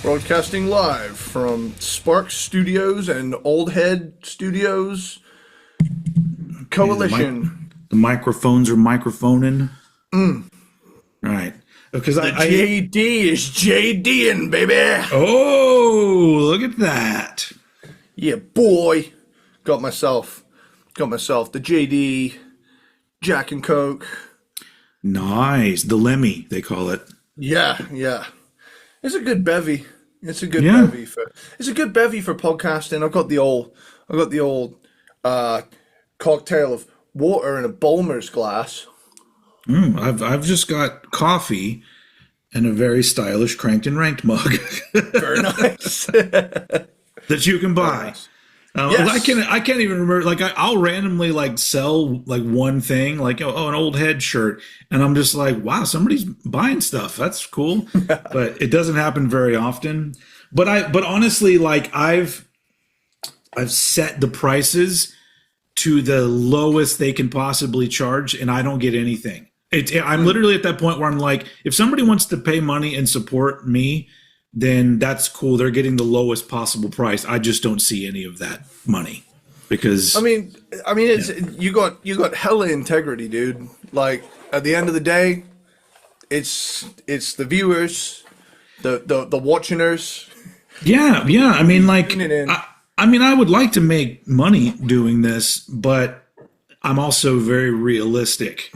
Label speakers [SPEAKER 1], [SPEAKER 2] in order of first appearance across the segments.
[SPEAKER 1] Broadcasting live from Sparxx Studios and Old Head Studios Coalition.
[SPEAKER 2] The microphones are microphoning. All right. Because
[SPEAKER 1] The JD is JDing, baby.
[SPEAKER 2] Oh, look at that.
[SPEAKER 1] Yeah, boy. Got myself the JD Jack and Coke.
[SPEAKER 2] Nice. The Lemmy, they call it.
[SPEAKER 1] Yeah. It's a good bevy. It's a good
[SPEAKER 2] Yeah.
[SPEAKER 1] bevy for podcasting. I've got the old cocktail of water in a Bulmer's glass.
[SPEAKER 2] I've just got coffee and a very stylish cranked and ranked mug
[SPEAKER 1] Very nice.
[SPEAKER 2] that you can buy.
[SPEAKER 1] Nice.
[SPEAKER 2] Yes.
[SPEAKER 1] Yes.
[SPEAKER 2] I can't even remember. Like I'll randomly like sell like one thing, like an old head shirt, and I'm just like, wow, somebody's buying stuff. That's cool, but it doesn't happen very often. But honestly, like I've set the prices to the lowest they can possibly charge, and I don't get anything. I'm literally at that point where I'm like, if somebody wants to pay money and support me, then that's cool. They're getting the lowest possible price. I just don't see any of that money because
[SPEAKER 1] I mean, it's you got hella integrity, dude. Like at the end of the day, it's the viewers, the watchingers.
[SPEAKER 2] yeah. I mean, like,
[SPEAKER 1] Tuning in.
[SPEAKER 2] I would like to make money doing this, but I'm also very realistic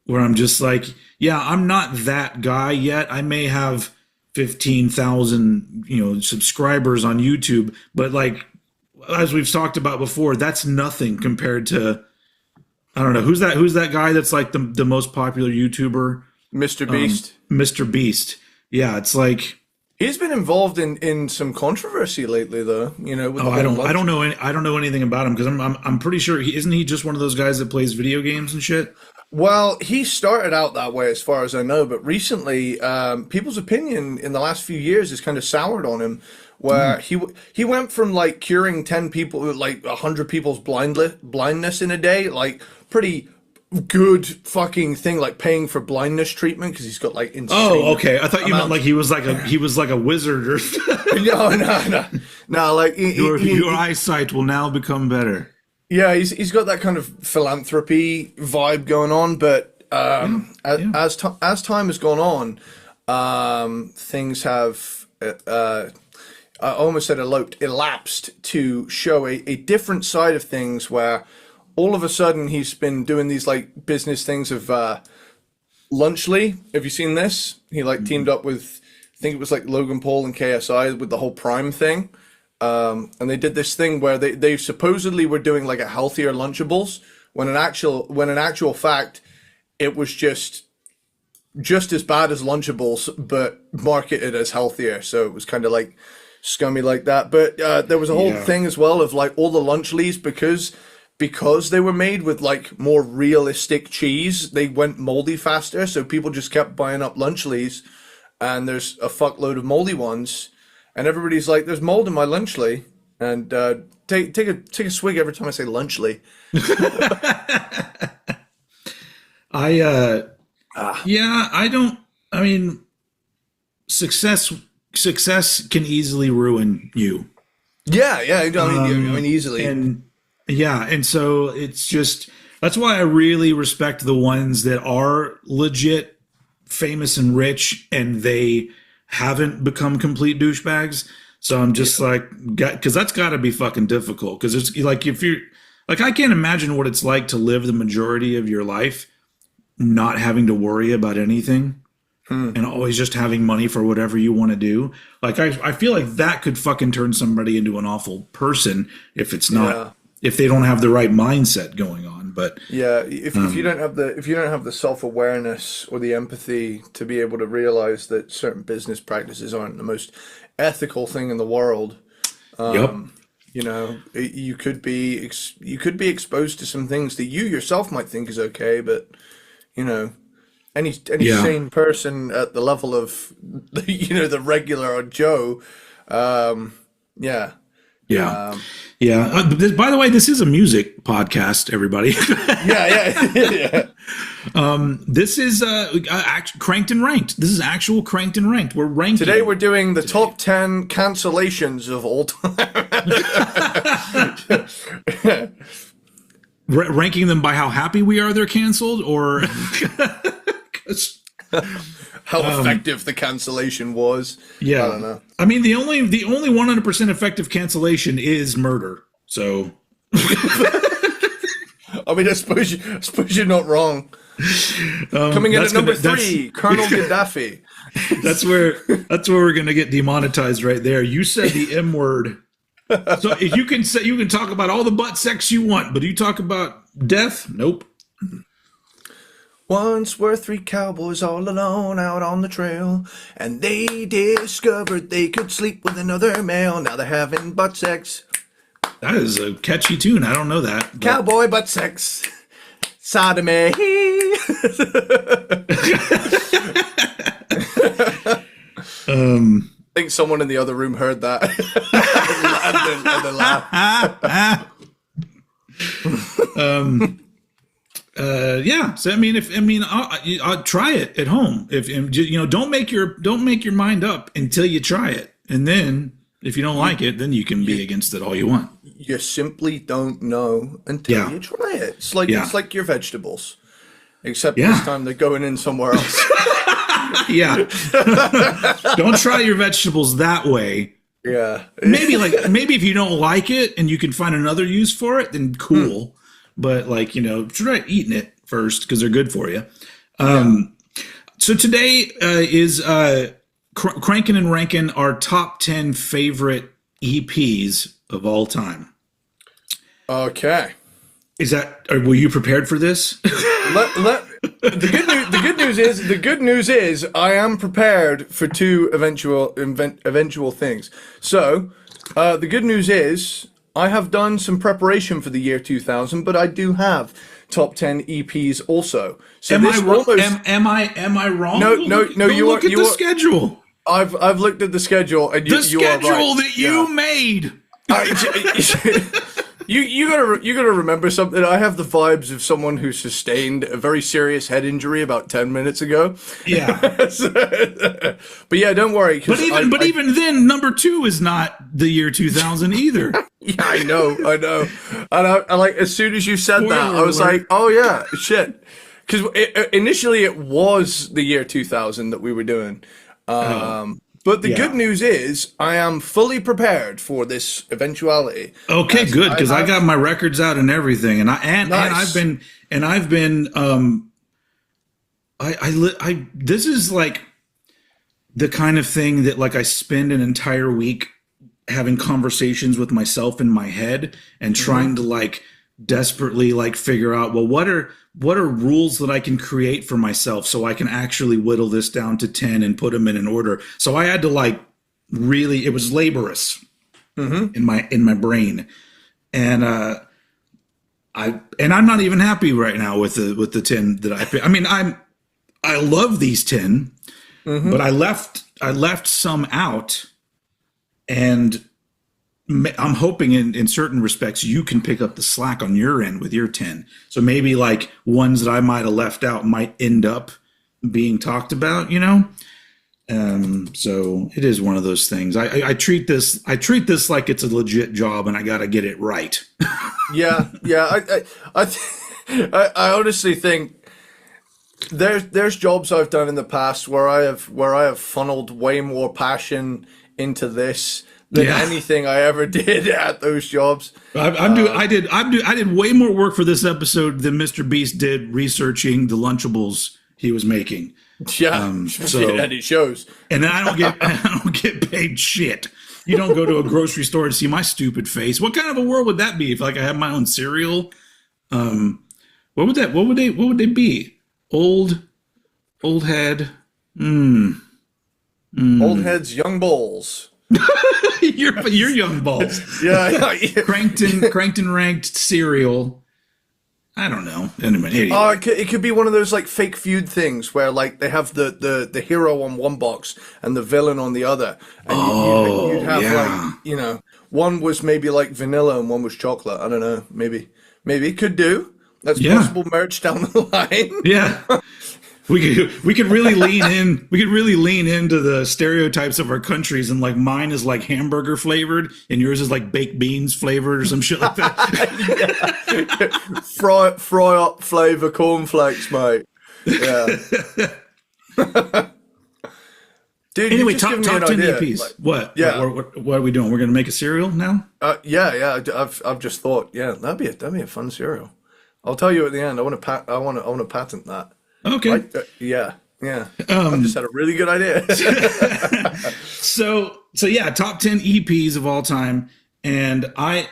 [SPEAKER 2] where I'm just like, yeah, I'm not that guy yet. I may have 15,000, subscribers on YouTube, but like, as we've talked about before, that's nothing compared to, I don't know, who's that guy that's like the most popular YouTuber?
[SPEAKER 1] Mr. Beast.
[SPEAKER 2] Mr. Beast. Yeah. It's like,
[SPEAKER 1] He's been involved in some controversy lately, though. With the
[SPEAKER 2] I
[SPEAKER 1] whole
[SPEAKER 2] don't know anything about him because I'm pretty sure isn't he just one of those guys that plays video games and shit?
[SPEAKER 1] Well, he started out that way, as far as I know, but recently, people's opinion in the last few years has kind of soured on him. Where he went from like curing 10 people, like 100 people's blindness in a day, like pretty good fucking thing, like paying for blindness treatment because he's got like insane.
[SPEAKER 2] Oh, okay. I thought you meant like he was like a wizard or
[SPEAKER 1] No, like
[SPEAKER 2] your eyesight will now become better.
[SPEAKER 1] Yeah, he's got that kind of philanthropy vibe going on, but as time has gone on, things have I almost said elapsed to show a different side of things where all of a sudden he's been doing these like business things of Lunchly. Have you seen this? He like teamed up with, I think it was like Logan Paul and KSI with the whole Prime thing. And they did this thing where they supposedly were doing like a healthier Lunchables when in actual fact it was just as bad as Lunchables but marketed as healthier. So it was kind of like scummy like that. But there was a whole thing as well of like all the Lunchlies because they were made with like more realistic cheese, they went moldy faster. So people just kept buying up Lunchlies, and there's a fuckload of moldy ones. And everybody's like, "There's mold in my Lunchly," and take a swig every time I say Lunchly.
[SPEAKER 2] I mean, success can easily ruin you.
[SPEAKER 1] Yeah. I mean, easily.
[SPEAKER 2] And so it's just that's why I really respect the ones that are legit famous and rich, and they haven't become complete douchebags. So I'm just like, because that's got to be fucking difficult. Because it's like if you're like, I can't imagine what it's like to live the majority of your life not having to worry about anything and always just having money for whatever you want to do. Like I feel like that could fucking turn somebody into an awful person if it's not if they don't have the right mindset going on. But
[SPEAKER 1] if you don't have the self-awareness or the empathy to be able to realize that certain business practices aren't the most ethical thing in the world, you could be exposed to some things that you yourself might think is okay, but any sane person at the level of the regular Joe. Yeah.
[SPEAKER 2] Yeah. By the way, this is a music podcast, everybody.
[SPEAKER 1] Yeah.
[SPEAKER 2] This is Cranked and Ranked. This is actual Cranked and Ranked. We're ranking.
[SPEAKER 1] Today we're doing the top 10 cancellations of all time.
[SPEAKER 2] Ranking them by how happy we are they're canceled, or
[SPEAKER 1] how effective the cancellation was.
[SPEAKER 2] Yeah.
[SPEAKER 1] I don't know.
[SPEAKER 2] I mean, the only 100% effective cancellation is murder. So
[SPEAKER 1] I mean, I suppose you're not wrong. Coming in at number 3, Colonel Gaddafi.
[SPEAKER 2] That's where we're gonna get demonetized right there. You said the M word. So if you can talk about all the butt sex you want, but you talk about death, nope.
[SPEAKER 1] Once were 3 cowboys all alone out on the trail, and they discovered they could sleep with another male. Now they're having butt sex.
[SPEAKER 2] That is a catchy tune. I don't know that. But...
[SPEAKER 1] Cowboy butt sex. Sodomy. I think someone in the other room heard that and then laughed.
[SPEAKER 2] Yeah. So I'll try it at home. If don't make your mind up until you try it, and then if you don't like it, then you can be against it all you want.
[SPEAKER 1] You simply don't know until you try it. It's like your vegetables, except this time they're going in somewhere else.
[SPEAKER 2] Yeah. Don't try your vegetables that way.
[SPEAKER 1] Yeah.
[SPEAKER 2] Maybe if you don't like it and you can find another use for it, then cool. But try eating it first because they're good for you. So today is Crankin' and Rankin' our top 10 favorite EPs of all time.
[SPEAKER 1] Okay.
[SPEAKER 2] Were you prepared for this?
[SPEAKER 1] The good news is I am prepared for 2 eventual things. So, the good news is I have done some preparation for the year 2000, but I do have top 10 EPs also. So
[SPEAKER 2] am I wrong?
[SPEAKER 1] No, you
[SPEAKER 2] look at the schedule.
[SPEAKER 1] I've looked at the schedule, and you are right.
[SPEAKER 2] The schedule that you made.
[SPEAKER 1] You gotta remember something. I have the vibes of someone who sustained a very serious head injury about 10 minutes ago.
[SPEAKER 2] Yeah.
[SPEAKER 1] But yeah, don't worry.
[SPEAKER 2] Even then, number 2 is not the year 2000 either.
[SPEAKER 1] Yeah, I know. And I like, as soon as you said that, I was like, oh yeah, shit. Because initially it was the year 2000 that we were doing. But the good news is I am fully prepared for this eventuality.
[SPEAKER 2] Okay, good, because I got my records out and everything, and I've been this is like the kind of thing that I spend an entire week having conversations with myself in my head and trying to desperately figure out, well, what are rules that I can create for myself so I can actually whittle this down to 10 and put them in an order. So I had to really, it was laborious in my brain. And I'm not even happy right now with the 10 that I picked. I mean, I love these 10, but I left some out, and I'm hoping in certain respects you can pick up the slack on your end with your 10. So maybe ones that I might have left out might end up being talked about, So it is one of those things. I treat this like it's a legit job, and I got to get it right.
[SPEAKER 1] Yeah. I honestly think there's jobs I've done in the past where I have funneled way more passion into this than anything I ever did at those jobs.
[SPEAKER 2] I did way more work for this episode than Mr. Beast did researching the Lunchables he was making.
[SPEAKER 1] Yeah, and it shows.
[SPEAKER 2] And then I don't get paid shit. You don't go to a grocery store to see my stupid face. What kind of a world would that be if I had my own cereal? What would they be? Old head.
[SPEAKER 1] Old heads, young bowls.
[SPEAKER 2] You're young balls.
[SPEAKER 1] Yeah.
[SPEAKER 2] Cranked and ranked cereal. I don't know. Anyway.
[SPEAKER 1] It could be one of those like fake feud things where like they have the hero on one box and the villain on the other, and you'd have like, you know, one was maybe like vanilla and one was chocolate. I don't know. Maybe it could do. That's possible merch down the line.
[SPEAKER 2] Yeah. We could really lean in. We could really lean into the stereotypes of our countries, and like mine is like hamburger flavored, and yours is like baked beans flavored or some shit like that.
[SPEAKER 1] fry up flavor cornflakes, mate. Yeah. Dude,
[SPEAKER 2] anyway, top 10 EPs.
[SPEAKER 1] Like,
[SPEAKER 2] what?
[SPEAKER 1] Yeah.
[SPEAKER 2] What are we doing? We're gonna make a cereal now?
[SPEAKER 1] Yeah. I've just thought, yeah, that'd be a fun cereal. I'll tell you at the end. I want to patent that.
[SPEAKER 2] Okay.
[SPEAKER 1] Yeah. I just had a really good idea.
[SPEAKER 2] So yeah, top 10 EPs of all time, and I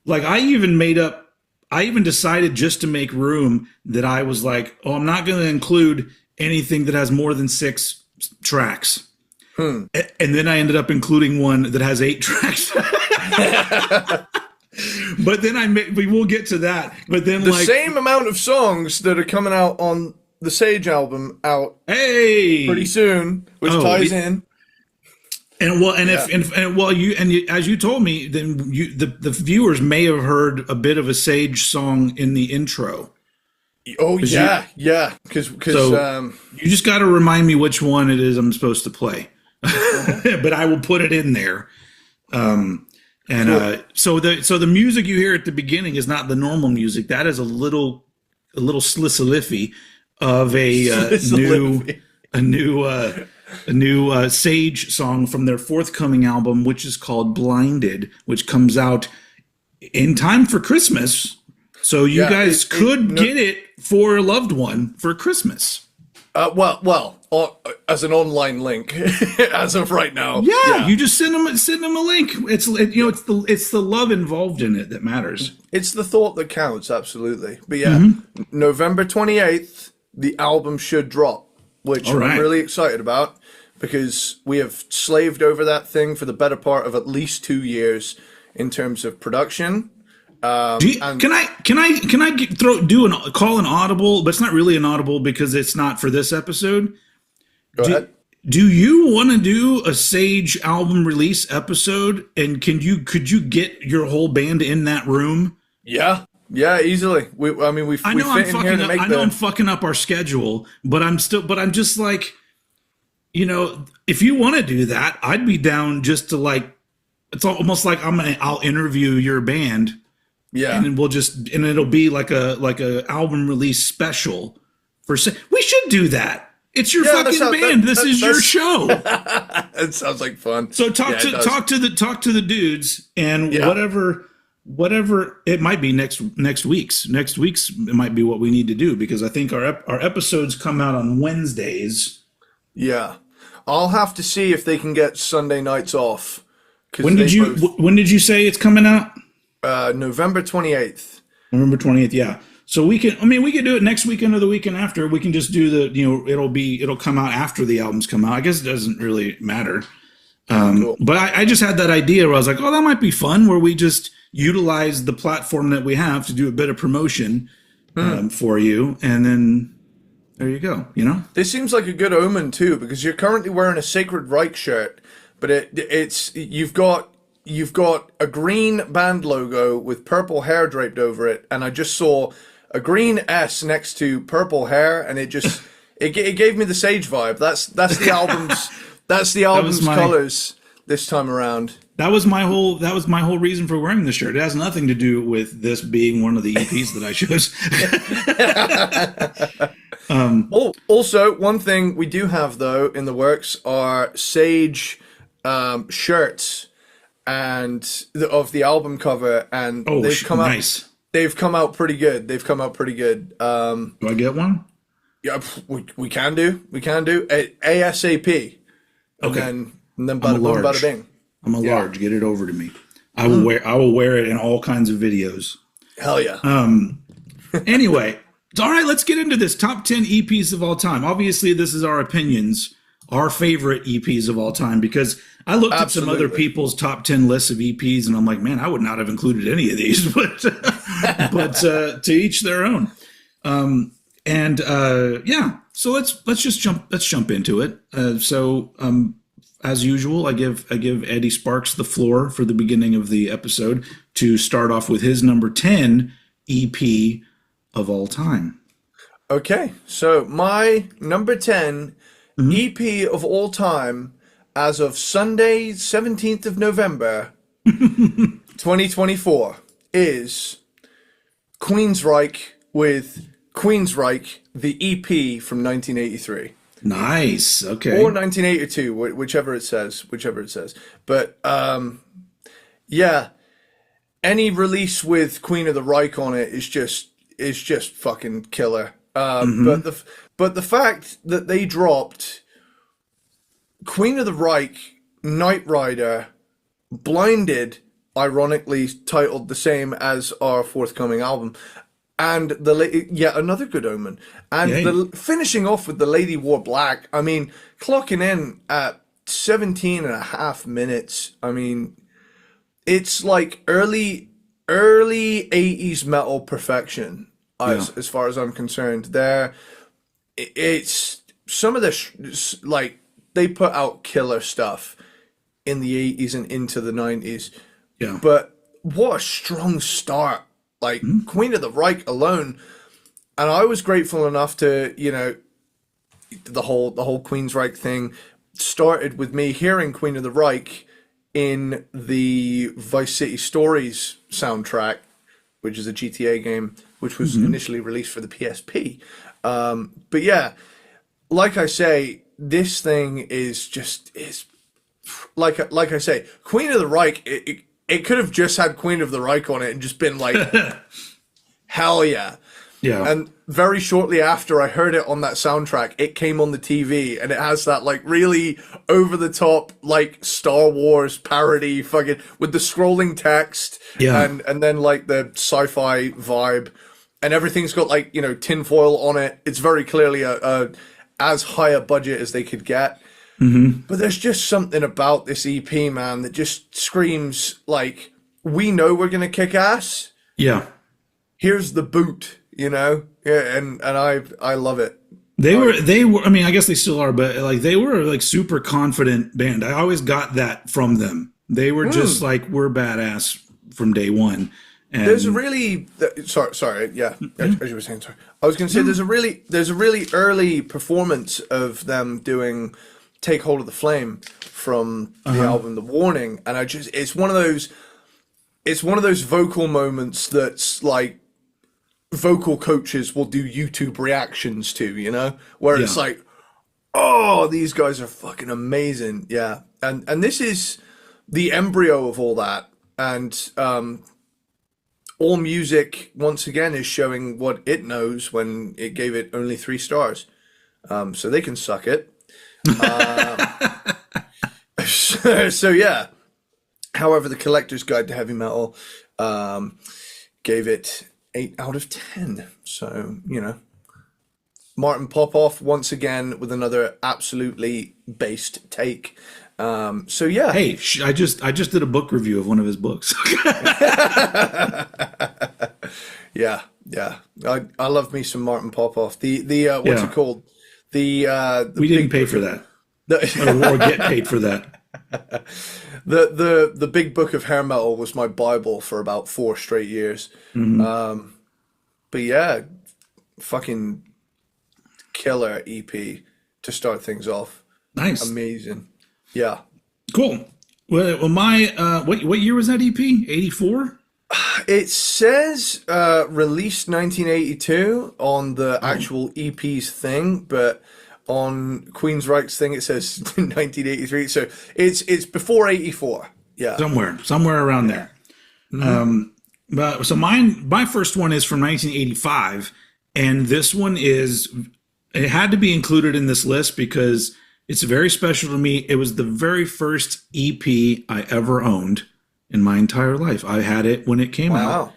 [SPEAKER 2] even decided, just to make room, that I was like, oh, I'm not going to include anything that has more than 6 tracks. And then I ended up including one that has 8 tracks. But then we will get to that. But then
[SPEAKER 1] the same amount of songs that are coming out on the Sage album pretty soon, which ties in.
[SPEAKER 2] And as you told me, then the viewers may have heard a bit of a Sage song in the intro.
[SPEAKER 1] Oh yeah, because
[SPEAKER 2] you just got to remind me which one it is I'm supposed to play. But I will put it in there. So the music you hear at the beginning is not the normal music. That is a little slizzle-liffy of a new Sage song from their forthcoming album, which is called Blinded, which comes out in time for Christmas. So you guys could get it for a loved one for Christmas.
[SPEAKER 1] As an online link, as of right now.
[SPEAKER 2] Yeah, you just send them a link. It's the love involved in it that matters.
[SPEAKER 1] It's the thought that counts, absolutely. But November 28th, the album should drop, which I'm really excited about, because we have slaved over that thing for the better part of at least 2 years in terms of production.
[SPEAKER 2] Can I call an audible, but it's not really an audible because it's not for this episode.
[SPEAKER 1] Go ahead.
[SPEAKER 2] Do you want to do a Sage album release episode? And could you get your whole band in that room?
[SPEAKER 1] Yeah, easily. I
[SPEAKER 2] know I'm fucking up our schedule, but I'm just like, if you want to do that, I'd be down just to like. It's almost like I'll interview your band.
[SPEAKER 1] Yeah,
[SPEAKER 2] and it'll be like a album release special we should do that. It's your fucking band. This is your show.
[SPEAKER 1] It sounds like fun.
[SPEAKER 2] So talk to the dudes, and whatever it might be next week's it might be what we need to do, because I think our episodes come out on Wednesdays.
[SPEAKER 1] Yeah, I'll have to see if they can get Sunday nights off.
[SPEAKER 2] When did you say it's coming out?
[SPEAKER 1] November 28th.
[SPEAKER 2] November 28th. Yeah. So we can do it next weekend or the weekend after. We can just do it'll come out after the albums come out. I guess it doesn't really matter. Cool. But I just had that idea where I was like, oh, that might be fun, where we just utilize the platform that we have to do a bit of promotion for you. And then there you go,
[SPEAKER 1] This seems like a good omen too, because you're currently wearing a Sacred Reich shirt, but you've got a green band logo with purple hair draped over it, and I just saw a green S next to purple hair, and it gave me the Sage vibe. That's the album's colors this time around.
[SPEAKER 2] That was my whole reason for wearing the shirt. It has nothing to do with this being one of the EPs that I chose.
[SPEAKER 1] Also, one thing we do have though in the works are Sage shirts of the album cover, and they've come out nice. They've come out pretty good. Do
[SPEAKER 2] I get one?
[SPEAKER 1] Yeah, we can do ASAP.
[SPEAKER 2] Okay.
[SPEAKER 1] And then bada boom, bada bing.
[SPEAKER 2] I'm a large. Get it over to me. I will wear it in all kinds of videos.
[SPEAKER 1] Hell yeah.
[SPEAKER 2] Anyway, all right. Let's get into this top 10 EPs of all time. Obviously, this is our opinions our favorite EPs of all time, because I looked at some other people's top 10 lists of EPs and I'm like, man, I would not have included any of these, but to each their own. So let's jump into it. As usual, I give Eddie Sparxx the floor for the beginning of the episode to start off with his number 10 EP of all time.
[SPEAKER 1] Okay, so my number 10 EP of all time as of Sunday, 17th of November, 2024 is Queensryche with Queensryche, the EP from 1983.
[SPEAKER 2] Nice. Okay.
[SPEAKER 1] Or 1982, whichever it says. But yeah, any release with Queen of the Reich on it is just fucking killer. But the fact that they dropped Queen of the Reich, Knight Rider, Blinded, ironically titled the same as our forthcoming album, and another good omen, and finishing off with The Lady Wore Black. I mean, clocking in at 17 and a half minutes. I mean, it's like early 80s metal perfection as far as I'm concerned. It's some of this, like, they put out killer stuff in the 80s and into the 90s.
[SPEAKER 2] Yeah.
[SPEAKER 1] But what a strong start. Like, Queen of the Reich alone. And I was grateful enough to, the whole Queensryche thing started with me hearing Queen of the Reich in the Vice City Stories soundtrack, which is a GTA game, which was initially released for the PSP. But yeah, like I say, this thing is like I say, Queen of the Reich. It could have just had Queen of the Reich on it and just been like, hell yeah.
[SPEAKER 2] Yeah.
[SPEAKER 1] And very shortly after I heard it on that soundtrack, it came on the TV and it has that like really over the top, like Star Wars parody fucking with the scrolling text and then like the sci-fi vibe, and everything's got like, tinfoil on it. It's very clearly a as high a budget as they could get. But there's just something about this EP, man, that just screams like, we know we're gonna kick ass.
[SPEAKER 2] Yeah.
[SPEAKER 1] Here's the boot, Yeah, and I love it.
[SPEAKER 2] They were. I mean, I guess they still are, but like they were like super confident band. I always got that from them. They were just like, we're badass from day one. And
[SPEAKER 1] there's a really sorry, yeah, as you were saying, sorry. I was gonna say there's a really early performance of them doing Take Hold of the Flame from the album The Warning, and it's one of those vocal moments that's like vocal coaches will do YouTube reactions to, where it's like, oh, these guys are fucking amazing. Yeah. And this is the embryo of all that. And All Music once again is showing what it knows when it gave it only 3 stars. So they can suck it. So yeah. However, the Collector's Guide to Heavy Metal gave it 8 out of 10. So, Martin Popoff once again with another absolutely based take. So yeah.
[SPEAKER 2] Hey, I just did a book review of one of his books.
[SPEAKER 1] Yeah. I love me some Martin Popoff. The what's it called? The
[SPEAKER 2] we didn't pay for that. Or get paid for that.
[SPEAKER 1] The Big Book of Hair Metal was my Bible for about 4 straight years. But yeah, fucking killer EP to start things off.
[SPEAKER 2] Nice.
[SPEAKER 1] Amazing. Yeah.
[SPEAKER 2] Cool. Well, my what year was that EP? 84?
[SPEAKER 1] It says released 1982 on the actual EP's thing, but on Queensryche's thing it says 1983. So it's before 84. Yeah.
[SPEAKER 2] Somewhere around there. But so my first one is from 1985, and this one it had to be included in this list because it's very special to me. It was the very first EP I ever owned in my entire life. I had it when it came out,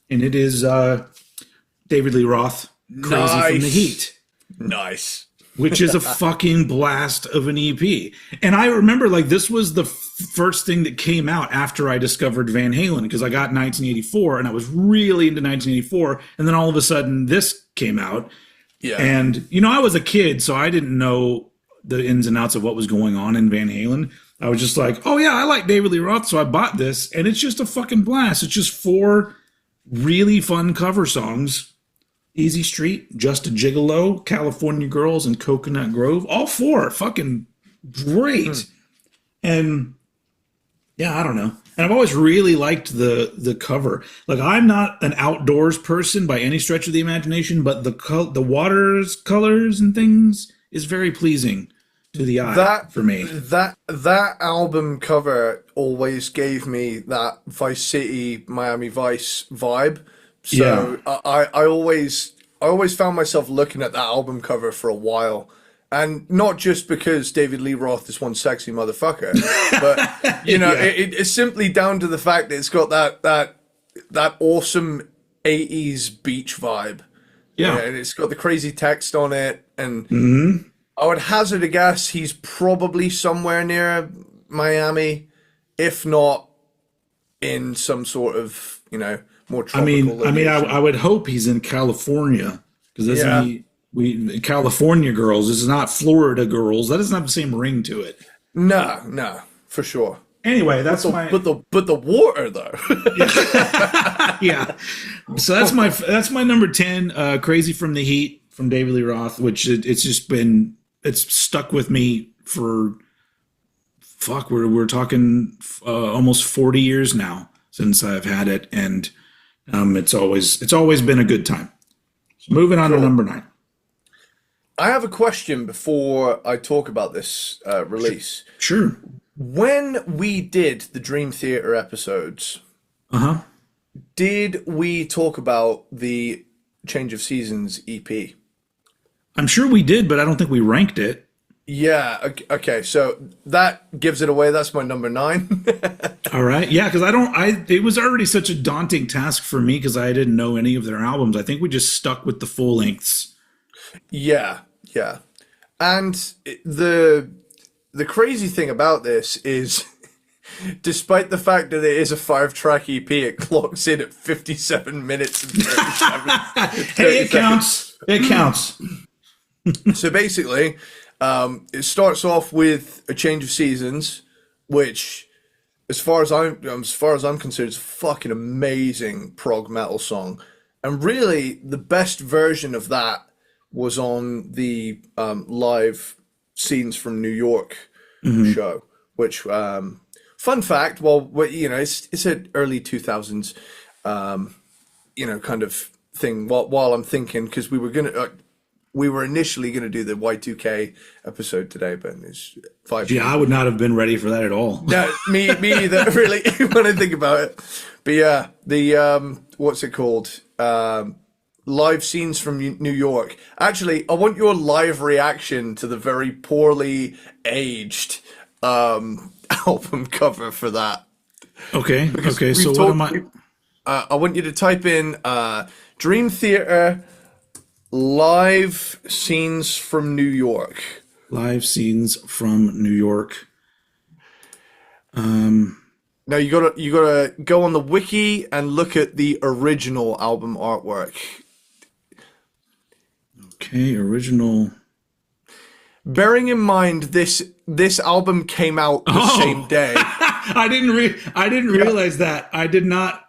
[SPEAKER 2] and it is David Lee Roth, "Crazy from the Heat."
[SPEAKER 1] Nice.
[SPEAKER 2] which is a fucking blast of an EP. And I remember like this was the first thing that came out after I discovered Van Halen, because I got 1984 and I was really into 1984. And then all of a sudden this came out.
[SPEAKER 1] Yeah.
[SPEAKER 2] And, you know, I was a kid, so I didn't know the ins and outs of what was going on in Van Halen. I was just like, oh yeah, I like David Lee Roth, so I bought this. And it's just a fucking blast. It's just 4 really fun cover songs. Easy Street, Just a Gigolo, California Girls, and Coconut Grove. All 4 fucking great. And yeah, I don't know. And I've always really liked the cover. Like, I'm not an outdoors person by any stretch of the imagination, but the water's colors and things is very pleasing to the eye for me.
[SPEAKER 1] That album cover always gave me that Vice City, Miami Vice vibe. So I always found myself looking at that album cover for a while, and not just because David Lee Roth is one sexy motherfucker, but you know, it's simply down to the fact that it's got that awesome 80s beach vibe. Yeah, and it's got the crazy text on it, and I would hazard a guess he's probably somewhere near Miami, if not in some sort of, you know, more tropical
[SPEAKER 2] I would hope he's in California, because we California Girls. This is not Florida Girls. That doesn't have the same ring to it.
[SPEAKER 1] No, for sure.
[SPEAKER 2] Anyway, that's
[SPEAKER 1] but the water though.
[SPEAKER 2] Yeah. So that's my number 10. Crazy from the Heat from David Lee Roth, which it's stuck with me for we're talking almost 40 years now since I've had it, and it's always been a good time. So moving on to number 9.
[SPEAKER 1] I have a question before I talk about this release.
[SPEAKER 2] Sure.
[SPEAKER 1] When we did the Dream Theater episodes, did we talk about the Change of Seasons EP?
[SPEAKER 2] I'm sure we did, but I don't think we ranked it.
[SPEAKER 1] Yeah. Okay. So that gives it away. That's my number 9.
[SPEAKER 2] All right. Yeah. Cause it was already such a daunting task for me, cause I didn't know any of their albums. I think we just stuck with the full lengths.
[SPEAKER 1] Yeah. Yeah. And the crazy thing about this is, despite the fact that it is a 5-track EP, it clocks in at 57 minutes and 37.
[SPEAKER 2] Hey, it counts. It counts.
[SPEAKER 1] So basically, it starts off with A Change of Seasons, which, as far as I'm concerned, is a fucking amazing prog metal song. And really, the best version of that was on the live Scenes from New York show, which, fun fact, you know, it's an early 2000s, you know, kind of thing. While I'm thinking, because we were initially going to do the Y2K episode today, but it's 5.
[SPEAKER 2] Yeah, I would not have been ready for that at all.
[SPEAKER 1] No, me either, really, when I think about it. But yeah, the, what's it called? Live Scenes from New York. Actually, I want your live reaction to the very poorly aged album cover for that.
[SPEAKER 2] Okay, okay, so what am I...
[SPEAKER 1] I want you to type in Dream Theater Live Scenes from New York.
[SPEAKER 2] Live Scenes from New York.
[SPEAKER 1] Now you gotta go on the wiki and look at the original album artwork.
[SPEAKER 2] Okay, original.
[SPEAKER 1] Bearing in mind this album came out the same day.
[SPEAKER 2] I didn't realize that. I did not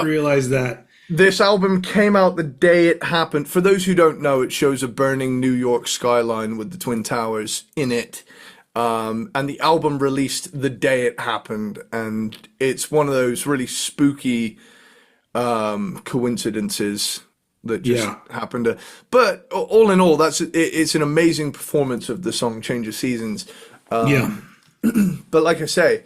[SPEAKER 2] realize that.
[SPEAKER 1] This album came out the day it happened. For those who don't know, it shows a burning New York skyline with the Twin Towers in it. And the album released the day it happened. And it's one of those really spooky coincidences that just happened. But all in all, it's an amazing performance of the song Change of Seasons. But like I say,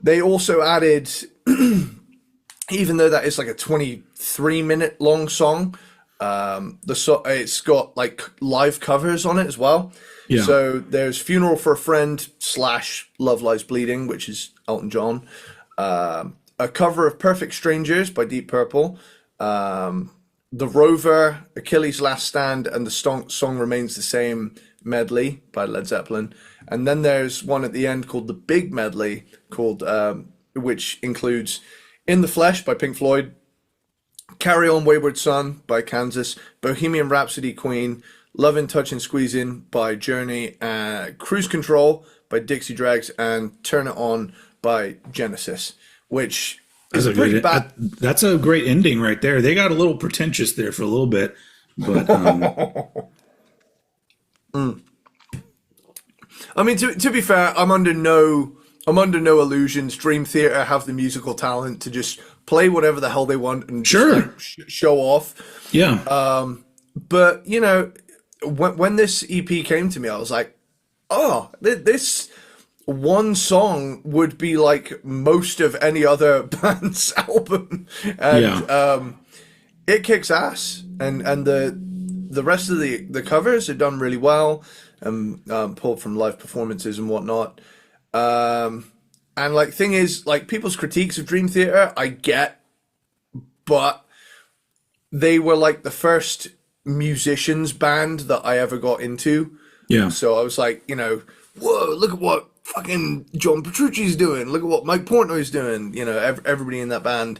[SPEAKER 1] they also added, even though that is like a 23-minute long song, it's got like live covers on it as well. Yeah. So there's Funeral for a Friend / Love Lies Bleeding, which is Elton John. A cover of Perfect Strangers by Deep Purple. The Rover, Achilles' Last Stand, and the song Remains the Same, medley by Led Zeppelin, and then there's one at the end called the Big Medley, called which includes "In the Flesh" by Pink Floyd, "Carry On Wayward Son" by Kansas, "Bohemian Rhapsody" Queen, "Lovin' Touchin' Squeezin' by Journey, "Cruise Control" by Dixie Dregs, and "Turn It On" by Genesis, which is a pretty bad.
[SPEAKER 2] That's a great ending right there. They got a little pretentious there for a little bit, but
[SPEAKER 1] I mean, to be fair, I'm under no illusions. Dream Theater have the musical talent to just play whatever the hell they want and just,
[SPEAKER 2] sure,
[SPEAKER 1] like, show off.
[SPEAKER 2] Yeah.
[SPEAKER 1] But you know, when this EP came to me, I was like, oh, this one song would be like most of any other band's album, and
[SPEAKER 2] Yeah.
[SPEAKER 1] it kicks ass. And the rest of the covers are done really well, and pulled from live performances and whatnot. And like, thing is, like, people's critiques of Dream Theater, I get, but they were like the first musicians band that I ever got into.
[SPEAKER 2] Yeah.
[SPEAKER 1] So I was like, you know, whoa, look at what fucking John Petrucci's doing. Look at what Mike Portnoy's doing. You know, everybody in that band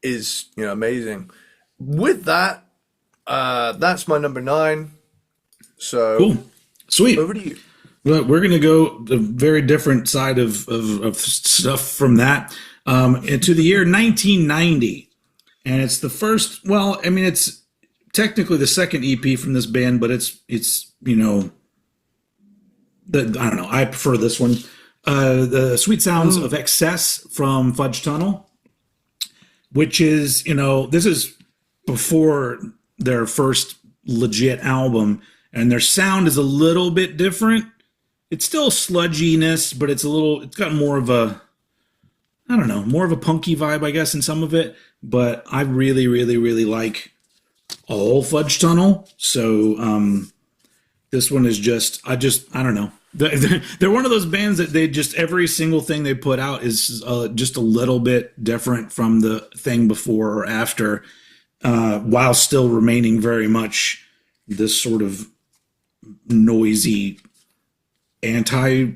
[SPEAKER 1] is, you know, amazing. With that, that's my number 9. So
[SPEAKER 2] Cool. Sweet.
[SPEAKER 1] over to you.
[SPEAKER 2] Well, we're going to go a very different side of stuff from that into the year 1990. And it's the first, well, I mean, it's technically the second EP from this band, but it's you know, I don't know. I prefer this one. The Sweet Sounds of Excess from Fudge Tunnel, which is, you know, this is before their first legit album, and their sound is a little bit different. It's still sludginess, but it's got more of a, I don't know, more of a punky vibe, I guess, in some of it. But I really, really, really like all Fudge Tunnel. So this one is I don't know. They're one of those bands that they just, every single thing they put out is just a little bit different from the thing before or after, while still remaining very much this sort of noisy anti-metal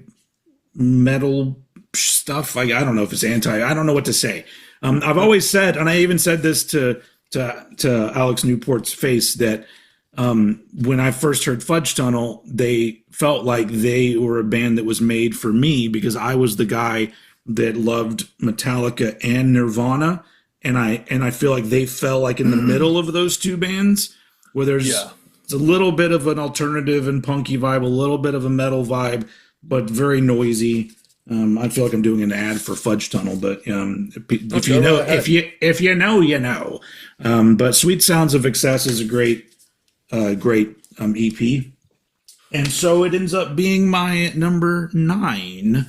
[SPEAKER 2] stuff. I don't know if it's I don't know what to say. I've always said, and I even said this to Alex Newport's face, that when I first heard Fudge Tunnel, they felt like they were a band that was made for me, because I was the guy that loved Metallica and Nirvana, and I feel like they fell like in the middle of those two bands, where there's it's a little bit of an alternative and punky vibe, a little bit of a metal vibe, but very noisy. I feel like I'm doing an ad for Fudge Tunnel, but if you know, you know, you know. But Sweet Sounds of Excess is a great EP, and so it ends up being my number 9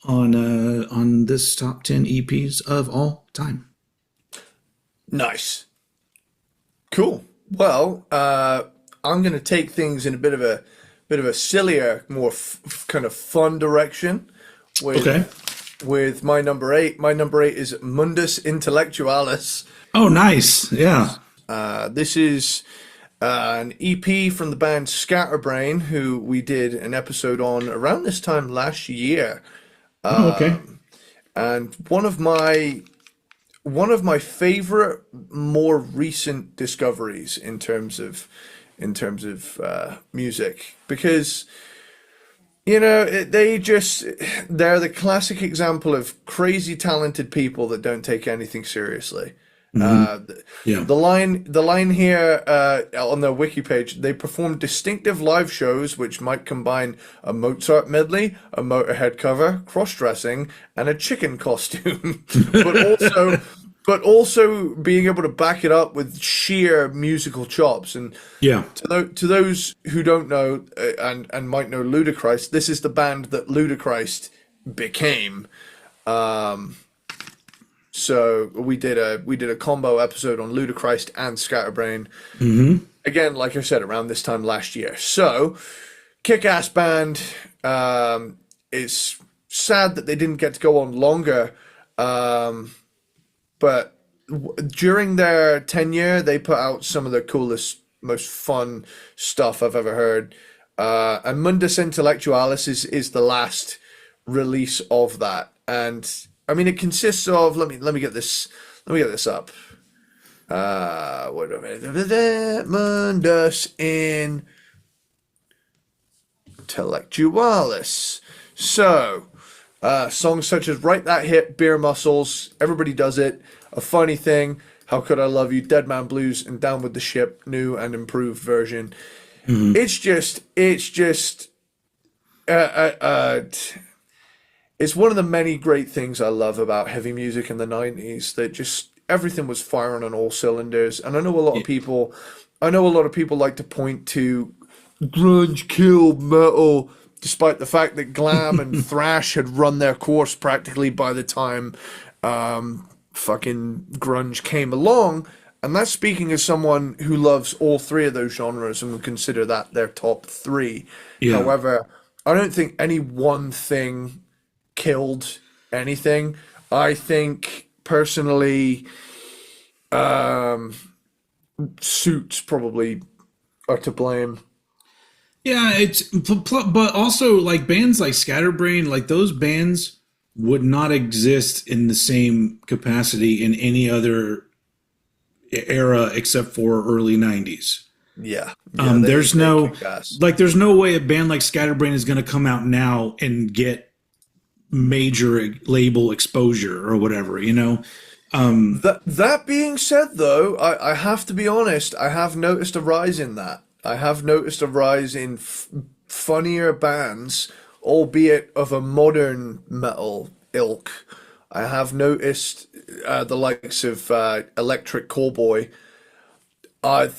[SPEAKER 2] on this top 10 EPs of all time.
[SPEAKER 1] Nice. Cool. Well, I'm going to take things in a bit of a sillier, more kind of fun direction with my number 8. My number 8 is Mundus Intellectualis.
[SPEAKER 2] Oh, nice. Yeah.
[SPEAKER 1] This is an EP from the band Scatterbrain, who we did an episode on around this time last year.
[SPEAKER 2] Okay.
[SPEAKER 1] And one of my favorite, more recent discoveries in terms of music, because, you know, they're the classic example of crazy talented people that don't take anything seriously. The line here on their wiki page: they perform distinctive live shows which might combine a Mozart medley, a Motorhead cover, cross-dressing, and a chicken costume, but also being able to back it up with sheer musical chops. And to those who don't know and might know Ludacris, this is the band that Ludacris became. So we did a combo episode on Ludacris and Scatterbrain. Again, like I said, around this time last year. So, kick-ass band. It's sad that they didn't get to go on longer. But during their tenure, they put out some of the coolest, most fun stuff I've ever heard. And Mundus Intellectualis is the last release of that. And I mean, it consists of, let me get this up. Wait a minute. Mundus Intellectualis. So, songs such as Right That Hip, Beer Muscles, Everybody Does It, A Funny Thing, How Could I Love You, Dead Man Blues, and Down with the Ship, new and improved version. It's just, it's one of the many great things I love about heavy music in the 90s, that just everything was firing on all cylinders. And I know a lot of people like to point to grunge killed metal, despite the fact that glam and thrash had run their course practically by the time fucking grunge came along. And that's speaking as someone who loves all three of those genres and would consider that their top three. Yeah. However, I don't think any one thing killed anything. I think personally, suits probably are to blame.
[SPEAKER 2] Yeah, but also like bands like Scatterbrain, like those bands would not exist in the same capacity in any other era except for early 90s.
[SPEAKER 1] Yeah.
[SPEAKER 2] There's no way a band like Scatterbrain is going to come out now and get major label exposure or whatever, you know.
[SPEAKER 1] That being said, though, I have to be honest, I have noticed a rise in that. I have noticed a rise in funnier bands, albeit of a modern metal ilk. I have noticed the likes of Electric Callboy.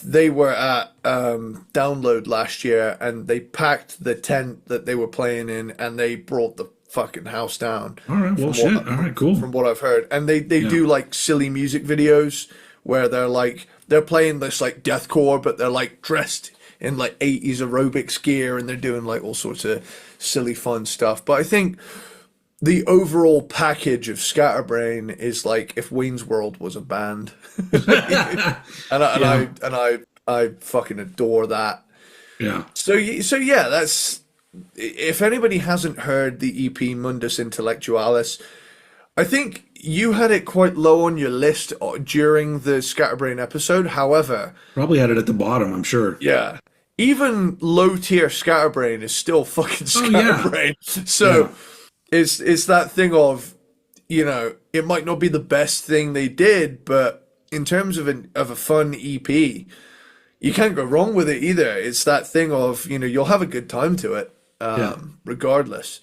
[SPEAKER 1] They were at Download last year, and they packed the tent that they were playing in, and they brought the fucking house down.
[SPEAKER 2] All right, well, shit. All right, cool.
[SPEAKER 1] From what I've heard, and they do like silly music videos where they're playing this like deathcore, but they're like dressed in like 80s aerobics gear, and they're doing like all sorts of silly fun stuff. But I think the overall package of Scatterbrain is like if Wayne's World was a band. I fucking adore that.
[SPEAKER 2] Yeah.
[SPEAKER 1] So yeah, that's, if anybody hasn't heard the EP Mundus Intellectualis, I think you had it quite low on your list during the Scatterbrain episode. However,
[SPEAKER 2] probably had it at the bottom, I'm sure.
[SPEAKER 1] Yeah. Even low tier Scatterbrain is still fucking Scatterbrain. Yeah. So it's that thing of, you know, it might not be the best thing they did, but in terms of a fun EP, you can't go wrong with it either. It's that thing of, you know, you'll have a good time to it, regardless.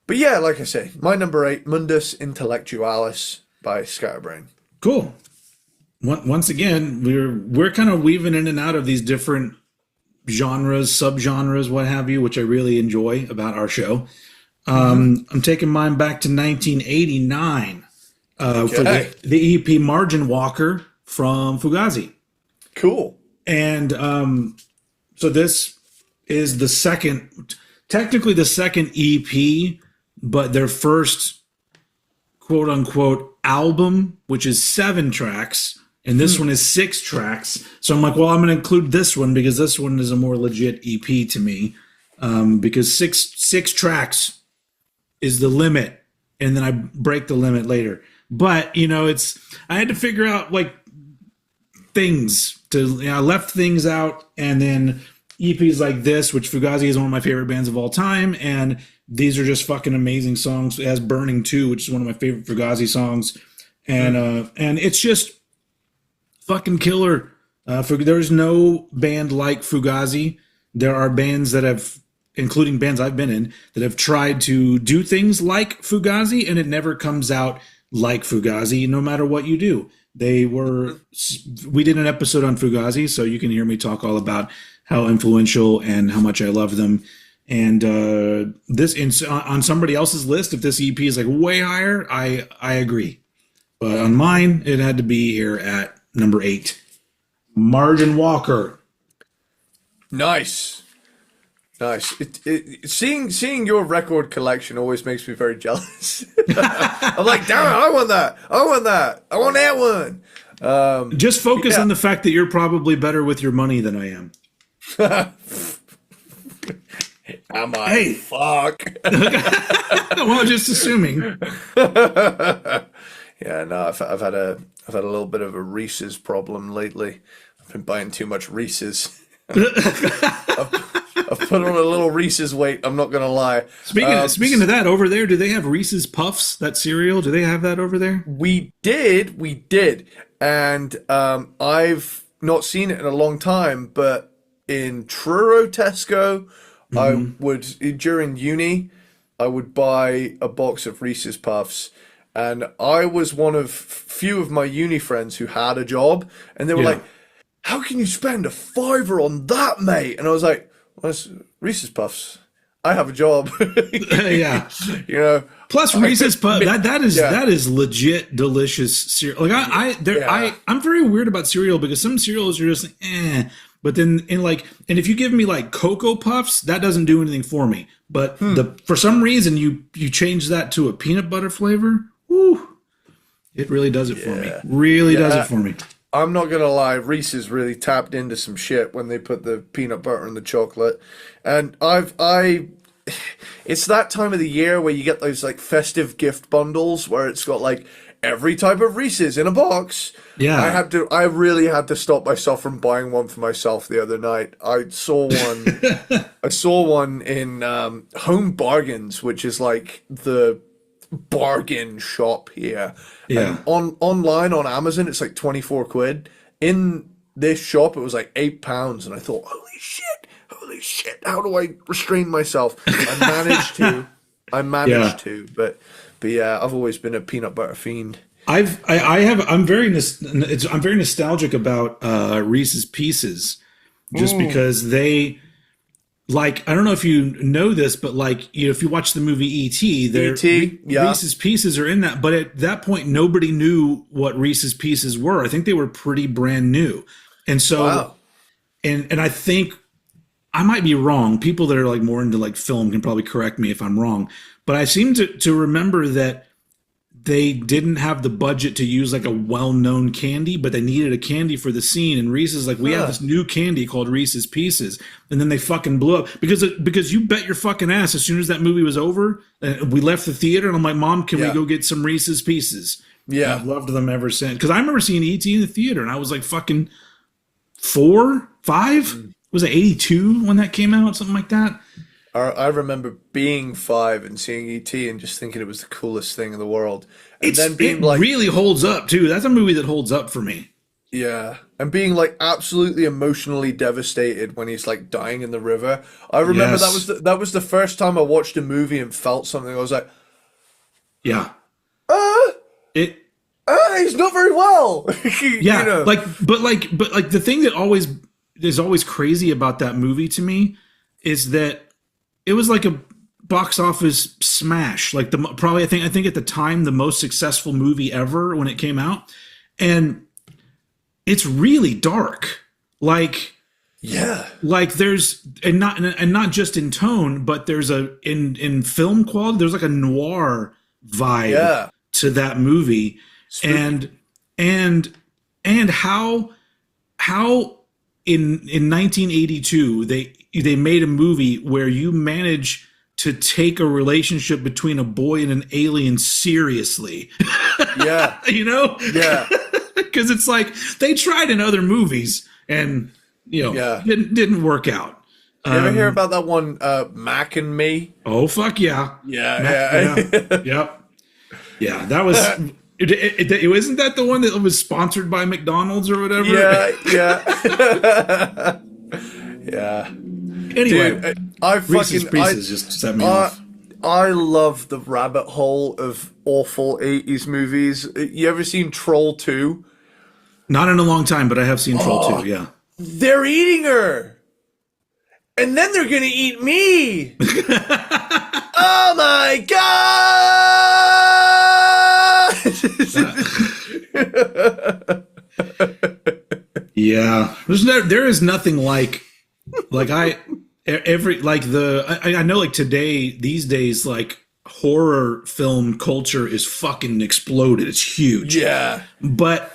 [SPEAKER 1] But yeah, like I say, my number 8, Mundus Intellectualis by Scatterbrain.
[SPEAKER 2] Cool. Once again, we're kind of weaving in and out of these different genres, subgenres, what have you, which I really enjoy about our show. I'm taking mine back to 1989 for the EP Margin Walker from Fugazi.
[SPEAKER 1] Cool.
[SPEAKER 2] And so this is technically the second EP, but their first quote unquote album, which is 7 tracks. And this one is 6 tracks. So I'm like, well, I'm going to include this one because this one is a more legit EP to me. Because six tracks is the limit. And then I break the limit later. But, you know, I had to figure out like things I left things out. And then EPs like this, which Fugazi is one of my favorite bands of all time. And these are just fucking amazing songs. It has Burning 2, which is one of my favorite Fugazi songs. And it's just fucking killer. There's no band like Fugazi. There are bands that have, including bands I've been in, that have tried to do things like Fugazi, and it never comes out like Fugazi, no matter what you do. We did an episode on Fugazi, so you can hear me talk all about how influential and how much I love them. And on somebody else's list, if this EP is like way higher, I agree. But on mine, it had to be here at number 8. Margin Walker.
[SPEAKER 1] Nice. Seeing your record collection always makes me very jealous. I'm like, damn it, I want that. I want that one.
[SPEAKER 2] Just focus on the fact that you're probably better with your money than I am.
[SPEAKER 1] Am I?
[SPEAKER 2] Hey.
[SPEAKER 1] Fuck.
[SPEAKER 2] Well, just assuming.
[SPEAKER 1] Yeah, no, I've had a little bit of a Reese's problem lately. I've been buying too much Reese's. I've put on a little Reese's weight. I'm not gonna lie.
[SPEAKER 2] Speaking of that, over there, do they have Reese's Puffs? That cereal? Do they have that over there?
[SPEAKER 1] We did, and I've not seen it in a long time. But in Truro, Tesco, I would during uni, I would buy a box of Reese's Puffs, and I was one of few of my uni friends who had a job, and they were like, "How can you spend a fiver on that, mate?" And I was like, "Well, it's Reese's Puffs. I have a job."
[SPEAKER 2] Yeah.
[SPEAKER 1] You know.
[SPEAKER 2] Plus Reese's Puffs, that is legit delicious cereal. Like I'm very weird about cereal because some cereals are just like, eh. But then and if you give me like Cocoa Puffs, that doesn't do anything for me. But for some reason you change that to a peanut butter flavor, whoo, it really does it for me. Really does it for me.
[SPEAKER 1] I'm not gonna lie, Reese's really tapped into some shit when they put the peanut butter in the chocolate. And it's that time of the year where you get those like festive gift bundles where it's got like every type of Reese's in a box.
[SPEAKER 2] Yeah.
[SPEAKER 1] I really had to stop myself from buying one for myself the other night. I saw one in Home Bargains, which is like the bargain shop here.
[SPEAKER 2] Yeah.
[SPEAKER 1] And online on Amazon it's like 24 quid. In this shop it was like £8, and I thought, holy shit, how do I restrain myself? I managed to, but yeah, I've always been a peanut butter fiend.
[SPEAKER 2] I'm very nostalgic about Reese's Pieces, just because they, like, I don't know if you know this, but like, if you watch the movie E.T., Reese's Pieces are in that. But at that point, nobody knew what Reese's Pieces were. I think they were pretty brand new, and so, and I think I might be wrong. People that are like more into like film can probably correct me if I'm wrong. But I seem to remember that they didn't have the budget to use like a well-known candy, but they needed a candy for the scene. And Reese's like, we have this new candy called Reese's Pieces. And then they fucking blew up because you bet your fucking ass as soon as that movie was over, we left the theater and I'm like, Mom, can we go get some Reese's Pieces? Yeah. And I've loved them ever since. Because I remember seeing E.T. in the theater and I was like fucking 4, 5? Was it 82 when that came out? Something like that?
[SPEAKER 1] I remember being 5 and seeing E.T. and just thinking it was the coolest thing in the world. And then being
[SPEAKER 2] it really holds up too. That's a movie that holds up for me.
[SPEAKER 1] Yeah. And being like absolutely emotionally devastated when he's like dying in the river. I remember that was the first time I watched a movie and felt something. I was like,
[SPEAKER 2] yeah.
[SPEAKER 1] He's not very well.
[SPEAKER 2] Yeah. You know? But the thing that always is always crazy about that movie to me is that it was like a box office smash, like I think at the time the most successful movie ever when it came out, and it's really dark. Like there's not just in tone, but there's in film quality. There's like a noir vibe to that movie, and how in 1982 they made a movie where you manage to take a relationship between a boy and an alien seriously.
[SPEAKER 1] Yeah.
[SPEAKER 2] You know?
[SPEAKER 1] Yeah.
[SPEAKER 2] Because it's like they tried in other movies and didn't work out.
[SPEAKER 1] You ever hear about that one, Mac and Me?
[SPEAKER 2] Oh fuck yeah.
[SPEAKER 1] Yeah.
[SPEAKER 2] Yep. Yeah, that was it wasn't that the one that was sponsored by McDonald's or whatever?
[SPEAKER 1] Yeah. Yeah.
[SPEAKER 2] Anyway,
[SPEAKER 1] dude,
[SPEAKER 2] Reese's Pieces just set me off.
[SPEAKER 1] I love the rabbit hole of awful 80s movies. You ever seen Troll 2?
[SPEAKER 2] Not in a long time, but I have seen Troll 2, yeah.
[SPEAKER 1] They're eating her. And then they're going to eat me. Oh my God.
[SPEAKER 2] Yeah. There is nothing like I know like today, these days, like horror film culture is fucking exploded. It's huge.
[SPEAKER 1] Yeah.
[SPEAKER 2] But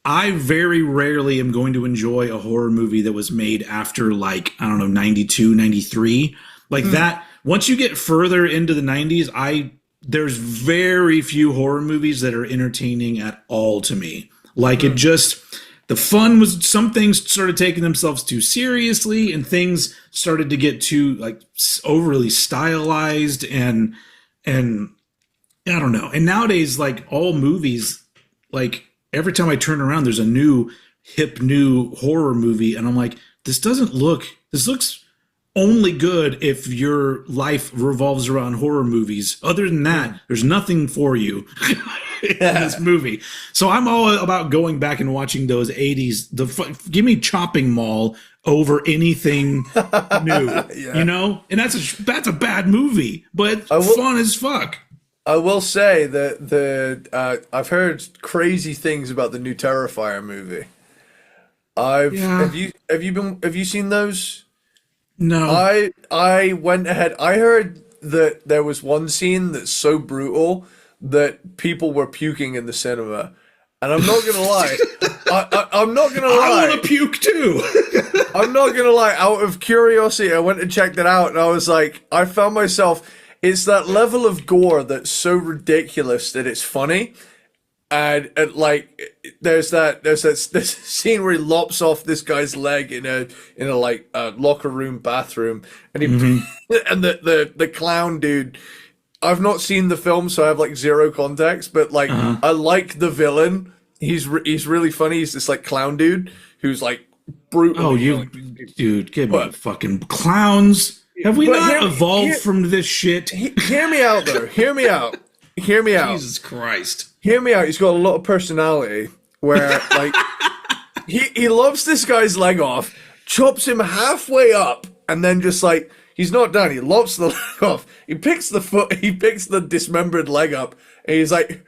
[SPEAKER 2] I very rarely am going to enjoy a horror movie that was made after like, I don't know, 92, 93, Like that, once you get further into the 90s, there's very few horror movies that are entertaining at all to me. Like it just, the fun was, some things started taking themselves too seriously, and things started to get too like overly stylized, and I don't know. And nowadays, like all movies, like every time I turn around, there's a new hip new horror movie, and I'm like, this looks only good if your life revolves around horror movies. Other than that, there's nothing for you in this movie. So I'm all about going back and watching those 80s. Give me Chopping Mall over anything new, you know? And that's a bad movie, but fun as fuck.
[SPEAKER 1] I will say that I've heard crazy things about the new Terrifier movie. Have you seen those?
[SPEAKER 2] No.
[SPEAKER 1] I went ahead. I heard that there was one scene that's so brutal that people were puking in the cinema. And I'm not gonna lie. I'm not gonna lie.
[SPEAKER 2] I want to puke too.
[SPEAKER 1] I'm not gonna lie. Out of curiosity, I went and checked it out, and I was like, I found myself. It's that level of gore that's so ridiculous that it's funny. And like, there's this scene where he lops off this guy's leg in a like locker room bathroom, and and the clown dude. I've not seen the film, so I have like zero context. But like, I like the villain. He's really funny. He's this like clown dude who's like brutal.
[SPEAKER 2] Oh, dude, give me fucking clowns. Have we not evolved from this shit?
[SPEAKER 1] Hear me out, though. Hear me out. Hear me out.
[SPEAKER 2] Jesus Christ.
[SPEAKER 1] Hear me out. He's got a lot of personality where, like, he lops this guy's leg off, chops him halfway up, and then just, like, he's not done. He lops the leg off. He picks the dismembered leg up, and he's like,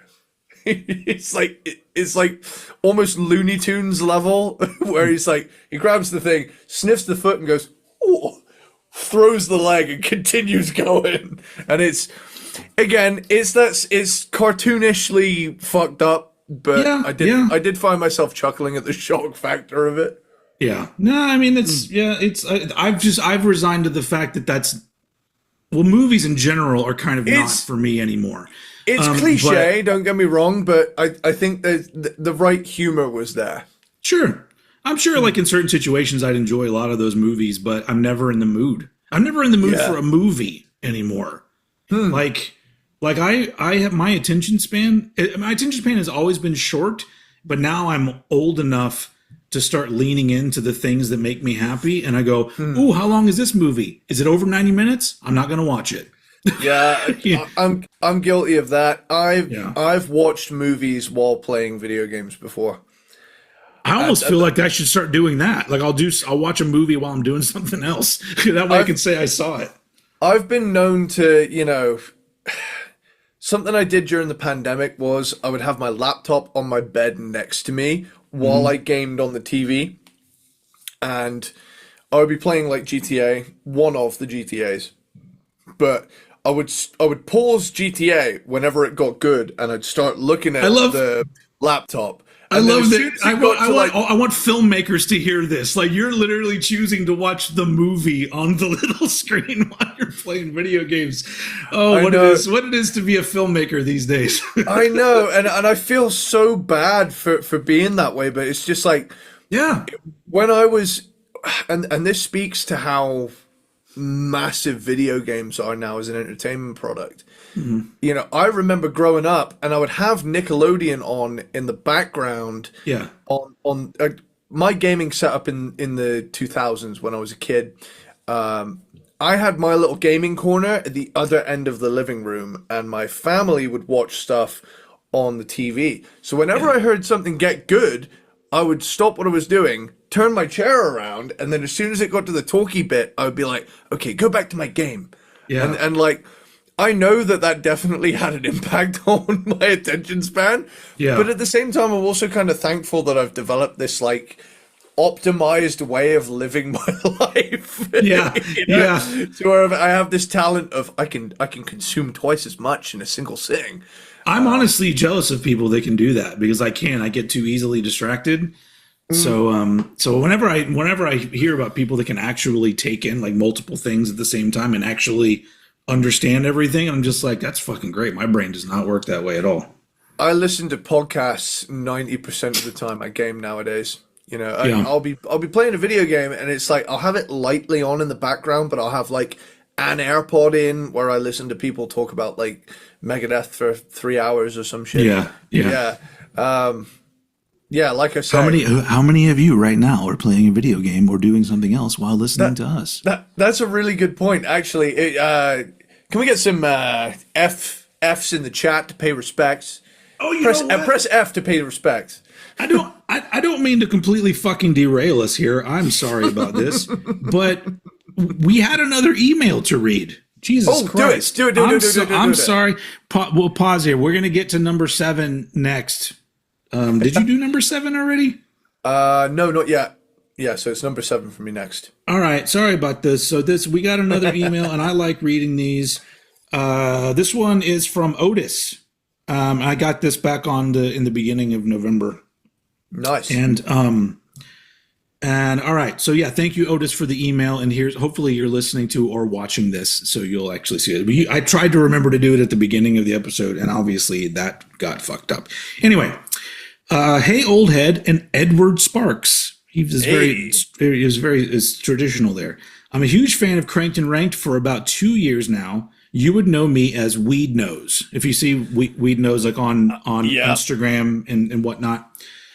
[SPEAKER 1] it's like almost Looney Tunes level, where he's like, he grabs the thing, sniffs the foot, and goes, oh, throws the leg and continues going. And it's cartoonishly fucked up, but I did find myself chuckling at the shock factor of it.
[SPEAKER 2] Yeah. No, I mean, I've resigned to the fact that movies in general are kind of not for me anymore.
[SPEAKER 1] It's cliche, don't get me wrong, but I think that the right humor was there.
[SPEAKER 2] Sure. I'm sure, like, in certain situations, I'd enjoy a lot of those movies, but I'm never in the mood. I'm never in the mood for a movie anymore. Like I have my attention span. My attention span has always been short, but now I'm old enough to start leaning into the things that make me happy. And I go, ooh, how long is this movie? Is it over 90 minutes? I'm not going to watch it.
[SPEAKER 1] Yeah, I'm guilty of that. I've watched movies while playing video games before.
[SPEAKER 2] I almost feel like I should start doing that. Like I'll watch a movie while I'm doing something else. That way I can say I saw it.
[SPEAKER 1] I've been known to, something I did during the pandemic was I would have my laptop on my bed next to me while I gamed on the TV. And I would be playing like GTA, one of the GTAs. But I would pause GTA whenever it got good, and I'd start looking at the laptop.
[SPEAKER 2] I love that. I want filmmakers to hear this. Like, you're literally choosing to watch the movie on the little screen while you're playing video games. Oh, what it is to be a filmmaker these days.
[SPEAKER 1] I know, and I feel so bad for being that way, but it's just like, when I was, and this speaks to how massive video games are now as an entertainment product. I remember growing up, and I would have Nickelodeon on in the background. On my gaming setup in the 2000s when I was a kid. I had my little gaming corner at the other end of the living room, and my family would watch stuff on the TV. So whenever I heard something get good, I would stop what I was doing, turn my chair around, and then as soon as it got to the talky bit, I would be like, okay, go back to my game. And like, I know that definitely had an impact on my attention span. But at the same time, I'm also kind of thankful that I've developed this like optimized way of living my life. To where I have this talent of I can consume twice as much in a single sitting.
[SPEAKER 2] I'm honestly jealous of people that can do that, because I get too easily distracted. So whenever I hear about people that can actually take in like multiple things at the same time and actually understand everything, I'm just like, that's fucking great. My brain does not work that way at all.
[SPEAKER 1] I listen to podcasts 90% of the time I game nowadays. You know,
[SPEAKER 2] Yeah.
[SPEAKER 1] I'll be playing a video game and it's like I'll have it lightly on in the background, but I'll have like an AirPod in where I listen to people talk about like Megadeth for 3 hours or some shit.
[SPEAKER 2] Yeah. Yeah.
[SPEAKER 1] Yeah. Yeah, like I said,
[SPEAKER 2] How many of you right now are playing a video game or doing something else while listening to us?
[SPEAKER 1] that's a really good point. Actually, can we get some F's in the chat to pay respects?
[SPEAKER 2] Oh, you know what?
[SPEAKER 1] Press F to pay respects.
[SPEAKER 2] I don't mean to completely fucking derail us here. I'm sorry about this, but we had another email to read. Jesus Christ.
[SPEAKER 1] Do it.
[SPEAKER 2] I'm sorry. We'll pause here. We're going to get to number 7 next. Did you do number 7 already?
[SPEAKER 1] No, not yet. Yeah, so it's number 7 for me next.
[SPEAKER 2] All right. Sorry about this. So we got another email and I like reading these. This one is from Otis. I got this back in the beginning of November.
[SPEAKER 1] Nice.
[SPEAKER 2] And all right. So yeah, thank you, Otis, for the email. And hopefully you're listening to or watching this, so you'll actually see it. I tried to remember to do it at the beginning of the episode, and obviously that got fucked up. Anyway, hey, old head, and Edward Sparxx. He was very traditional there. I'm a huge fan of Cranked and Ranked for about 2 years now. You would know me as Weed Nose. If you see Weed Nose like on Instagram and whatnot.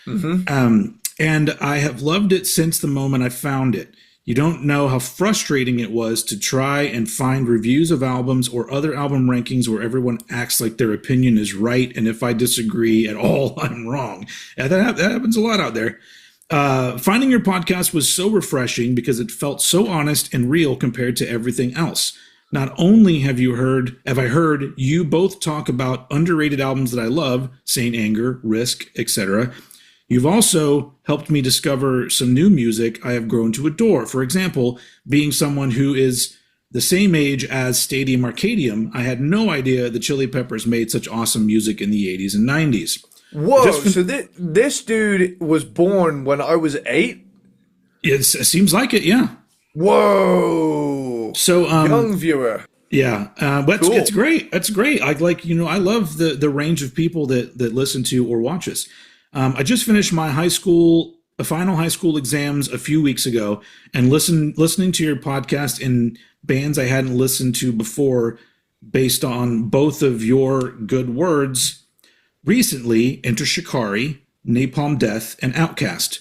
[SPEAKER 2] Mm-hmm. And I have loved it since the moment I found it. You don't know how frustrating it was to try and find reviews of albums or other album rankings where everyone acts like their opinion is right, and if I disagree at all, I'm wrong. Yeah, that happens a lot out there. Finding your podcast was so refreshing because it felt so honest and real compared to everything else. Not only have I heard you both talk about underrated albums that I love, Saint Anger, Risk, etc., you've also helped me discover some new music I have grown to adore. For example, being someone who is the same age as Stadium Arcadium, I had no idea the Chili Peppers made such awesome music in the 80s and 90s.
[SPEAKER 1] Whoa, so this dude was born when I was 8?
[SPEAKER 2] It seems like it, yeah.
[SPEAKER 1] Whoa.
[SPEAKER 2] So
[SPEAKER 1] young viewer.
[SPEAKER 2] Yeah, but
[SPEAKER 1] Cool.
[SPEAKER 2] it's great. That's great. I love the range of people that listen to or watch us. I just finished my final high school exams a few weeks ago, and listening to your podcast and bands I hadn't listened to before, based on both of your good words recently, Enter Shikari, Napalm Death, and Outcast,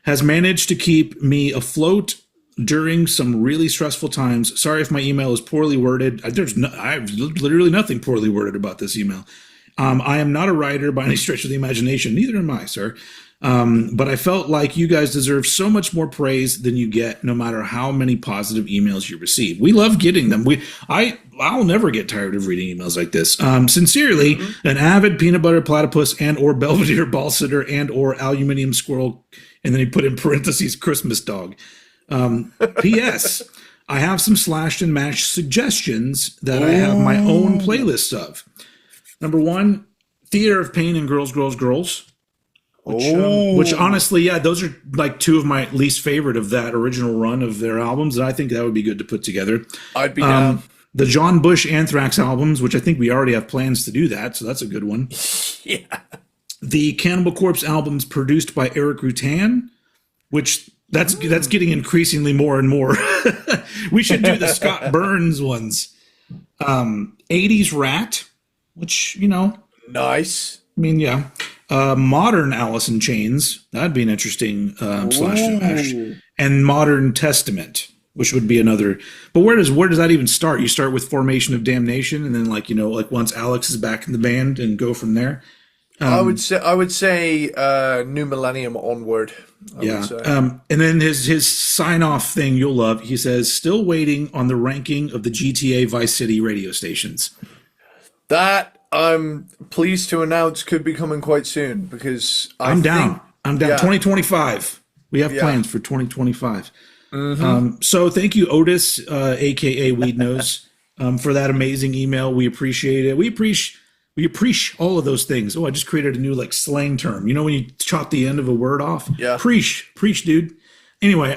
[SPEAKER 2] has managed to keep me afloat during some really stressful times. Sorry if my email is poorly worded. I have literally nothing poorly worded about this email. I am not a writer by any stretch of the imagination. Neither am I, sir. But I felt like you guys deserve so much more praise than you get, no matter how many positive emails you receive. We love getting them. I'll never get tired of reading emails like this. Sincerely, an avid peanut butter platypus and or Belvedere ball sitter and or aluminium squirrel, and then he put in parentheses Christmas dog. P.S. I have some slashed and mashed suggestions that I have my own playlists of. Number 1, Theater of Pain and Girls, Girls, Girls. Which honestly, yeah, those are like 2 of my least favorite of that original run of their albums, and I think that would be good to put together.
[SPEAKER 1] I'd be down.
[SPEAKER 2] The John Bush Anthrax albums, which I think we already have plans to do that, so that's a good one.
[SPEAKER 1] Yeah.
[SPEAKER 2] The Cannibal Corpse albums produced by Eric Rutan, which that's getting increasingly more and more. We should do the Scott Burns ones. 80s Rat, which,
[SPEAKER 1] Nice.
[SPEAKER 2] I mean, yeah. Modern Alice in Chains, that'd be an interesting slash and mash. And Modern Testament, which would be another. But where does that even start? You start with Formation of Damnation, and then like once Alex is back in the band, and go from there.
[SPEAKER 1] I would say New Millennium onward. I would say.
[SPEAKER 2] And then his sign off thing you'll love. He says, still waiting on the ranking of the GTA Vice City radio stations.
[SPEAKER 1] That I'm pleased to announce could be coming quite soon, because I'm down.
[SPEAKER 2] Yeah. 2025. We have plans for 2025. So thank you, Otis, aka Weed Nose, for that amazing email. We appreciate it. We We preach all of those things. Oh, I just created a new like slang term. You know when you chop the end of a word off?
[SPEAKER 1] Yeah.
[SPEAKER 2] Preach, dude. Anyway,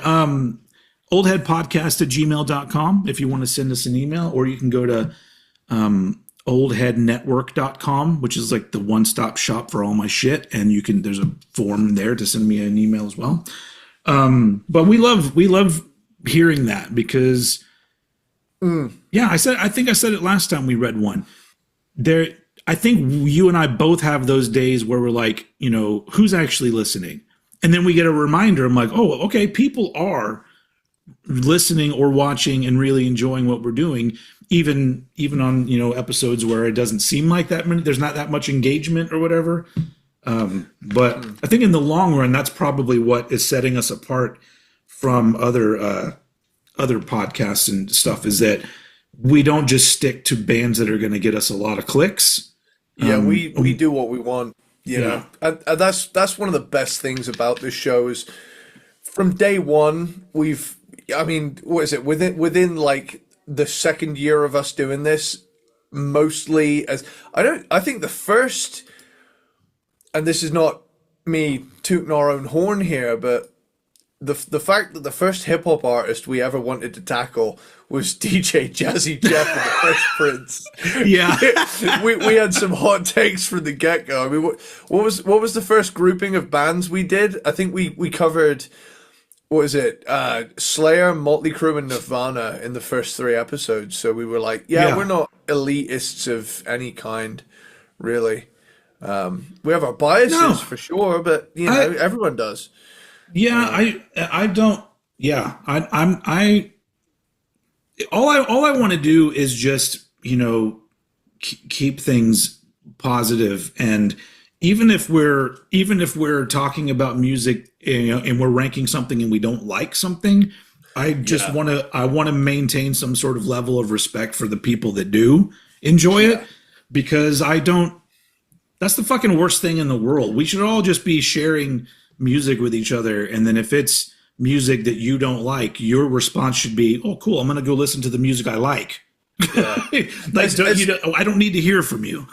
[SPEAKER 2] oldheadpodcast@gmail.com if you want to send us an email, or you can go to oldheadnetwork.com, which is like the one-stop shop for all my shit. And there's a form there to send me an email as well. But we love hearing that because, I think I said it last time we read one. I think you and I both have those days where we're like, who's actually listening? And then we get a reminder. I'm like, oh, okay, people are listening or watching and really enjoying what we're doing, even on, episodes where it doesn't seem like that many, there's not that much engagement or whatever. But I think in the long run, that's probably what is setting us apart from other podcasts and stuff, is that we don't just stick to bands that are going to get us a lot of clicks.
[SPEAKER 1] Yeah, we do what we want, you know. And that's one of the best things about this show is from day one, what is it? Within like the second year of us doing this, mostly I think the first, and this is not me tooting our own horn here, but the fact that the first hip hop artist we ever wanted to tackle was DJ Jazzy Jeff and the Fresh Prince.
[SPEAKER 2] Yeah,
[SPEAKER 1] we had some hot takes from the get go. I mean, what was the first grouping of bands we did? I think we covered, what is it? Slayer, Motley Crue, and Nirvana in the first 3 episodes. So we were like, we're not elitists of any kind, really. We have our biases for sure, but everyone does.
[SPEAKER 2] Yeah, I don't. Yeah, all I want to do is just keep things positive, and even if we're talking about music, and we're ranking something and we don't like something, I just want to maintain some sort of level of respect for the people that do enjoy it, because I don't. That's the fucking worst thing in the world. We should all just be sharing music with each other, and then if it's music that you don't like, your response should be, "Oh, cool! I'm going to go listen to the music I like." Yeah. I don't need to hear from you.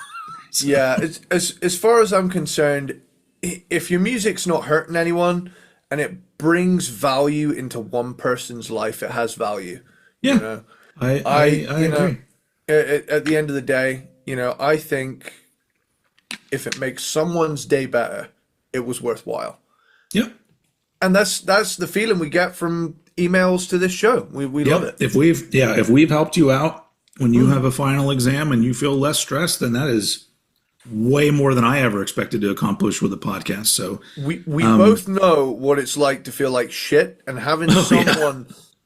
[SPEAKER 1] Yeah, as far as I'm concerned, if your music's not hurting anyone and it brings value into one person's life, it has value.
[SPEAKER 2] Yeah, I agree.
[SPEAKER 1] At the end of the day, I think if it makes someone's day better, it was worthwhile.
[SPEAKER 2] Yep.
[SPEAKER 1] And that's the feeling we get from emails to this show. We love it.
[SPEAKER 2] If we've helped you out when you have a final exam and you feel less stressed, then that is way more than I ever expected to accomplish with a podcast. So
[SPEAKER 1] we both know what it's like to feel like shit, and having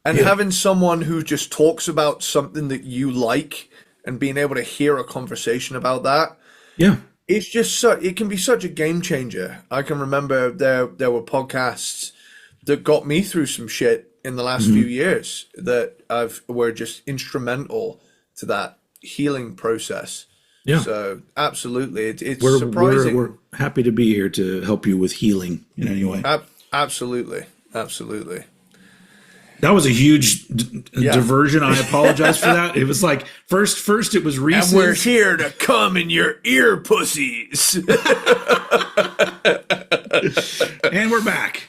[SPEAKER 1] having someone who just talks about something that you like and being able to hear a conversation about that.
[SPEAKER 2] Yeah.
[SPEAKER 1] It's just it can be such a game changer. I can remember there were podcasts that got me through some shit in the last few years that were just instrumental to that healing process.
[SPEAKER 2] Yeah.
[SPEAKER 1] So absolutely, it's surprising.
[SPEAKER 2] We're happy to be here to help you with healing in any way.
[SPEAKER 1] Absolutely.
[SPEAKER 2] That was a huge diversion. I apologize for that. It was like first it was Reese's.
[SPEAKER 1] And we're here to come in your ear, pussies.
[SPEAKER 2] And we're back.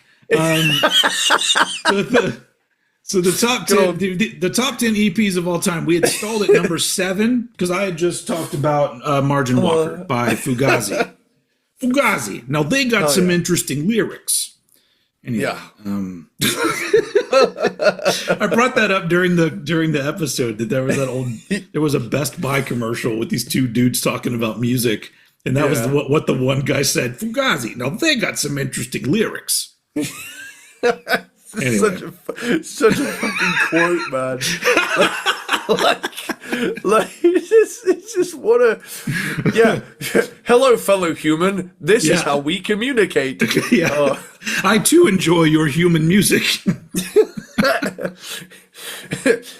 [SPEAKER 2] So the top 10, the top 10 EPs of all time. We had stalled at number 7 because I had just talked about Margin Walker by Fugazi. Fugazi. Now they got some interesting lyrics. Anyway, I brought that up during the episode that there was a Best Buy commercial with these 2 dudes talking about music, and that was what the one guy said. Fugazi. Now they got some interesting lyrics. Anyway.
[SPEAKER 1] Such a fucking quote, man. It's just what a hello, fellow human. This is how we communicate.
[SPEAKER 2] I too enjoy your human music.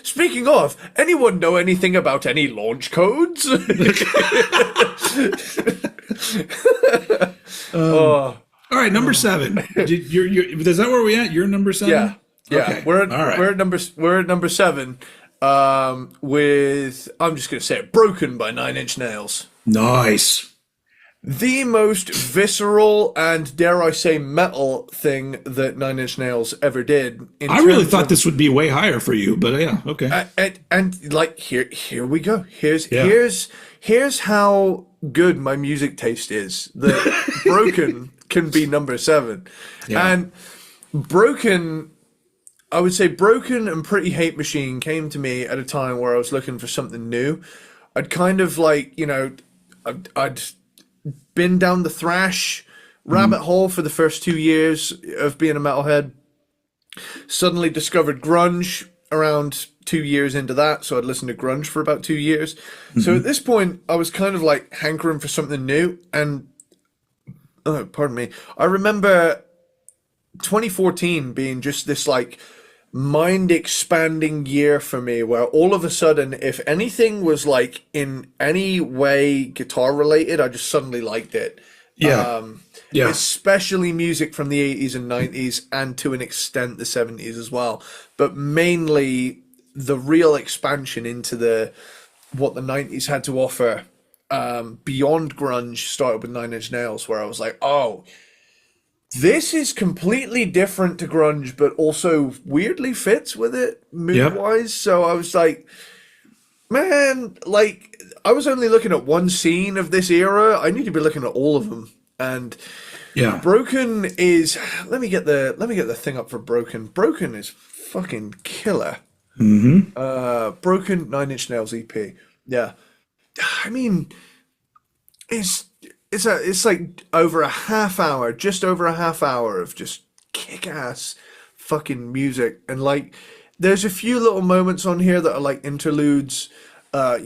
[SPEAKER 1] Speaking of, anyone know anything about any launch codes?
[SPEAKER 2] All right, number 7. Is that where we at? You're number 7.
[SPEAKER 1] Yeah.
[SPEAKER 2] Okay.
[SPEAKER 1] We're at number 7. With, I'm just gonna say it, "Broken" by 9 Inch Nails.
[SPEAKER 2] Nice.
[SPEAKER 1] The most visceral and, dare I say, metal thing that Nine Inch Nails ever did. In
[SPEAKER 2] I really
[SPEAKER 1] terms
[SPEAKER 2] thought
[SPEAKER 1] of,
[SPEAKER 2] this would be way higher for you, but yeah, okay.
[SPEAKER 1] and like here we go.
[SPEAKER 2] Yeah.
[SPEAKER 1] Here's how good my music taste is. That Broken can be number 7,
[SPEAKER 2] Yeah.
[SPEAKER 1] and Broken. I would say Broken and Pretty Hate Machine came to me at a time where I was looking for something new. I'd kind of like, I'd been down the thrash rabbit hole for the first 2 years of being a metalhead. Suddenly discovered grunge around 2 years into that, so I'd listened to grunge for about 2 years. So at this point, I was kind of like hankering for something new. And, oh, pardon me, I remember 2014 being just this like mind expanding year for me, where all of a sudden, if anything was like in any way guitar related, I just suddenly liked it.
[SPEAKER 2] Yeah. Yeah.
[SPEAKER 1] Especially music from the 80s and 90s, and to an extent the 70s as well, but mainly the real expansion into the what the 90s had to offer, beyond grunge, started with Nine Inch Nails, where I was like, oh, this is completely different to grunge, but also weirdly fits with it mood wise. So I was like, man, like I was only looking at one scene of this era. I need to be looking at all of them. And
[SPEAKER 2] Yeah.
[SPEAKER 1] Broken is, let me get the thing up for Broken. Broken is fucking killer. Broken, Nine Inch Nails EP. Yeah. I mean, it's like over a half hour, just over a half hour of just kick ass fucking music. And like there's a few little moments on here that are like interludes,
[SPEAKER 2] Yeah.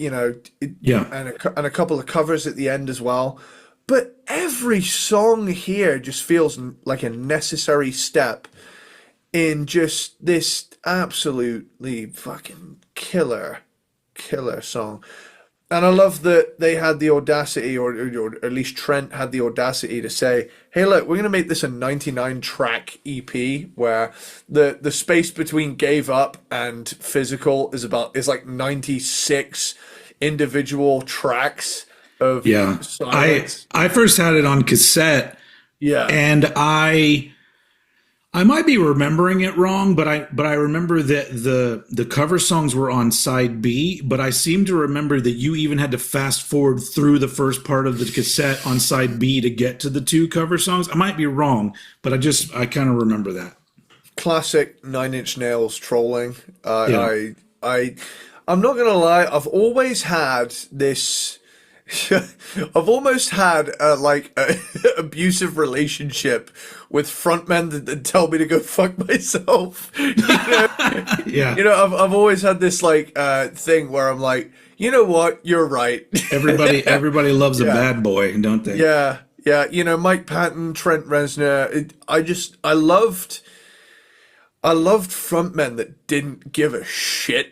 [SPEAKER 1] and a couple of covers at the end as well. But every song here just feels like a necessary step in just this absolutely fucking killer song. And I love that they had the audacity, or at least Trent had the audacity to say, hey, look, we're going to make this a 99 track EP where the space between Gave Up and Physical is like 96 individual tracks of
[SPEAKER 2] Yeah.
[SPEAKER 1] silence.
[SPEAKER 2] I first had it on cassette,
[SPEAKER 1] Yeah.
[SPEAKER 2] and I might be remembering it wrong, but I remember that the cover songs were on side B, but I seem to remember that you even had to fast forward through the first part of the cassette on side B to get to the 2 cover songs. I might be wrong, but I kind of remember that.
[SPEAKER 1] Classic Nine Inch Nails trolling.
[SPEAKER 2] Yeah.
[SPEAKER 1] I'm not gonna lie. I've always had this. I've almost had a abusive relationship with frontmen that tell me to go fuck myself.
[SPEAKER 2] Yeah.
[SPEAKER 1] I've always had this thing where I'm like, you know what, you're right.
[SPEAKER 2] Everybody loves a bad boy, don't they?
[SPEAKER 1] Yeah, yeah. Mike Patton, Trent Reznor. I loved frontmen that didn't give a shit.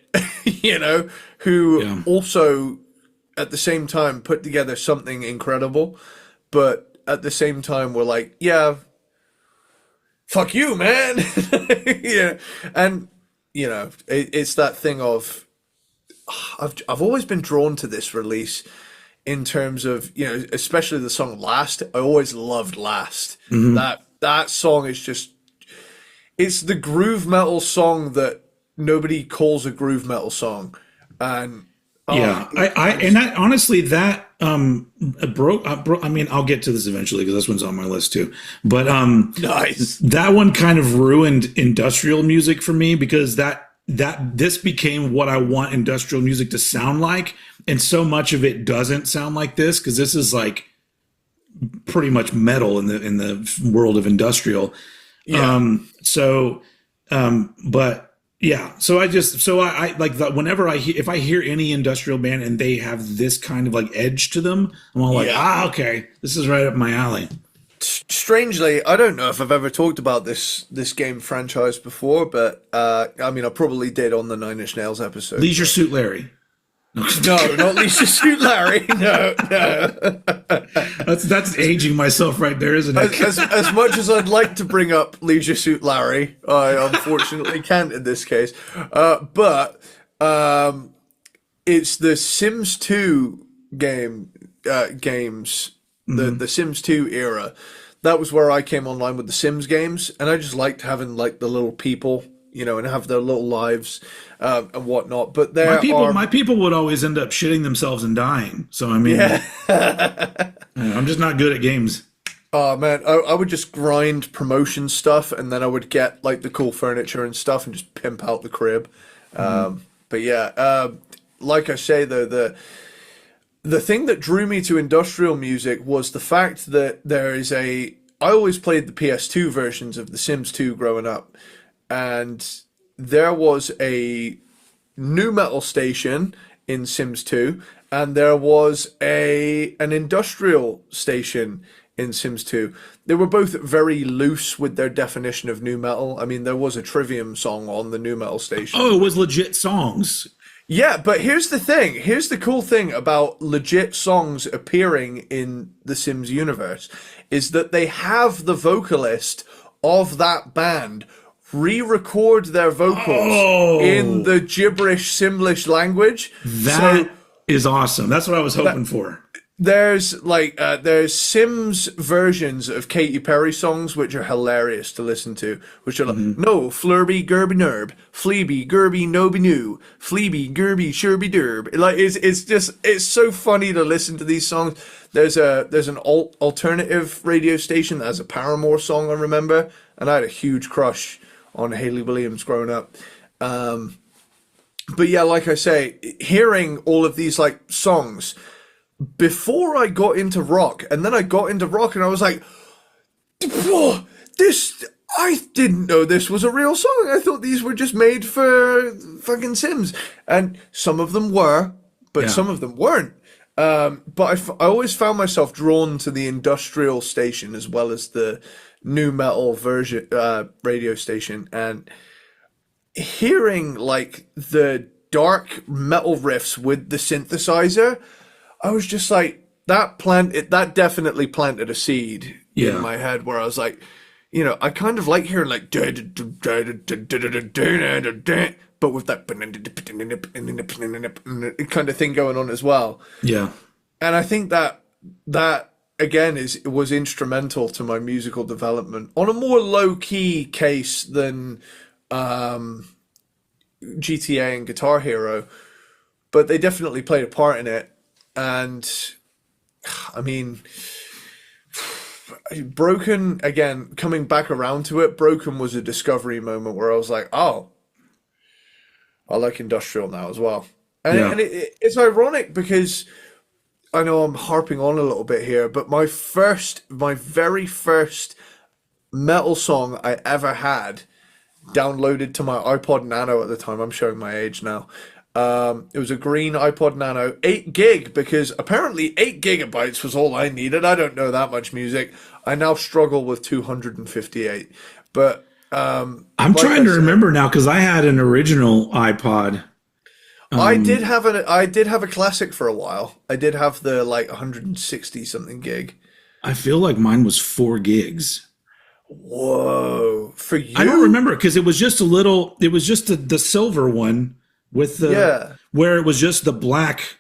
[SPEAKER 1] Who also at the same time put together something incredible, but at the same time were like, yeah, fuck you, man. Yeah. And it's that thing of I've always been drawn to this release in terms of, especially the song Last. I always loved Last. That song is just, it's the groove metal song that nobody calls a groove metal song. And
[SPEAKER 2] honestly, that I mean, I'll get to this eventually because this one's on my list too. But
[SPEAKER 1] nice.
[SPEAKER 2] That one kind of ruined industrial music for me, because this became what I want industrial music to sound like, and so much of it doesn't sound like this, because this is like pretty much metal in the world of industrial.
[SPEAKER 1] Yeah.
[SPEAKER 2] But yeah, so I like that whenever if I hear any industrial band and they have this kind of like edge to them, I'm all like, okay, this is right up my alley.
[SPEAKER 1] Strangely, I don't know if I've ever talked about this game franchise before, but I mean, I probably did on the Nine Inch Nails episode.
[SPEAKER 2] Leisure Suit Larry.
[SPEAKER 1] No, not Leisure Suit Larry. No.
[SPEAKER 2] That's aging myself right there, isn't it?
[SPEAKER 1] As much as I'd like to bring up Leisure Suit Larry, I unfortunately can't in this case. But it's the Sims 2 game games, the Sims 2 era, that was where I came online with the Sims games, and I just liked having like the little people, and have their little lives and whatnot. But
[SPEAKER 2] my people would always end up shitting themselves and dying. So I mean, I'm just not good at games.
[SPEAKER 1] Oh man, I would just grind promotion stuff, and then I would get like the cool furniture and stuff, and just pimp out the crib. But yeah, like I say though, the thing that drew me to industrial music was the fact that I always played the PS2 versions of The Sims 2 growing up, and there was a nu metal station in Sims 2, and there was an industrial station in Sims 2. They were both very loose with their definition of nu metal. I mean, there was a Trivium song on the nu metal station.
[SPEAKER 2] Oh, it was legit songs.
[SPEAKER 1] Yeah, but here's the thing. Here's the cool thing about legit songs appearing in the Sims universe is that they have the vocalist of that band re-record their vocals in the gibberish Simlish language.
[SPEAKER 2] That is awesome. That's what I was hoping for.
[SPEAKER 1] There's Sims versions of Katy Perry songs which are hilarious to listen to, which are like, no, flurby, gerby, nerb, fleeby, gerby, noby, new, fleeby, gerby, sherby, derb. Like, it's so funny to listen to these songs. There's an alternative radio station that has a Paramore song, I remember, and I had a huge crush on Hayley Williams growing up. But yeah, like I say, hearing all of these like songs before I got into rock, and then I got into rock and I was like, whoa, I didn't know this was a real song. I thought these were just made for fucking Sims. And some of them were, but some of them weren't. But I always found myself drawn to the industrial station as well as the nu metal version radio station, and hearing like the dark metal riffs with the synthesizer, I was just like, that definitely planted a seed in my head where I was like, I kind of like hearing like but with that kind of thing going on as well.
[SPEAKER 2] Yeah.
[SPEAKER 1] And I think that again was instrumental to my musical development on a more low key case than GTA and Guitar Hero, but they definitely played a part in it. And I mean, Broken, again, coming back around to it, Broken was a discovery moment where I was like, oh, I like industrial now as well. And it's ironic because I know I'm harping on a little bit here, but my very first metal song I ever had downloaded to my iPod Nano at the time. I'm showing my age now. It was a green iPod Nano, 8 gig, because apparently 8 gigabytes was all I needed. I don't know that much music. I now struggle with 258. But
[SPEAKER 2] I'm trying to remember now because I had an original iPod.
[SPEAKER 1] I did have a classic for a while. I did have the like 160 something gig.
[SPEAKER 2] I feel like mine was 4 gigs.
[SPEAKER 1] Whoa, for you?
[SPEAKER 2] I don't remember because it was just a little. It was just the silver one with the where it was just the black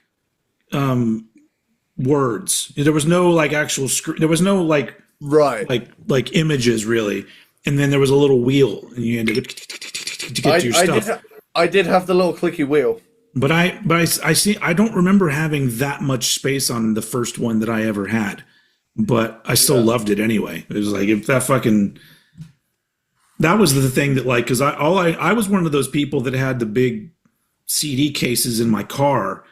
[SPEAKER 2] words. There was no like actual screen. There was no like like images really. And then there was a little wheel, and you had to get your stuff.
[SPEAKER 1] I did have the little clicky wheel.
[SPEAKER 2] But I see. I don't remember having that much space on the first one that I ever had. But I still loved it anyway. It was like if that was the thing that like because I was one of those people that had the big CD cases in my car,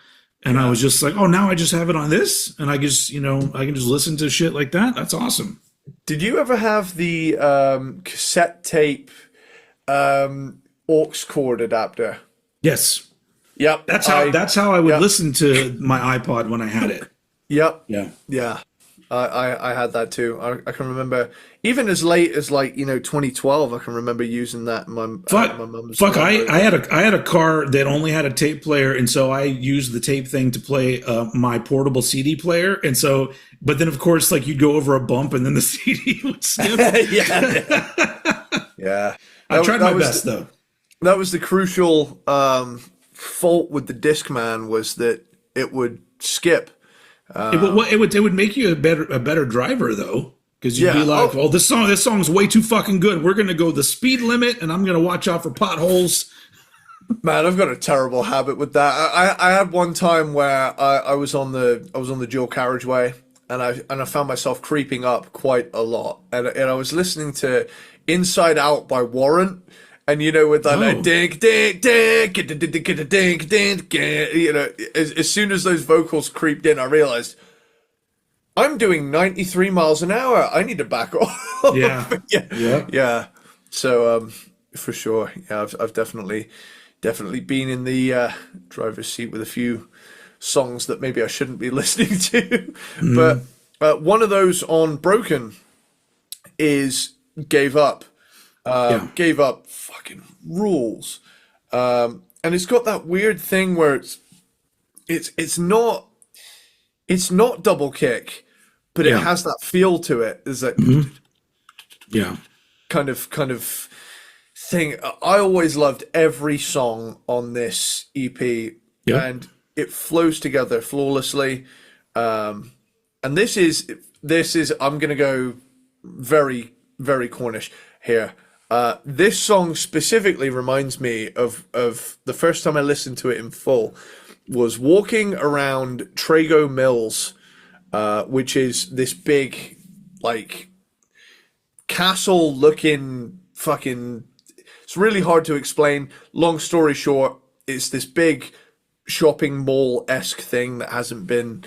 [SPEAKER 2] and I was just like, oh, now I just have it on this, and I just I can just listen to shit like that. That's awesome.
[SPEAKER 1] Did you ever have the cassette tape aux cord adapter?
[SPEAKER 2] Yes.
[SPEAKER 1] Yep.
[SPEAKER 2] That's how I would listen to my iPod when I had it.
[SPEAKER 1] Yep.
[SPEAKER 2] Yeah.
[SPEAKER 1] I had that too. I can remember even as late as 2012. I can remember using that in my mum's.
[SPEAKER 2] Fuck! I had a car that only had a tape player, and so I used the tape thing to play my portable CD player. And so, but then of course, like you'd go over a bump, and then the CD would skip.
[SPEAKER 1] Yeah.
[SPEAKER 2] I tried my best though.
[SPEAKER 1] That was the crucial fault with the Discman was that it would skip.
[SPEAKER 2] It would make you a better driver though, because you'd be like, well, this song's way too fucking good. We're gonna go the speed limit, and I'm gonna watch out for potholes.
[SPEAKER 1] Man, I've got a terrible habit with that. I had one time where I was on the dual carriageway, and I found myself creeping up quite a lot, and I was listening to "Inside Out" by Warrant, and with that like, dink dink dink dink dink dink, as soon as those vocals creeped in, I realized I'm doing 93 miles an hour. I need to back off. Yeah. So for sure, I've definitely been in the driver's seat with a few songs that maybe I shouldn't be listening to. But one of those on Broken is Gave Up. Gave Up fucking rules. And it's got that weird thing where it's not double kick, but it has that feel to it. There's that kind of thing. I always loved every song on this EP, and it flows together flawlessly. And this is I'm gonna go very, very Cornish here. This song specifically reminds me of the first time I listened to it in full was walking around Trago Mills, which is this big like castle looking fucking. It's really hard to explain. Long story short, it's this big shopping mall-esque thing that hasn't been,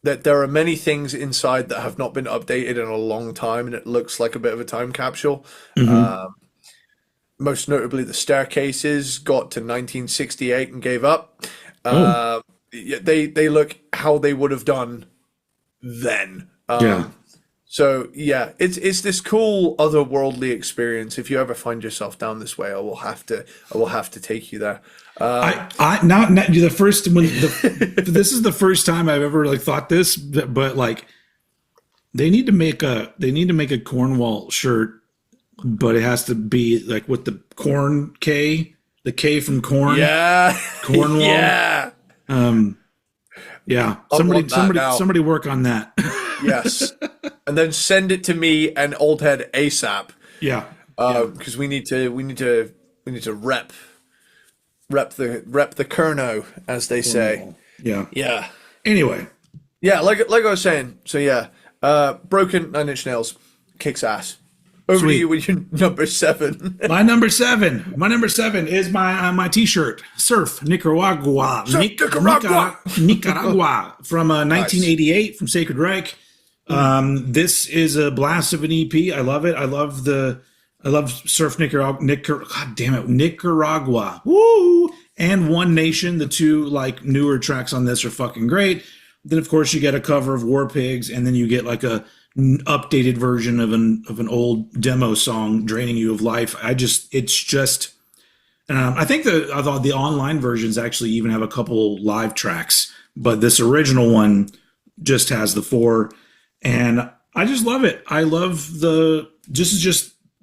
[SPEAKER 1] that there are many things inside that have not been updated in a long time, and it looks like a bit of a time capsule. Most notably, the staircases got to 1968 and gave up. They look how they would have done then. So it's this cool otherworldly experience. If you ever find yourself down this way, I will have to take you there.
[SPEAKER 2] Not the first when this is the first time I've ever like thought this, but like they need to make a Cornwall shirt, but it has to be like with the corn K, the K from corn.
[SPEAKER 1] Yeah,
[SPEAKER 2] Cornwall. Somebody work on that.
[SPEAKER 1] Yes, and then send it to me and Old Head ASAP. Because we need to rep the Kerno, as they say. Yeah.
[SPEAKER 2] Anyway.
[SPEAKER 1] Yeah, like I was saying. So Broken, Nine Inch Nails kicks ass. Over to you with your number 7.
[SPEAKER 2] My number 7 is my T-shirt. Surf Nicaragua. Nicaragua from 1988 from Sacred Reich. This is a blast of an EP. I love it. I love Surf Nicaragua. God damn it, Nicaragua. Woo! And One Nation. The two like newer tracks on this are fucking great. Then of course you get a cover of War Pigs, and then you get like a updated version of an old demo song, Draining You of Life. I think the online versions actually even have a couple live tracks, but this original one just has the 4, and I just love it. I love the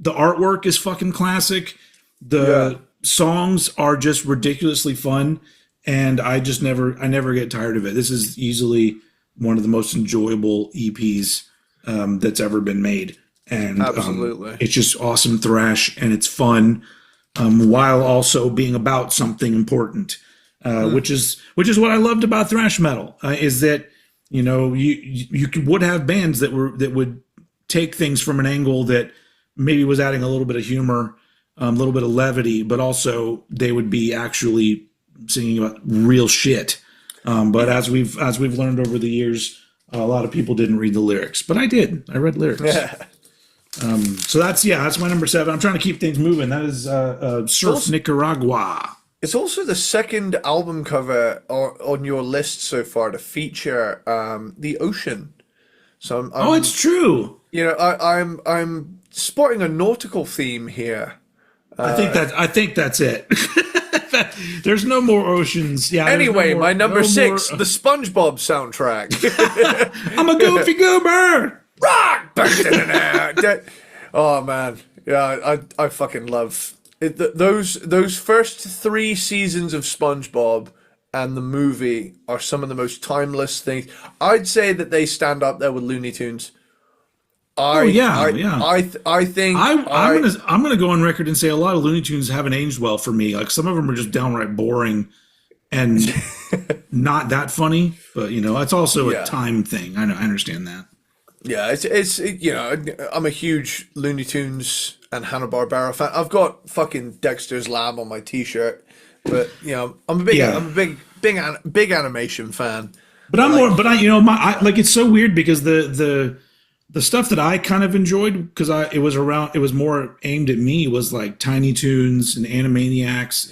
[SPEAKER 2] artwork is fucking classic. The songs are just ridiculously fun, and I never get tired of it. This is easily one of the most enjoyable EPs that's ever been made, and
[SPEAKER 1] absolutely,
[SPEAKER 2] it's just awesome thrash, and it's fun, while also being about something important, which is what I loved about thrash metal, is that you would have bands that would take things from an angle that maybe was adding a little bit of humor, a little bit of levity, but also they would be actually singing about real shit. But as we've learned over the years, a lot of people didn't read the lyrics, but I did. I read lyrics. So that's my number 7. I'm trying to keep things moving. That is Surf Nicaragua.
[SPEAKER 1] It's also the second album cover on your list so far to feature the ocean. So
[SPEAKER 2] it's true.
[SPEAKER 1] I'm sporting a nautical theme here.
[SPEAKER 2] I think that's it. There's no more oceans. Yeah.
[SPEAKER 1] Anyway, my number 6, the SpongeBob soundtrack.
[SPEAKER 2] I'm a goofy goober.
[SPEAKER 1] Rock. Oh man, yeah, I fucking love it. Those first 3 seasons of SpongeBob and the movie are some of the most timeless things. I'd say that they stand up there with Looney Tunes.
[SPEAKER 2] Oh yeah, yeah.
[SPEAKER 1] I think
[SPEAKER 2] I'm gonna go on record and say a lot of Looney Tunes haven't aged well for me. Like some of them are just downright boring and not that funny. But it's also a time thing. I know, I understand that.
[SPEAKER 1] Yeah, I'm a huge Looney Tunes and Hanna-Barbera fan. I've got fucking Dexter's Lab on my T-shirt, but I'm a big animation fan.
[SPEAKER 2] But it's so weird because the stuff that I kind of enjoyed because it was more aimed at me was like Tiny Toons and Animaniacs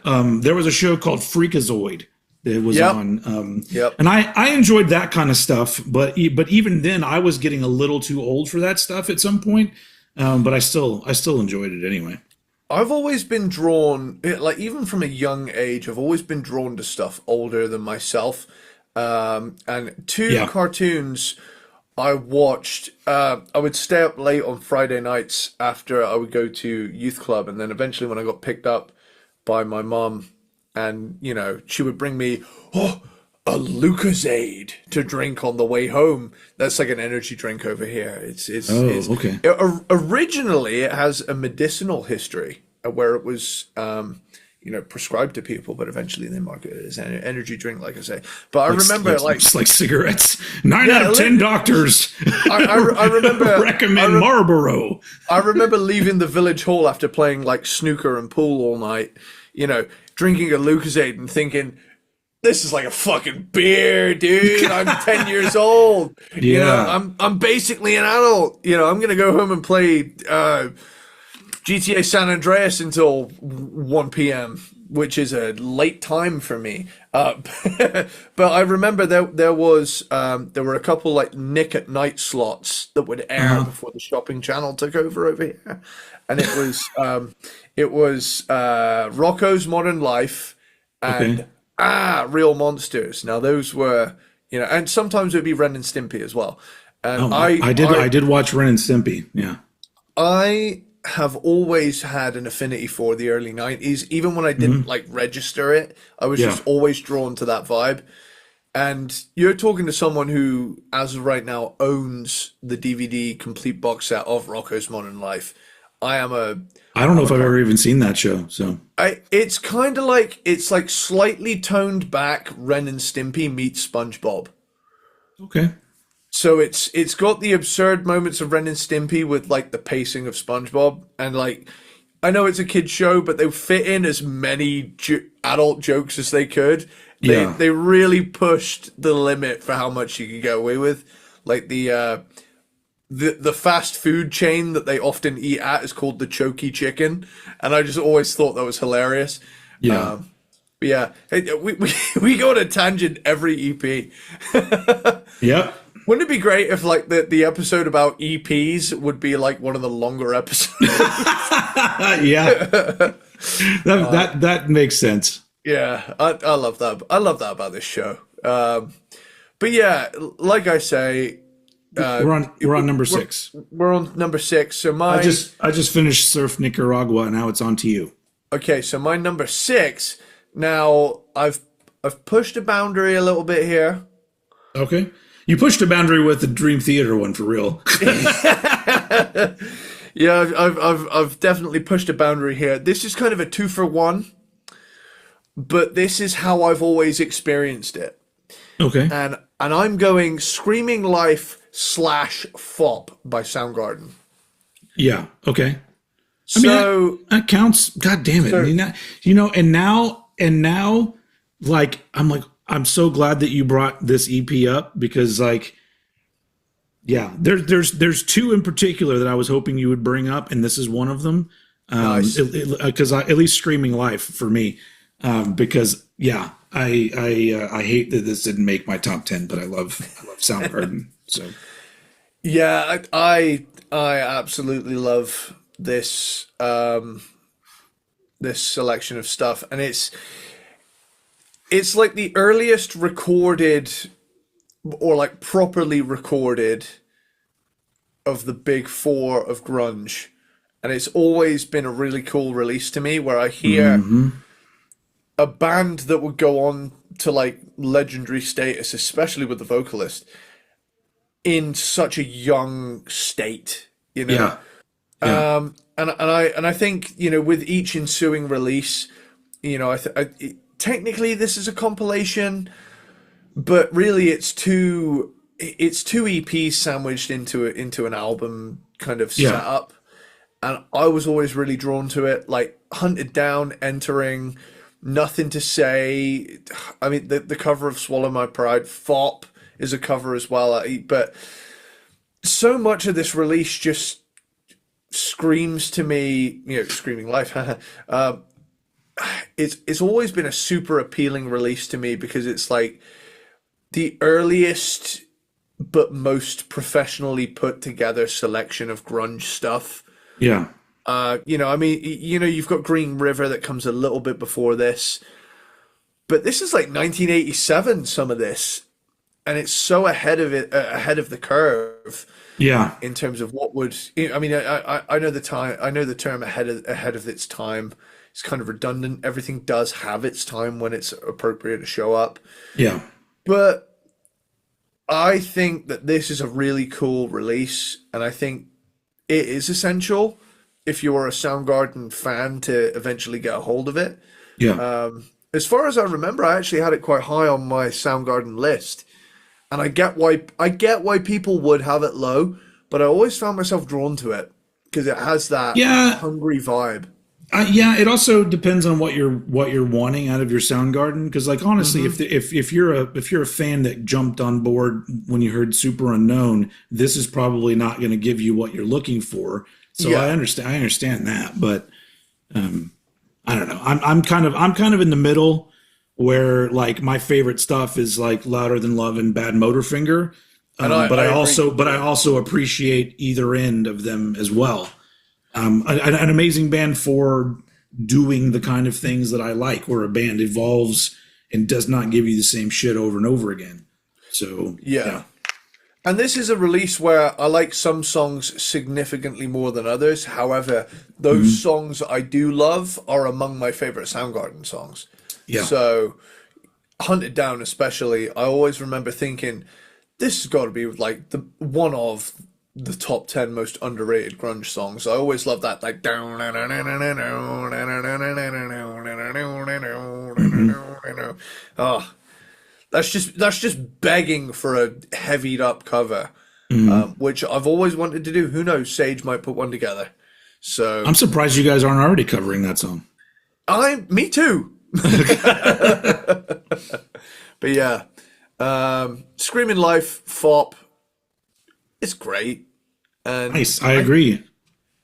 [SPEAKER 2] and there was a show called Freakazoid that was on and I enjoyed that kind of stuff but even then I was getting a little too old for that stuff at some point but I still enjoyed it anyway.
[SPEAKER 1] I've always been drawn, like even from a young age, I've always been drawn to stuff older than myself, and two cartoons I watched. I would stay up late on Friday nights after I would go to youth club, and then eventually when I got picked up by my mom, and she would bring me a Lucozade to drink on the way home. That's like an energy drink over here. It's
[SPEAKER 2] okay.
[SPEAKER 1] Originally, it has a medicinal history where it was prescribed to people, but eventually they marketed it as an energy drink, like I say. But I remember
[SPEAKER 2] it's like cigarettes. 9 out of 10 doctors
[SPEAKER 1] I remember
[SPEAKER 2] recommend Marlboro.
[SPEAKER 1] I remember leaving the village hall after playing like snooker and pool all night, drinking a Lucozade and thinking, this is like a fucking beer, dude. I'm 10 years old. I'm basically an adult. I'm gonna go home and play GTA San Andreas until 1 p.m., which is a late time for me. But I remember there were a couple like Nick at Night slots that would air before the shopping channel took over here, and it was Rocko's Modern Life and Real Monsters. Now those were and sometimes it would be Ren and Stimpy as well. And I
[SPEAKER 2] did watch Ren and Stimpy. Yeah,
[SPEAKER 1] I have always had an affinity for the early 90s. Even when I didn't like register it, I was just always drawn to that vibe. And you're talking to someone who, as of right now, owns the DVD complete box set of Rocko's Modern Life. I don't
[SPEAKER 2] know if I've ever even seen that show. So
[SPEAKER 1] it's kind of like, it's like slightly toned back Ren and Stimpy meets SpongeBob.
[SPEAKER 2] Okay.
[SPEAKER 1] So it's got the absurd moments of Ren and Stimpy with like the pacing of SpongeBob, and like I know it's a kid's show, but they fit in as many adult jokes as they could. They really pushed the limit for how much you could get away with. Like the fast food chain that they often eat at is called the Chokey Chicken, and I just always thought that was hilarious.
[SPEAKER 2] Yeah.
[SPEAKER 1] Hey, we go on a tangent every EP.
[SPEAKER 2] Yeah.
[SPEAKER 1] Wouldn't it be great if like the episode about EPs would be like one of the longer episodes?
[SPEAKER 2] That makes sense.
[SPEAKER 1] Yeah, I love that. I love that about this show. But yeah, like I say,
[SPEAKER 2] we're on number 6.
[SPEAKER 1] We're on number 6. So
[SPEAKER 2] I just finished Surf Nicaragua, and now it's on to you.
[SPEAKER 1] Okay, so my number 6. I've pushed a boundary a little bit here.
[SPEAKER 2] Okay. You pushed a boundary with the Dream Theater one for real.
[SPEAKER 1] Yeah, I've definitely pushed a boundary here. This is kind of a 2-for-1, but this is how I've always experienced it.
[SPEAKER 2] Okay.
[SPEAKER 1] And I'm going Screaming Life / FOP by Soundgarden.
[SPEAKER 2] Yeah. Okay.
[SPEAKER 1] So
[SPEAKER 2] that counts. God damn it. So, and now, like I'm so glad that you brought this EP up because there's 2 in particular that I was hoping you would bring up, and this is one of them.
[SPEAKER 1] Nice.
[SPEAKER 2] Because at least Screaming Life for me, because I hate that this didn't make my top 10, but I love Soundgarden. So
[SPEAKER 1] yeah, I absolutely love this this selection of stuff, and it's like the earliest recorded or like properly recorded of the big 4 of grunge, and it's always been a really cool release to me where I hear a band that would go on to like legendary status, especially with the vocalist, in such a young state, you know.
[SPEAKER 2] Yeah. Yeah.
[SPEAKER 1] And I think, you know, with each ensuing release, you know, technically this is a compilation, but really it's two EPs sandwiched into an album kind of
[SPEAKER 2] Yeah.
[SPEAKER 1] setup. And I was always really drawn to it, like Hunted Down, Entering, Nothing to Say. I mean, the cover of Swallow My Pride, Fop is a cover as well. But so much of this release just screams to me, you know, Screaming Life. It's always been a super appealing release to me because it's like the earliest but most professionally put together selection of grunge stuff.
[SPEAKER 2] Yeah.
[SPEAKER 1] You know, I mean, you know, you've got Green River that comes a little bit before this, but this is like 1987, some of this, and it's so ahead of it, ahead of the curve
[SPEAKER 2] Yeah.
[SPEAKER 1] in terms of what would, I mean, I know the time, I know the term ahead of its time. It's kind of redundant. Everything does have its time when it's appropriate to show up,
[SPEAKER 2] Yeah.
[SPEAKER 1] but I think that this is a really cool release, and I think it is essential if you're a Soundgarden fan to eventually get a hold of it.
[SPEAKER 2] Yeah.
[SPEAKER 1] As far as I remember, I actually had it quite high on my Soundgarden list, and I get why people would have it low, but I always found myself drawn to it because it has that
[SPEAKER 2] Yeah.
[SPEAKER 1] hungry vibe.
[SPEAKER 2] Yeah, it also depends on what you're wanting out of your Soundgarden. Because, like, honestly, if you're a fan that jumped on board when you heard Super Unknown, this is probably not going to give you what you're looking for. So
[SPEAKER 1] Yeah.
[SPEAKER 2] I understand that, but I don't know. I'm kind of in the middle where, like, my favorite stuff is like Louder Than Love and Bad Motorfinger,
[SPEAKER 1] And
[SPEAKER 2] but I
[SPEAKER 1] agree.
[SPEAKER 2] also appreciate either end of them as well. An amazing band for doing the kind of things that I like, where a band evolves and does not give you the same shit over and over again. So
[SPEAKER 1] Yeah. And this is a release where I like some songs significantly more than others. However, those songs I do love are among my favorite Soundgarden songs.
[SPEAKER 2] yeah,
[SPEAKER 1] So, Hunted Down especially, I always remember thinking, this has got to be like the one of the top 10 most underrated grunge songs. I always love that, like, oh, that's just begging for a heavied up cover, which I've always wanted to do. Who knows? Sage might put one together. So
[SPEAKER 2] I'm surprised you guys aren't already covering that song.
[SPEAKER 1] me too. But yeah, Screaming Life, Fop, it's great, and
[SPEAKER 2] Nice, I agree.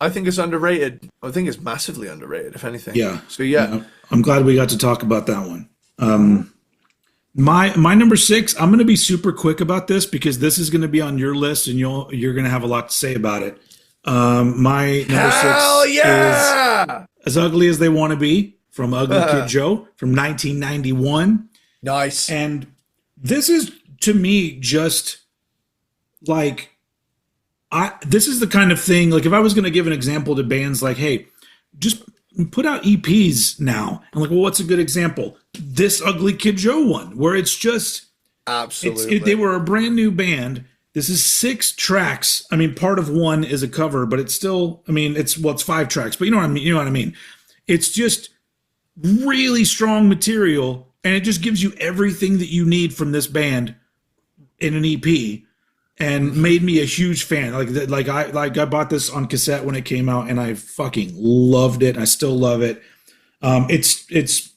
[SPEAKER 1] I think it's underrated. I think it's massively underrated, if anything.
[SPEAKER 2] Yeah,
[SPEAKER 1] So yeah,
[SPEAKER 2] yeah. I'm glad we got to talk about that one. My number 6. I'm going to be super quick about this because this is going to be on your list, and you're going to have a lot to say about it. My number
[SPEAKER 1] hell
[SPEAKER 2] 6 is
[SPEAKER 1] yeah,
[SPEAKER 2] As Ugly as They Want to Be from Ugly Kid Joe from 1991.
[SPEAKER 1] nice.
[SPEAKER 2] And this is, to me, just like, this is the kind of thing, like, if I was going to give an example to bands, like, hey, just put out EPs now. I'm like, well, what's a good example? This Ugly Kid Joe one, where it's just,
[SPEAKER 1] Absolutely.
[SPEAKER 2] they were a brand new band. This is 6 tracks. I mean, part of one is a cover, but it's still, I mean, it's 5 tracks, but you know what I mean? You know what I mean? It's just really strong material, and it just gives you everything that you need from this band in an EP, and made me a huge fan. I bought this on cassette when it came out, and I fucking loved it. I still love it. It's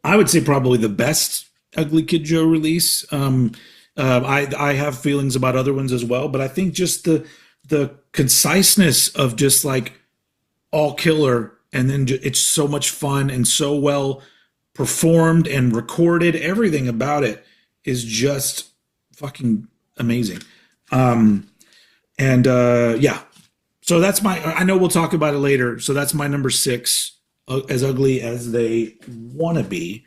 [SPEAKER 2] I would say probably the best Ugly Kid Joe release. I have feelings about other ones as well, but I think just the conciseness of just like all killer, and then it's so much fun and so well performed and recorded. Everything about it is just fucking amazing. Yeah. So that's I know we'll talk about it later. So that's my number 6, As Ugly as They Wanna Be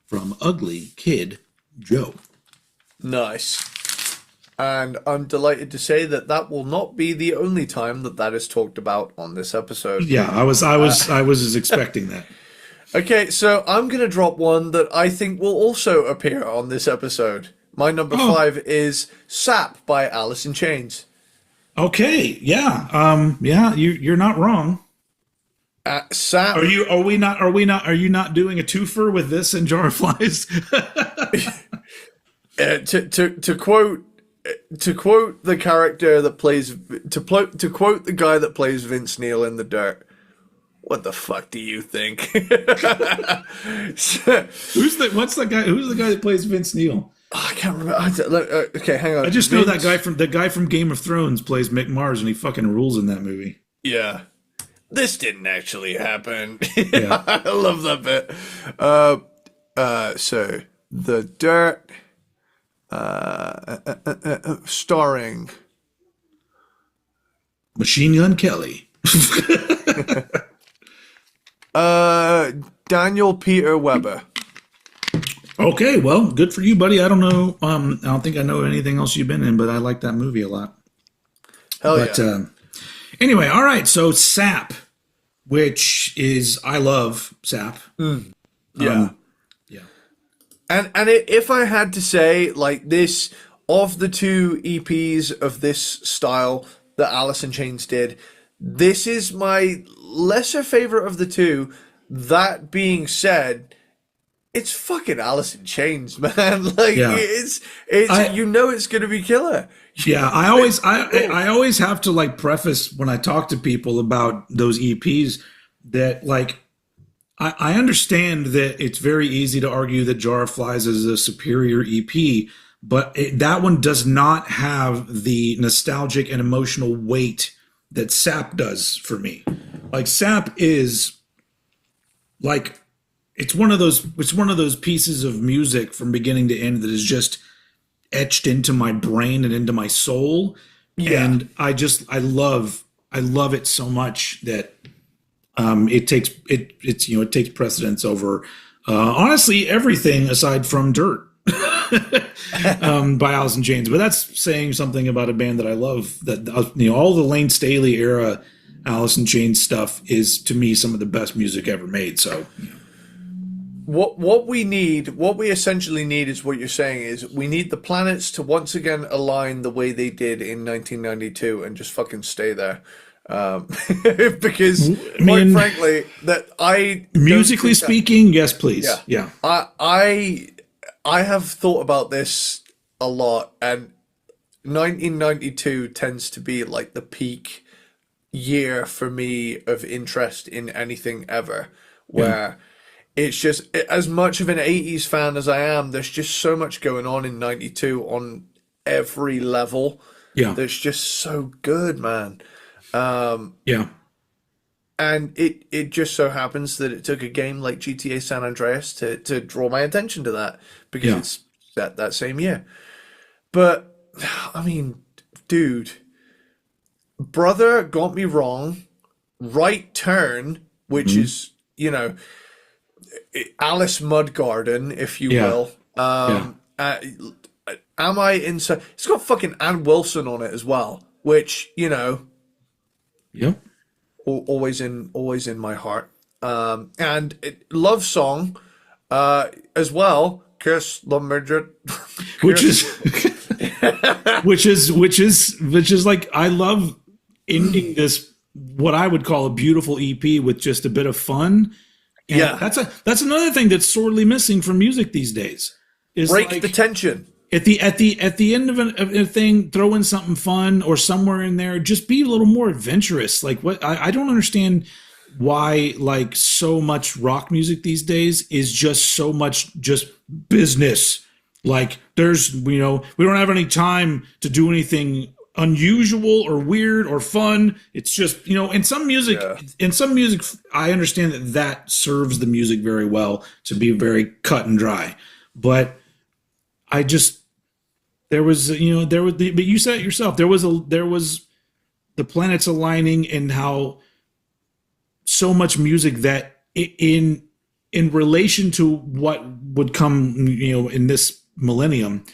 [SPEAKER 2] from Ugly Kid Joe.
[SPEAKER 1] Nice. And I'm delighted to say that that will not be the only time that is talked about on this episode.
[SPEAKER 2] Yeah, I was expecting that.
[SPEAKER 1] Okay, so I'm going to drop one that I think will also appear on this episode. My number 5 is Sap by Alice in Chains.
[SPEAKER 2] Okay, yeah, yeah, you're not wrong.
[SPEAKER 1] Sap.
[SPEAKER 2] Are you? Are we not? Are we not? Are you not doing a twofer with this and Jar of Flies?
[SPEAKER 1] To quote the character that plays to quote the guy that plays Vince Neil in The Dirt. What the fuck do you think?
[SPEAKER 2] Who's the? What's the guy? Who's the guy that plays Vince Neil?
[SPEAKER 1] I can't remember. Okay, hang on.
[SPEAKER 2] I just know that guy from Game of Thrones plays Mick Mars, and he fucking rules in that movie.
[SPEAKER 1] Yeah, this didn't actually happen.
[SPEAKER 2] Yeah.
[SPEAKER 1] I love that bit. So The Dirt, starring
[SPEAKER 2] Machine Gun Kelly.
[SPEAKER 1] Daniel Peter Weber.
[SPEAKER 2] Okay, well, good for you, buddy. I don't know. I don't think I know anything else you've been in, but I like that movie a lot.
[SPEAKER 1] Hell yeah.
[SPEAKER 2] Anyway, all right. So Sap, which is I love Sap.
[SPEAKER 1] Yeah.
[SPEAKER 2] Yeah.
[SPEAKER 1] And if I had to say, like, this, of the two EPs of this style that Alice in Chains did, this is my lesser favorite of the two. That being said, it's fucking Alice in Chains, man. Like,
[SPEAKER 2] Yeah.
[SPEAKER 1] it's it's going to be killer.
[SPEAKER 2] Yeah, I always have to like preface when I talk to people about those EPs that like I understand that it's very easy to argue that Jar of Flies is a superior EP, but that one does not have the nostalgic and emotional weight that Sap does for me. Like Sap is like it's one of those pieces of music from beginning to end that is just etched into my brain and into my soul.
[SPEAKER 1] Yeah.
[SPEAKER 2] And I love it so much that it takes precedence over honestly everything aside from Dirt by Alice in Chains. But that's saying something about a band that I love. That all the Lane Staley era Alice in Chains stuff is to me some of the best music ever made. So.
[SPEAKER 1] What we essentially need is what you're saying is we need the planets to once again align the way they did in 1992 and just fucking stay there. Because quite frankly, that
[SPEAKER 2] musically speaking, yes, please. Yeah.
[SPEAKER 1] I have thought about this a lot, and 1992 tends to be like the peak year for me of interest in anything ever, where it's just, as much of an 80s fan as I am, there's just so much going on in 92 on every level.
[SPEAKER 2] Yeah.
[SPEAKER 1] That's just so good, man.
[SPEAKER 2] Yeah.
[SPEAKER 1] And it just so happens that it took a game like GTA San Andreas to draw my attention to that, because it's that same year. But, I mean, dude, Brother Got Me Wrong, Right Turn, which is, Alice Mudgarden, if you will. Am I Inside? It's got fucking Ann Wilson on it as well, which,
[SPEAKER 2] Yep.
[SPEAKER 1] always in my heart. And Love Song, as well. Kiss the Midget.
[SPEAKER 2] Which is like, I love ending this, what I would call a beautiful EP with just a bit of fun. And that's another thing that's sorely missing from music these days. Is
[SPEAKER 1] break
[SPEAKER 2] like,
[SPEAKER 1] the tension.
[SPEAKER 2] At the end of a thing, throw in something fun or somewhere in there. Just be a little more adventurous. Like what I don't understand why like so much rock music these days is just so much just business. Like there's we don't have any time to do anything unusual or weird or fun. It's just in some music I understand that serves the music very well to be very cut and dry, but I just but you said it yourself, there was the planets aligning, and how so much music that in relation to what would come in this millennium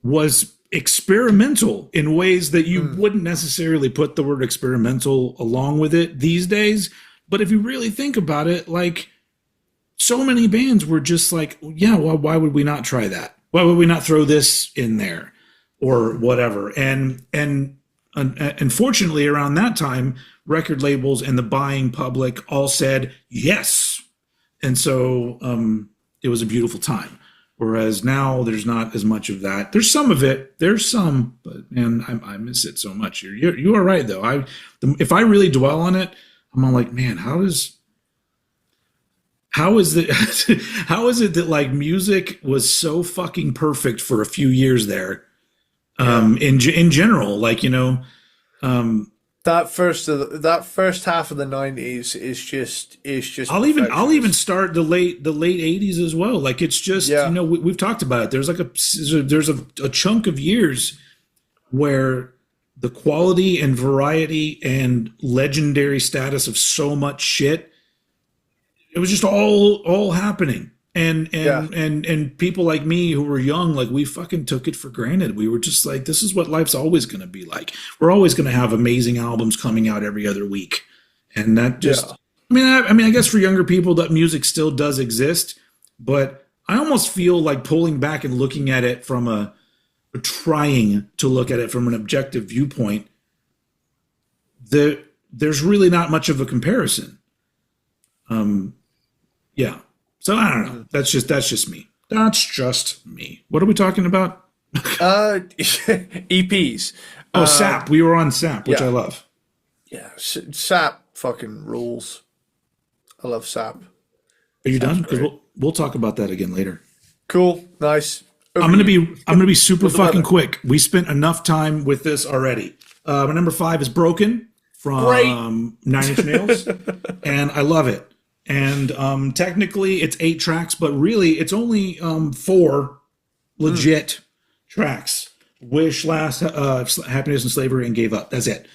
[SPEAKER 2] was experimental in ways that you wouldn't necessarily put the word experimental along with it these days. But if you really think about it, like so many bands were just like, yeah, well, why would we not try that? Why would we not throw this in there or whatever? And unfortunately, around that time, record labels and the buying public all said yes, and so it was a beautiful time. Whereas now there's not as much of that. There's some of it. There's some, but man, I miss it so much. You are right though. If I really dwell on it, I'm all like, man, how is it how is it that like music was so fucking perfect for a few years there? In general, like,
[SPEAKER 1] that first half of the 90s is just
[SPEAKER 2] I'll even start the late 80s as well. Like, it's just, we've talked about it. There's like there's a chunk of years where the quality and variety and legendary status of so much shit, it was just all happening. And people like me who were young, like, we fucking took it for granted. We were just like, this is what life's always going to be like. We're always going to have amazing albums coming out every other week. And that just, I mean, I guess for younger people that music still does exist, but I almost feel like pulling back and looking at it from trying to look at it from an objective viewpoint, there's really not much of a comparison. Yeah. So I don't know. That's just me. That's just me. What are we talking about?
[SPEAKER 1] EPs.
[SPEAKER 2] SAP. We were on SAP, which I love.
[SPEAKER 1] Yeah, SAP fucking rules. I love SAP.
[SPEAKER 2] Are you done? Because we'll talk about that again later.
[SPEAKER 1] Cool. Nice.
[SPEAKER 2] I'm gonna be super fucking quick. We spent enough time with this already. My number 5 is Broken from 9 Inch Nails, and I love it. And technically it's 8 tracks, but really it's only 4 legit tracks. Wish, Last, Happiness and Slavery, and Gave Up. That's it.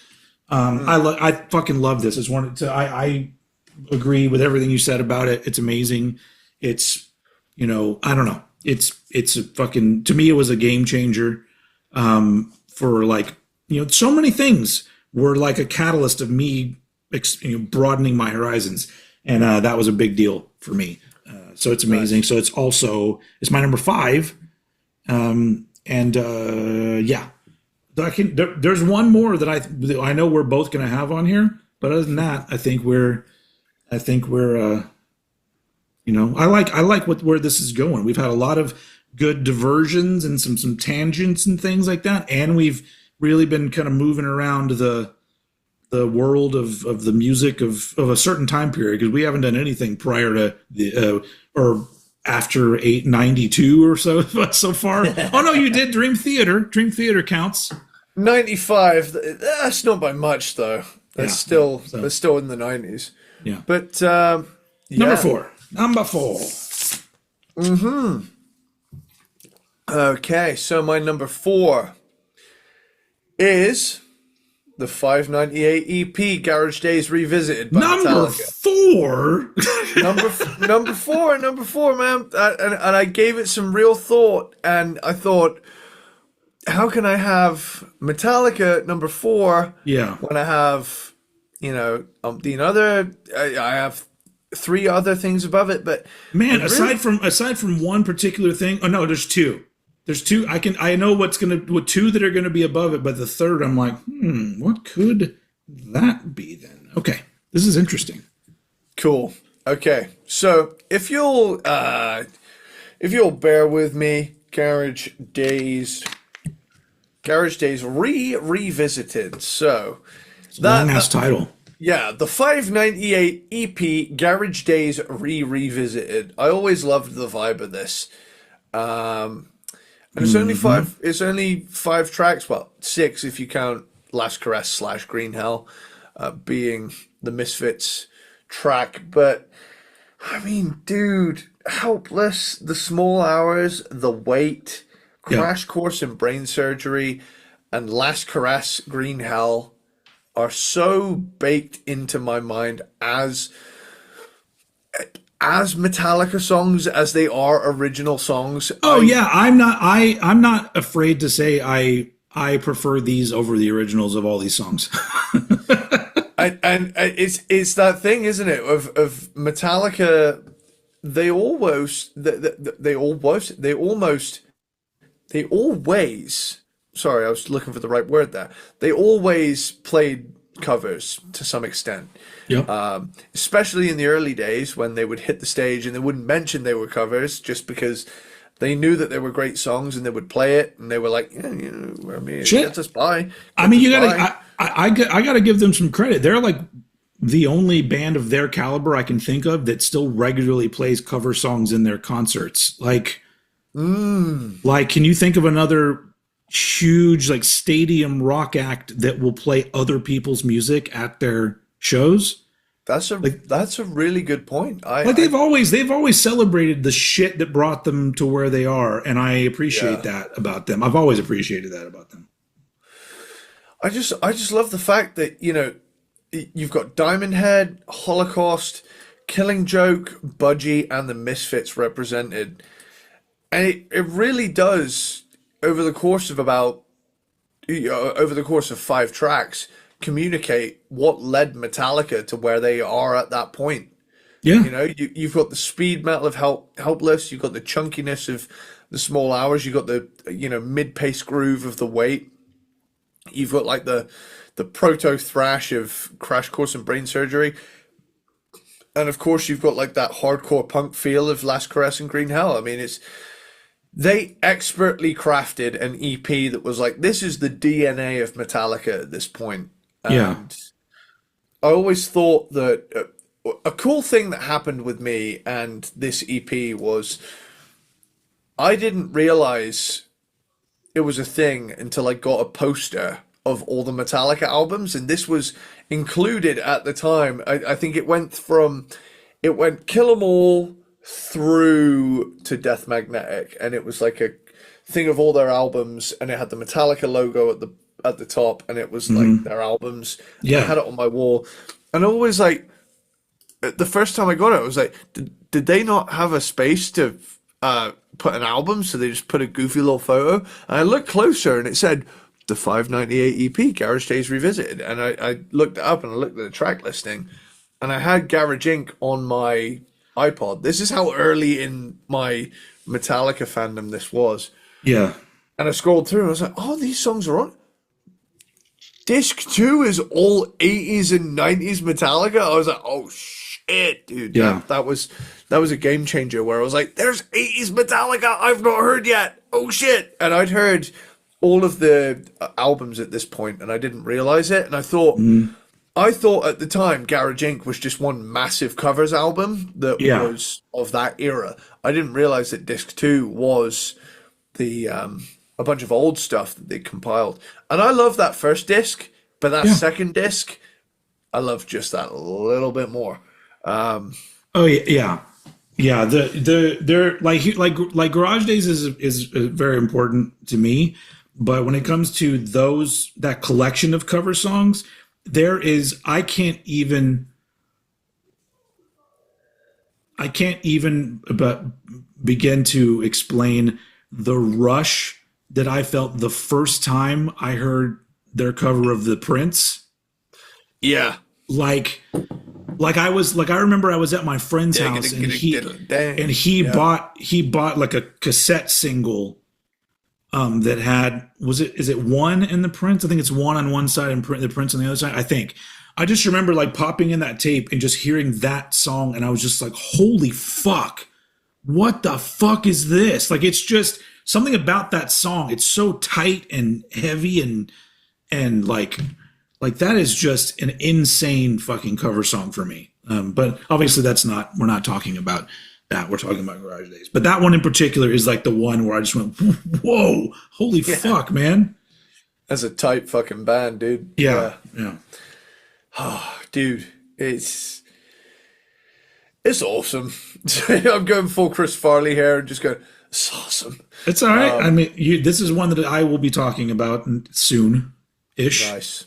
[SPEAKER 2] I fucking love this. I agree with everything you said about it. It's amazing. It's, I don't know. It's a fucking, to me, it was a game changer for, like, so many things were like a catalyst of me broadening my horizons. And that was a big deal for me. So it's amazing. Nice. So it's my number 5. There's one more that I know we're both going to have on here, but other than that, I think we're I like where this is going. We've had a lot of good diversions and some tangents and things like that. And we've really been kind of moving around the world of the music of a certain time period, because we haven't done anything prior to the or after 892 or so far. Oh no, you did Dream Theater. Dream Theater counts.
[SPEAKER 1] 95. That's not by much though. That's still in the 90s.
[SPEAKER 2] Yeah.
[SPEAKER 1] But
[SPEAKER 2] Number 4.
[SPEAKER 1] Mm-hmm. Okay, so my number 4 is the 598 EP, Garage Days Revisited by Metallica. Number four, man. And I gave it some real thought, and I thought, how can I have Metallica number 4?
[SPEAKER 2] Yeah.
[SPEAKER 1] When I have, I have 3 other things above it, but
[SPEAKER 2] man, aside from one particular thing, oh no, there's 2. There's 2. I know what 2 that are gonna be above it, but the third, I'm like, what could that be then? Okay, this is interesting.
[SPEAKER 1] Cool. Okay, so if you'll bear with me, Garage Days Revisited. So
[SPEAKER 2] it's a long-ass title.
[SPEAKER 1] Yeah, the 598 EP, Garage Days Revisited. I always loved the vibe of this. And it's only 5. It's only 5 tracks. Well, 6 if you count Last Caress / Green Hell being the Misfits track. But I mean, dude, Helpless, The Small Hours, The Weight, Crash Course in Brain Surgery, and Last Caress, Green Hell are so baked into my mind as Metallica songs as they are original songs.
[SPEAKER 2] I'm not afraid to say I prefer these over the originals of all these songs.
[SPEAKER 1] and it's that thing, isn't it, of Metallica they almost they always, sorry, I was looking for the right word there. They always played covers to some extent.
[SPEAKER 2] Yep.
[SPEAKER 1] Especially in the early days when they would hit the stage and they wouldn't mention they were covers just because they knew that they were great songs and they would play it and they were like, yeah, you know, I mean,
[SPEAKER 2] Shit.
[SPEAKER 1] get us by.
[SPEAKER 2] I mean, you gotta, I gotta give them some credit. They're like the only band of their caliber I can think of that still regularly plays cover songs in their concerts. Like, can you think of another huge like stadium rock act that will play other people's music at their shows?
[SPEAKER 1] That's a really good point.
[SPEAKER 2] They've always celebrated the shit that brought them to where they are, and I appreciate that about them. I've always appreciated that about them.
[SPEAKER 1] I just love the fact that, you know, you've got Diamond Head, Holocaust, Killing Joke, Budgie, and the Misfits represented. And it really does, over the course of over the course of 5 tracks, communicate what led Metallica to where they are at that point.
[SPEAKER 2] Yeah.
[SPEAKER 1] You know, you've got the speed metal of Helpless, you've got the chunkiness of the Small Hours, you've got the, you know, mid-pace groove of the Weight. You've got like the proto thrash of Crash Course in Brain Surgery. And of course you've got like that hardcore punk feel of Last Caress and Green Hell. I mean, they expertly crafted an EP that was like, this is the DNA of Metallica at this point. And I always thought that a cool thing that happened with me and this EP was I didn't realize it was a thing until I got a poster of all the Metallica albums, and this was included at the time. I think it went Kill 'Em All through to Death Magnetic, and it was like a thing of all their albums, and it had the Metallica logo at the top, and it was like their albums.
[SPEAKER 2] Yeah.
[SPEAKER 1] I had it on my wall, and I always like, the first time I got it, I was like, did they not have a space to put an album, so they just put a goofy little photo? And I looked closer, and it said the 598 EP, Garage Days Revisited, and I looked it up, and I looked at the track listing, and I had Garage Inc. on my iPod. This is how early in my Metallica fandom this was.
[SPEAKER 2] Yeah.
[SPEAKER 1] And I scrolled through and I was like, oh, these songs are on. Disc 2 is all 80s and 90s Metallica. I was like, oh shit, dude.
[SPEAKER 2] Yeah.
[SPEAKER 1] That was a game changer where I was like, there's 80s Metallica I've not heard yet. Oh shit. And I'd heard all of the albums at this point and I didn't realize it. And I thought at the time Garage Inc. was just one massive covers album that was of that era. I didn't realize that Disc 2 was the a bunch of old stuff that they compiled. And I love that first disc, but that second disc, I love just that a little bit more.
[SPEAKER 2] Oh yeah. They're like Garage Days is very important to me, but when it comes to that collection of cover songs, I can't even but begin to explain the rush that I felt the first time I heard their cover of The Prince.
[SPEAKER 1] Yeah.
[SPEAKER 2] I remember I was at my friend's house and he bought like a cassette single that had, is it One in The Prince? I think it's One on one side and The Prince on the other side. I think. I just remember like popping in that tape and just hearing that song and I was just like, holy fuck, what the fuck is this? Like, it's just something about that song. It's so tight and heavy and like that is just an insane fucking cover song for me. But obviously we're not talking about that. We're talking about Garage Days. But that one in particular is like the one where I just went, whoa, holy fuck, man.
[SPEAKER 1] That's a tight fucking band, dude.
[SPEAKER 2] Yeah.
[SPEAKER 1] Oh, dude, it's awesome. I'm going full Chris Farley here and just going, it's awesome.
[SPEAKER 2] It's all right. I mean, this is one that I will be talking about soon-ish.
[SPEAKER 1] Nice.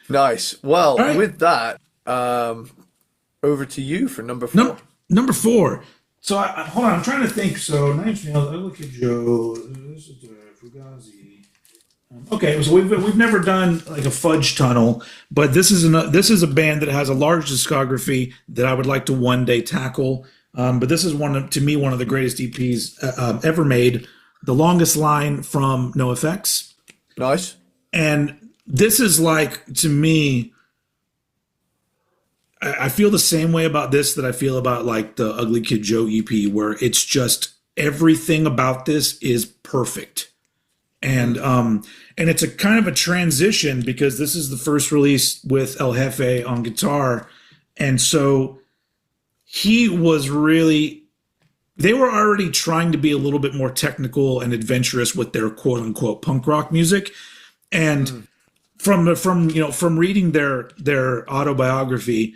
[SPEAKER 1] Nice. Well, right. With that, over to you for number 4.
[SPEAKER 2] Number 4. So, hold on. I'm trying to think. So, Nine Inch Nails, I Look at Joe, Fugazi. Okay, so we've never done like a Fudge Tunnel, but this is a band that has a large discography that I would like to one day tackle. But this is to me one of the greatest EPs ever made. The Longest Line from NoFX.
[SPEAKER 1] Nice.
[SPEAKER 2] And this is like, to me, I feel the same way about this that I feel about like the Ugly Kid Joe EP, where it's just everything about this is perfect. And it's a kind of a transition because this is the first release with El Jefe on guitar. And so they were already trying to be a little bit more technical and adventurous with their quote unquote punk rock music. And from reading their autobiography,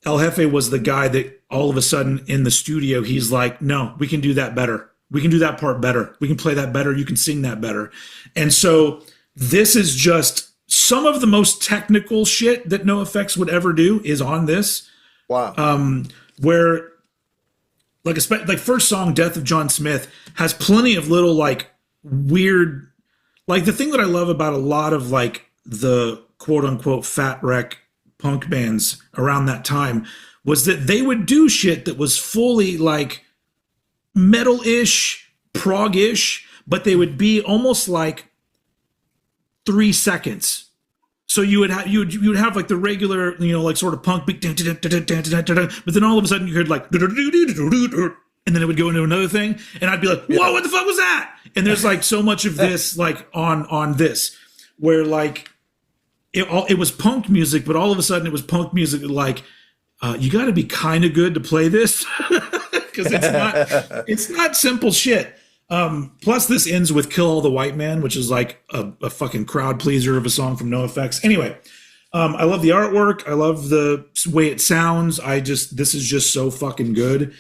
[SPEAKER 2] El Jefe was the guy that all of a sudden in the studio, he's like, no, we can do that better. We can do that part better. We can play that better. You can sing that better. And so this is just some of the most technical shit that NoFX would ever do is on this.
[SPEAKER 1] Wow.
[SPEAKER 2] Where like first song, Death of John Smith, has plenty of little like weird, like the thing that I love about a lot of like the quote unquote fat wreck punk bands around that time was that they would do shit that was fully like metal-ish, prog-ish, but they would be almost like 3 seconds. So you would have like the regular, like sort of punk beat, but then all of a sudden you heard like, and then it would go into another thing, and I'd be like, whoa, what the fuck was that? And there's like so much of this like on this, where like it was punk music, but all of a sudden it was punk music like, you got to be kind of good to play this because it's not simple shit. Plus, this ends with "Kill All the White Man," which is like a fucking crowd pleaser of a song from NoFX. Anyway, I love the artwork. I love the way it sounds. This is just so fucking good.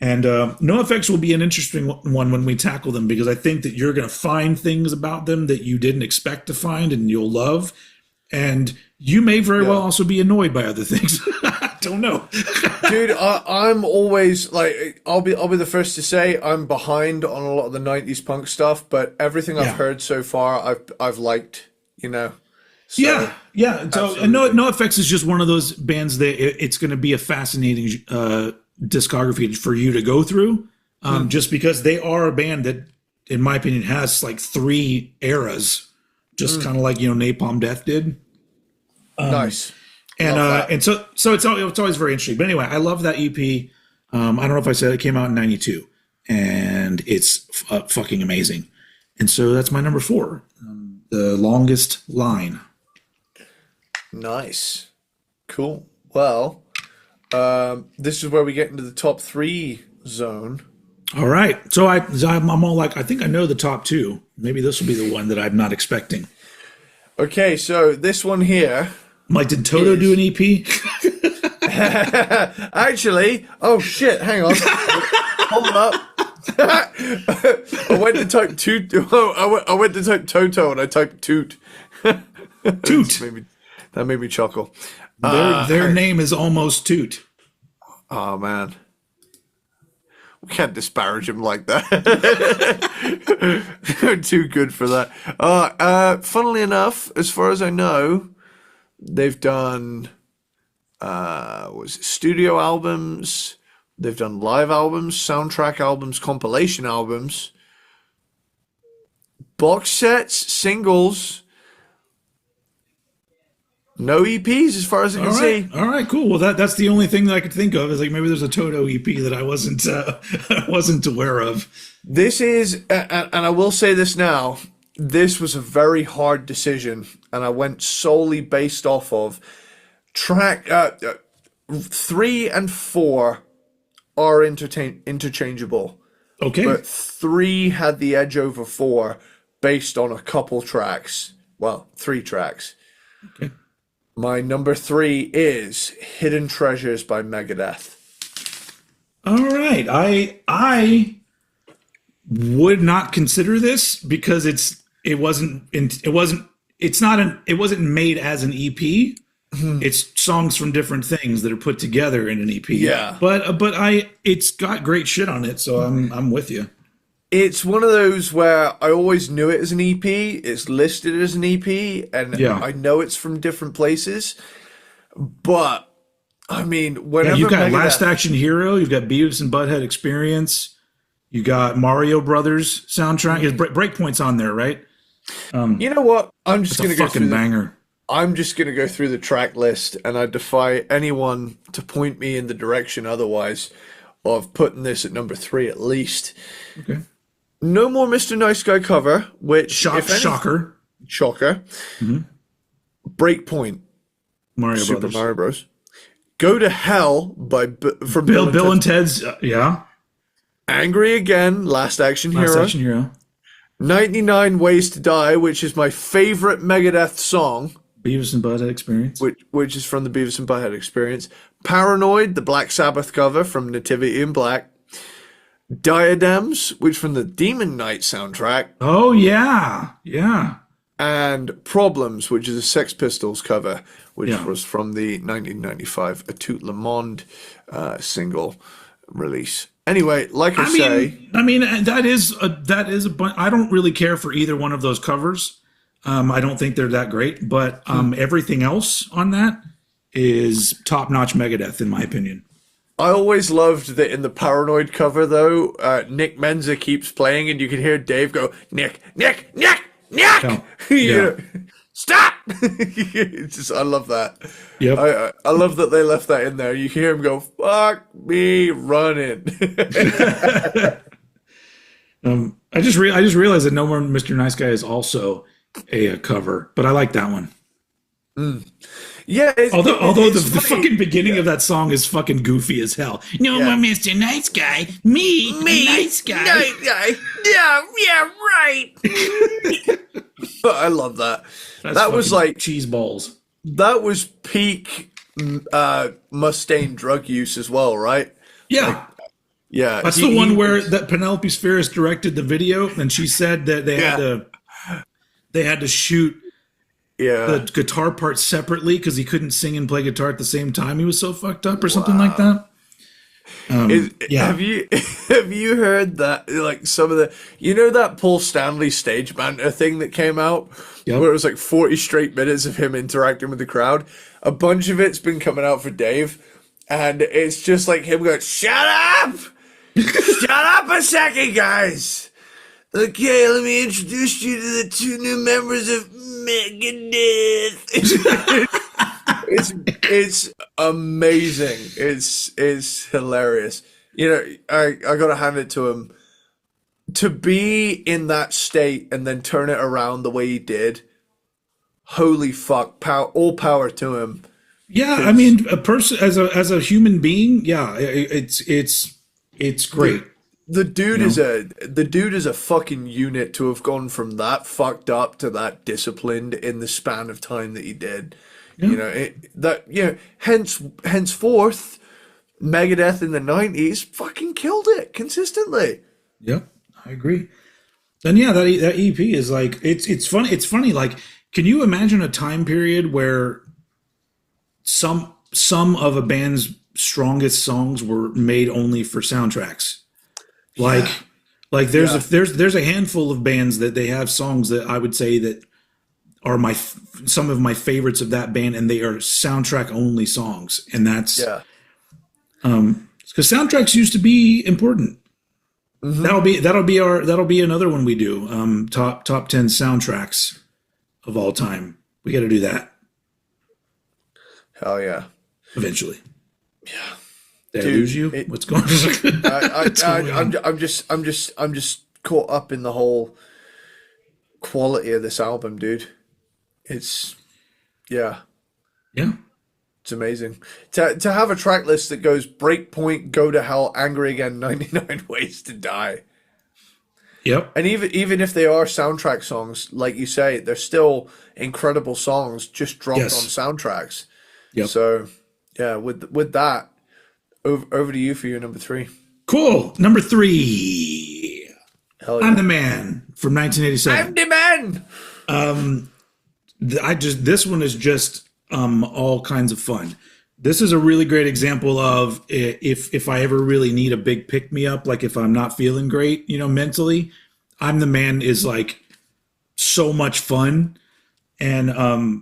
[SPEAKER 2] And NoFX will be an interesting one when we tackle them because I think that you're going to find things about them that you didn't expect to find and you'll love. And you may very well also be annoyed by other things. I don't know.
[SPEAKER 1] Dude, I'm always like, I'll be the first to say I'm behind on a lot of the 90s punk stuff, but everything I've heard so far I've liked, So,
[SPEAKER 2] yeah. So and NoFX is just one of those bands that it's going to be a fascinating discography for you to go through, just because they are a band that, in my opinion, has like 3 eras. Just kind of like, Napalm Death did.
[SPEAKER 1] Nice.
[SPEAKER 2] And so it's always very interesting. But anyway, I love that EP. I don't know if I said it came out in 92. And it's fucking amazing. And so that's my number 4. The Longest Line.
[SPEAKER 1] Nice. Cool. Well, this is where we get into the top 3 zone.
[SPEAKER 2] All right. So I'm all like, I think I know the top 2. Maybe this will be the one that I'm not expecting.
[SPEAKER 1] Okay, so this one here.
[SPEAKER 2] Like, did Toto do an EP?
[SPEAKER 1] Actually, oh shit, hang on. Hold up. I went to type toot. I went to type Toto and I typed toot.
[SPEAKER 2] Toot.
[SPEAKER 1] That made me chuckle.
[SPEAKER 2] Their name is almost Toot.
[SPEAKER 1] Oh man. We can't disparage him like that. They're too good for that. Funnily enough, as far as I know, they've done studio albums, they've done live albums, soundtrack albums, compilation albums, box sets, singles. No EPs as far as I can see.
[SPEAKER 2] All right, cool. Well, that's the only thing that I could think of is like maybe there's a Toto EP that I wasn't aware of.
[SPEAKER 1] This is, and I will say this now, this was a very hard decision, and I went solely based off of track 3 and 4 are interchangeable.
[SPEAKER 2] Okay.
[SPEAKER 1] But 3 had the edge over 4 based on a couple tracks. Well, 3 tracks.
[SPEAKER 2] Okay.
[SPEAKER 1] My number 3 is Hidden Treasures by Megadeth.
[SPEAKER 2] All right. I would not consider this because it wasn't made as an EP. It's songs from different things that are put together in an EP.
[SPEAKER 1] Yeah.
[SPEAKER 2] But it's got great shit on it, so I'm with you.
[SPEAKER 1] It's one of those where I always knew it as an EP. It's listed as an EP, and
[SPEAKER 2] Yeah.
[SPEAKER 1] I know it's from different places. But I mean,
[SPEAKER 2] Yeah,
[SPEAKER 1] whenever
[SPEAKER 2] you've got
[SPEAKER 1] Megadeth,
[SPEAKER 2] Last Action Hero, you've got Beavis and Butthead Experience, you got Mario Brothers soundtrack. Breakpoint's on there, right?
[SPEAKER 1] you know what? I'm just
[SPEAKER 2] It's a
[SPEAKER 1] gonna go
[SPEAKER 2] fucking
[SPEAKER 1] through
[SPEAKER 2] banger.
[SPEAKER 1] I'm just gonna go through the track list, and I defy anyone to point me in the direction otherwise of putting this at number three at least.
[SPEAKER 2] Okay.
[SPEAKER 1] No More Mr. Nice Guy cover, which if any,
[SPEAKER 2] Shocker.
[SPEAKER 1] shocker. Breakpoint,
[SPEAKER 2] Mario
[SPEAKER 1] Super
[SPEAKER 2] Brothers.
[SPEAKER 1] Mario Bros. Go to Hell from
[SPEAKER 2] Bill and Ted's, yeah.
[SPEAKER 1] Angry Again, Last Action
[SPEAKER 2] Last
[SPEAKER 1] Hero.
[SPEAKER 2] Action Hero.
[SPEAKER 1] 99 Ways to Die, which is my favorite Megadeth song,
[SPEAKER 2] Beavis and Butthead Experience.
[SPEAKER 1] which is from the Beavis and Butthead Experience. Paranoid, the Black Sabbath cover from Nativity in Black. Diadems, which from the Demon Knight soundtrack.
[SPEAKER 2] Oh, yeah. Yeah.
[SPEAKER 1] And Problems, which is a Sex Pistols cover, which
[SPEAKER 2] Yeah.
[SPEAKER 1] was from the 1995 A Tout Le Monde single release. Anyway, like I say,
[SPEAKER 2] that is a bunch. I don't really care for either one of those covers. I don't think they're that great, but everything else on that is top-notch Megadeth, in my opinion.
[SPEAKER 1] I always loved that in the Paranoid cover, though, Nick Menza keeps playing, and you can hear Dave go, Nick, Nick, Nick, Nick!
[SPEAKER 2] Yeah.
[SPEAKER 1] You know, stop! It's just, I love that.
[SPEAKER 2] Yep.
[SPEAKER 1] I love that they left that in there. You hear him go, fuck me running.
[SPEAKER 2] I just realized that No More Mr. Nice Guy is also a cover, but I like that one.
[SPEAKER 1] Yeah.
[SPEAKER 2] Although the
[SPEAKER 1] funny.
[SPEAKER 2] fucking beginning of that song is fucking goofy as hell. No more Mr. Nice Guy. Me, nice guy.
[SPEAKER 1] Nice guy. Yeah, right. I love that. That was
[SPEAKER 2] fucking
[SPEAKER 1] like,
[SPEAKER 2] cheese balls.
[SPEAKER 1] that was peak Mustaine drug use as well, right?
[SPEAKER 2] Yeah.
[SPEAKER 1] Yeah.
[SPEAKER 2] That's the one where that Penelope Spheris directed the video, and she said that they had to shoot the guitar part separately because he couldn't sing and play guitar at the same time. He was so fucked up or something like that.
[SPEAKER 1] Have you heard that, like, some of the, that Paul Stanley stage banter thing that came out where it was like 40 straight minutes of him interacting with the crowd? A bunch of it's been coming out for Dave, and it's just like him going, shut up! Shut up a second, guys! Okay, let me introduce you to the two new members of Megadeth. It's amazing. It's hilarious. I gotta hand it to him. To be in that state and then turn it around the way he did, holy fuck! All power to him.
[SPEAKER 2] Yeah, I mean, a person as a human being, yeah, it's great.
[SPEAKER 1] The dude is a fucking unit to have gone from that fucked up to that disciplined in the span of time that he did.
[SPEAKER 2] Yeah.
[SPEAKER 1] Henceforth, Megadeth in the 90s fucking killed it consistently.
[SPEAKER 2] Yep, I agree. And yeah, that EP is like it's funny. It's funny. Like, can you imagine a time period where some of a band's strongest songs were made only for soundtracks? Like there's a handful of bands that they have songs that I would say that are some of my favorites of that band, and they are soundtrack only songs, and that's because soundtracks used to be important. Mm-hmm. That'll be another one we do. Top 10 soundtracks of all time. We got to do that.
[SPEAKER 1] Hell yeah!
[SPEAKER 2] Eventually.
[SPEAKER 1] Yeah.
[SPEAKER 2] Did I lose you? What's going on?
[SPEAKER 1] I'm just caught up in the whole quality of this album, dude. It's it's amazing to have a track list that goes Breakpoint, Go to Hell, Angry Again, 99 Ways to Die.
[SPEAKER 2] Yep.
[SPEAKER 1] And even if they are soundtrack songs, like you say, they're still incredible songs just dropped on soundtracks.
[SPEAKER 2] Yep.
[SPEAKER 1] So yeah, with that, over to you for your number 3.
[SPEAKER 2] Cool. Number 3.
[SPEAKER 1] Hell yeah.
[SPEAKER 2] I'm the Man from 1987.
[SPEAKER 1] I'm the Man.
[SPEAKER 2] This one is just all kinds of fun. This is a really great example of if I ever really need a big pick me up, like if I'm not feeling great, mentally, I'm the Man is like so much fun. And I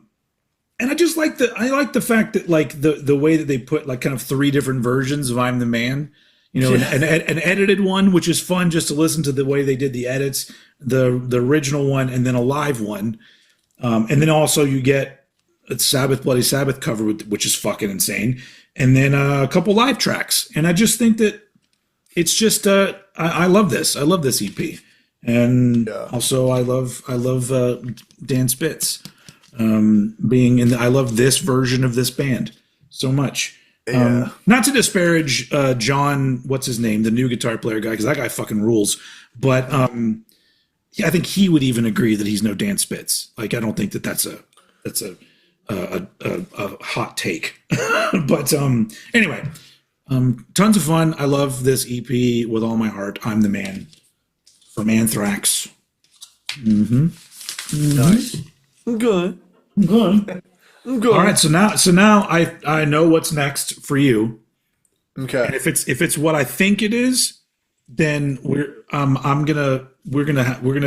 [SPEAKER 2] just like the fact that like the way that they put like kind of three different versions of I'm the Man, an edited one, which is fun just to listen to the way they did the edits, the original one, and then a live one. And then also you get a Sabbath Bloody Sabbath cover, which is fucking insane. And then a couple live tracks. And I just think that it's just, I love this. I love this EP. And also I love Dan Spitz being in I love this version of this band so much. Not to disparage John, what's his name, the new guitar player guy, because that guy fucking rules. But I think he would even agree that he's no Dan Spitz. Like, I don't think that's a hot take. But anyway, tons of fun. I love this EP with all my heart. I'm the Man from Anthrax.
[SPEAKER 1] Nice. Good.
[SPEAKER 2] Good. All right, so now I know what's next for you.
[SPEAKER 1] Okay.
[SPEAKER 2] And if it's what I think it is, then we're gonna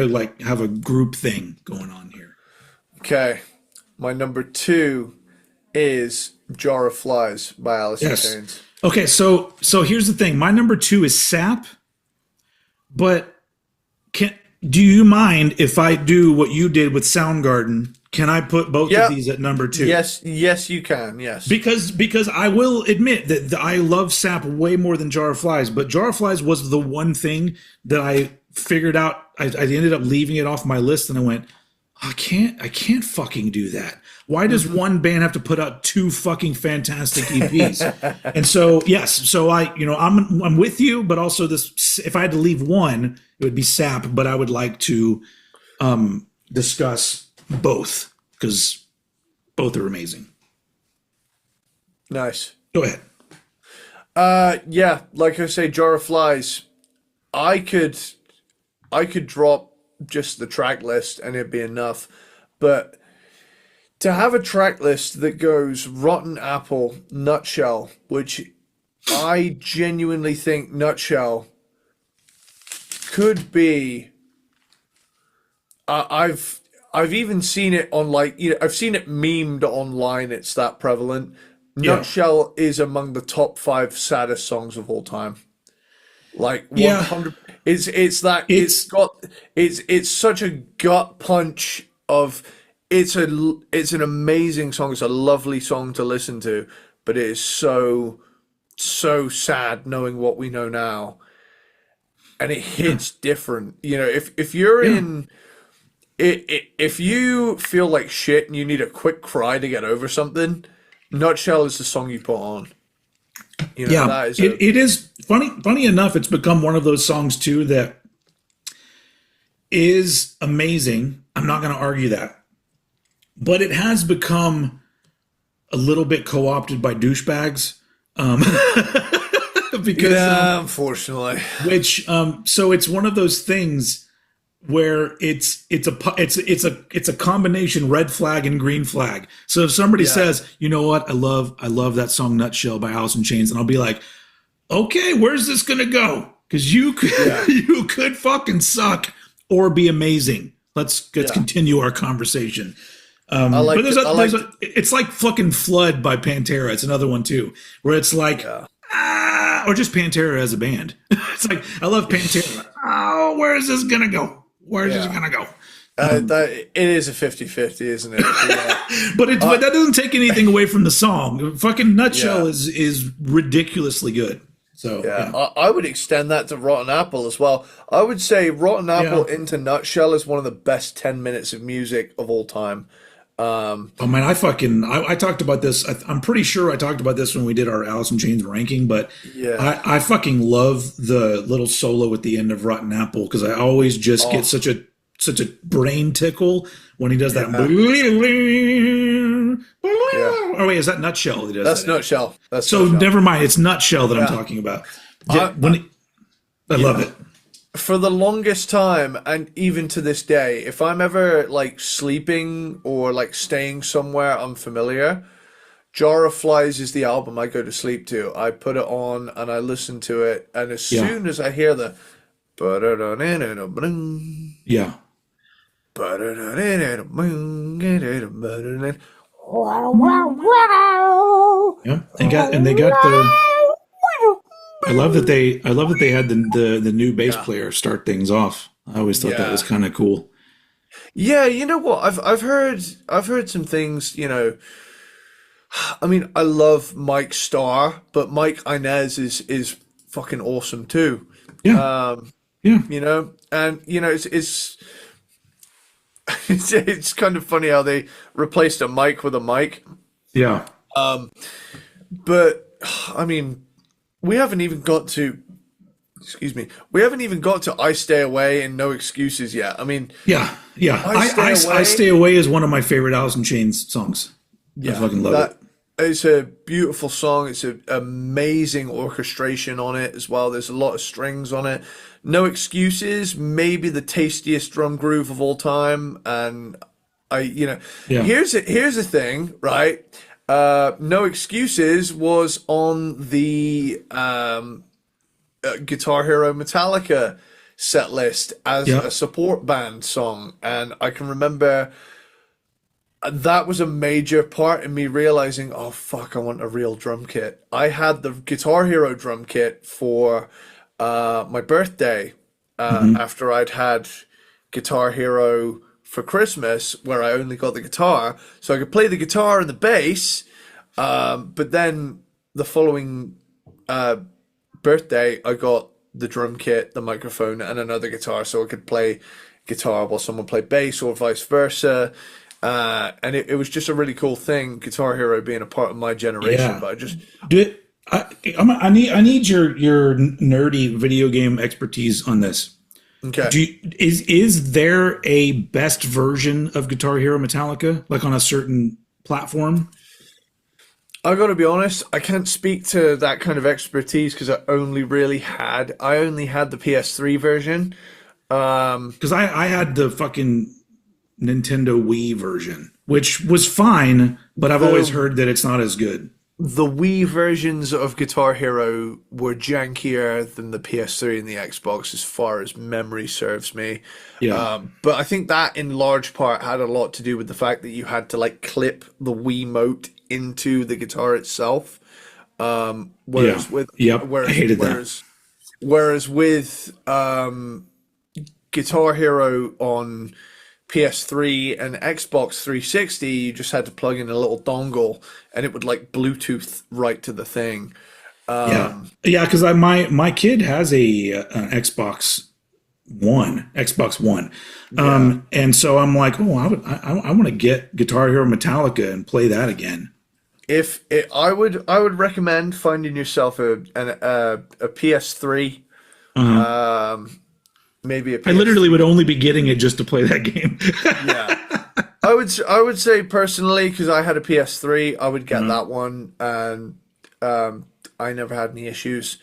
[SPEAKER 2] like have a group thing going on here.
[SPEAKER 1] Okay. My number 2 is Jar of Flies by Alice in Chains.
[SPEAKER 2] Okay, so here's the thing. My number 2 is Sap, but do you mind if I do what you did with Soundgarden? Can I put both of these at number 2?
[SPEAKER 1] Yes, you can. Yes,
[SPEAKER 2] because I will admit that I love Sap way more than Jar of Flies, but Jar of Flies was the one thing that I figured out. I ended up leaving it off my list, and I went, I can't fucking do that. Why does one band have to put out 2 fucking fantastic EPs? And so I'm with you, but also this, if I had to leave one, it would be Sap, but I would like to discuss both because both are amazing.
[SPEAKER 1] Nice.
[SPEAKER 2] Go ahead.
[SPEAKER 1] Like I say, Jar of Flies. I could drop just the track list and it'd be enough, but to have a track list that goes Rotten Apple, Nutshell, which I genuinely think Nutshell could be. I've even seen it on I've seen it memed online. It's that prevalent. Nutshell is among the top 5 saddest songs of all time. Like 100. It's such a gut punch of. It's an amazing song. It's a lovely song to listen to, but it is so sad knowing what we know now, and it hits different. If you're in, if you feel like shit and you need a quick cry to get over something, Nutshell is the song you put on. That is
[SPEAKER 2] it is funny. Funny enough, it's become one of those songs too that is amazing. I'm not going to argue that. But it has become a little bit co-opted by douchebags, because
[SPEAKER 1] unfortunately,
[SPEAKER 2] so it's one of those things where it's a combination red flag and green flag. So if somebody says, you know what, I love that song Nutshell by Alice in Chains, and I'll be like, okay, where's this gonna go? Because you could fucking suck or be amazing. Let's continue our conversation. It's like fucking Flood by Pantera. It's another one too, where it's like, or just Pantera as a band. It's like, I love Pantera. Oh, where is this gonna go? Where is this gonna go?
[SPEAKER 1] It is a 50-50, isn't it? Yeah.
[SPEAKER 2] but that doesn't take anything away from the song. Fucking Nutshell is ridiculously good. So
[SPEAKER 1] I would extend that to Rotten Apple as well. I would say Rotten Apple into Nutshell is one of the best 10 minutes of music of all time.
[SPEAKER 2] Oh man, I talked about this. I'm pretty sure I talked about this when we did our Alice in Chains ranking, but I fucking love the little solo at the end of Rotten Apple because I always just get such a brain tickle when he does that. Oh wait, is that Nutshell? He does
[SPEAKER 1] That's Nutshell. That's
[SPEAKER 2] so
[SPEAKER 1] Nutshell.
[SPEAKER 2] Never mind. It's Nutshell that I'm talking about. I love it.
[SPEAKER 1] For the longest time, and even to this day, if I'm ever like sleeping or like staying somewhere unfamiliar, Jar of Flies is the album I go to sleep to. I put it on and I listen to it, and as
[SPEAKER 2] Yeah.
[SPEAKER 1] soon as I hear the
[SPEAKER 2] Yeah. Yeah. And they got the I love that they had the new bass
[SPEAKER 1] yeah,
[SPEAKER 2] player start things off. I always thought that was
[SPEAKER 1] yeah,
[SPEAKER 2] kind of cool.
[SPEAKER 1] yeah. You know what? I've heard some things. You know, I mean, I love Mike Starr, but Mike Inez is fucking awesome too.
[SPEAKER 2] Yeah.
[SPEAKER 1] Um,
[SPEAKER 2] Yeah.
[SPEAKER 1] you know, and you know, it's kind of funny how they replaced a mic with a mic.
[SPEAKER 2] Yeah.
[SPEAKER 1] But I mean, we haven't even got to, excuse me, we haven't even got to I Stay Away and No Excuses yet. I mean,
[SPEAKER 2] Yeah. Yeah. I
[SPEAKER 1] I Stay
[SPEAKER 2] Stay
[SPEAKER 1] Away,
[SPEAKER 2] Away is one of my favorite Alice in Chains songs. I
[SPEAKER 1] yeah,
[SPEAKER 2] fucking love it.
[SPEAKER 1] that it's a beautiful song. It's an amazing orchestration on it as well. There's a lot of strings on it. No Excuses, maybe the tastiest drum groove of all time. And you know,
[SPEAKER 2] Yeah.
[SPEAKER 1] here's the thing, right? No Excuses was on the Guitar Hero Metallica set list as
[SPEAKER 2] Yeah.
[SPEAKER 1] a support band song, and I can remember that was a major part in me realizing, oh fuck, I want a real drum kit. I had the Guitar Hero drum kit for my birthday
[SPEAKER 2] Hmm.
[SPEAKER 1] after I'd had Guitar Hero for Christmas, where I only got the guitar, so I could play the guitar and the bass. But then the following birthday, I got the drum kit, the microphone, and another guitar, so I could play guitar while someone played bass, or vice versa. And it was just a really cool thing, Guitar Hero being a part of my generation.
[SPEAKER 2] Yeah.
[SPEAKER 1] But I just,
[SPEAKER 2] Do it. I need your nerdy video game expertise on this.
[SPEAKER 1] okay,
[SPEAKER 2] Is there a best version of Guitar Hero Metallica, like on a certain platform?
[SPEAKER 1] I got to be honest, I can't speak to that kind of expertise because I only had the PS3 version.
[SPEAKER 2] Because I had the fucking Nintendo Wii version, which was fine, but I've always
[SPEAKER 1] The
[SPEAKER 2] heard that it's not as good.
[SPEAKER 1] the Wii versions of Guitar Hero were jankier than the PS3 and the Xbox, as far as memory serves me.
[SPEAKER 2] Yeah.
[SPEAKER 1] But I think that in large part had a lot to do with the fact that you had to like clip the Wiimote into the guitar itself.
[SPEAKER 2] Yeah.
[SPEAKER 1] Whereas with
[SPEAKER 2] Yep. I
[SPEAKER 1] whereas
[SPEAKER 2] hated that.
[SPEAKER 1] whereas whereas with Guitar Hero on PS3 and Xbox 360, you just had to plug in a little dongle and it would like Bluetooth right to the thing.
[SPEAKER 2] Yeah. Yeah. Because my kid has an Xbox One,
[SPEAKER 1] Yeah.
[SPEAKER 2] and so I'm like, oh, I want to get Guitar Hero Metallica and play that again.
[SPEAKER 1] If it, I would recommend finding yourself a PS3,
[SPEAKER 2] Uh-huh.
[SPEAKER 1] maybe a
[SPEAKER 2] I
[SPEAKER 1] PS.
[SPEAKER 2] literally would only be getting it just to play that game.
[SPEAKER 1] Yeah. I would say personally, because I had a PS3, I would get
[SPEAKER 2] Uh-huh.
[SPEAKER 1] that one, and I never had any issues.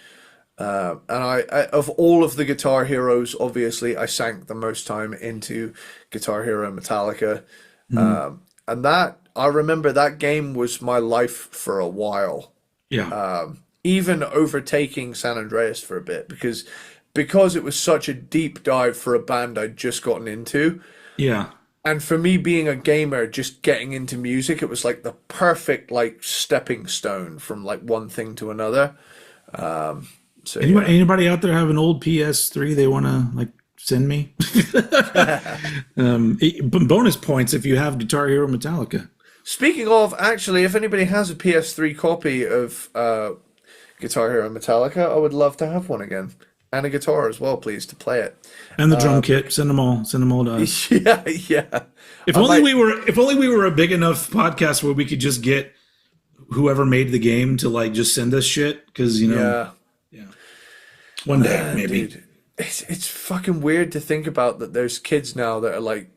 [SPEAKER 1] And of all of the Guitar Heroes, obviously, I sank the most time into Guitar Hero Metallica,
[SPEAKER 2] Mhm.
[SPEAKER 1] and that I remember that game was my life for a while,
[SPEAKER 2] Yeah.
[SPEAKER 1] even overtaking San Andreas for a bit because it was such a deep dive for a band I'd just gotten into.
[SPEAKER 2] Yeah.
[SPEAKER 1] And for me being a gamer, just getting into music, it was like the perfect like stepping stone from like one thing to another. So yeah.
[SPEAKER 2] Anybody out there have an old PS3 they want to like send me? Bonus points if you have Guitar Hero Metallica.
[SPEAKER 1] Speaking of, actually, if anybody has a PS3 copy of Guitar Hero Metallica, I would love to have one again. And a guitar as well, please, to play it.
[SPEAKER 2] And the drum kit, send them all to us.
[SPEAKER 1] Yeah, yeah.
[SPEAKER 2] If
[SPEAKER 1] I
[SPEAKER 2] only
[SPEAKER 1] might,
[SPEAKER 2] we were a big enough podcast where we could just get whoever made the game to like just send us shit, because
[SPEAKER 1] yeah.
[SPEAKER 2] yeah, one day maybe.
[SPEAKER 1] Dude, it's fucking weird to think about that there's kids now that are like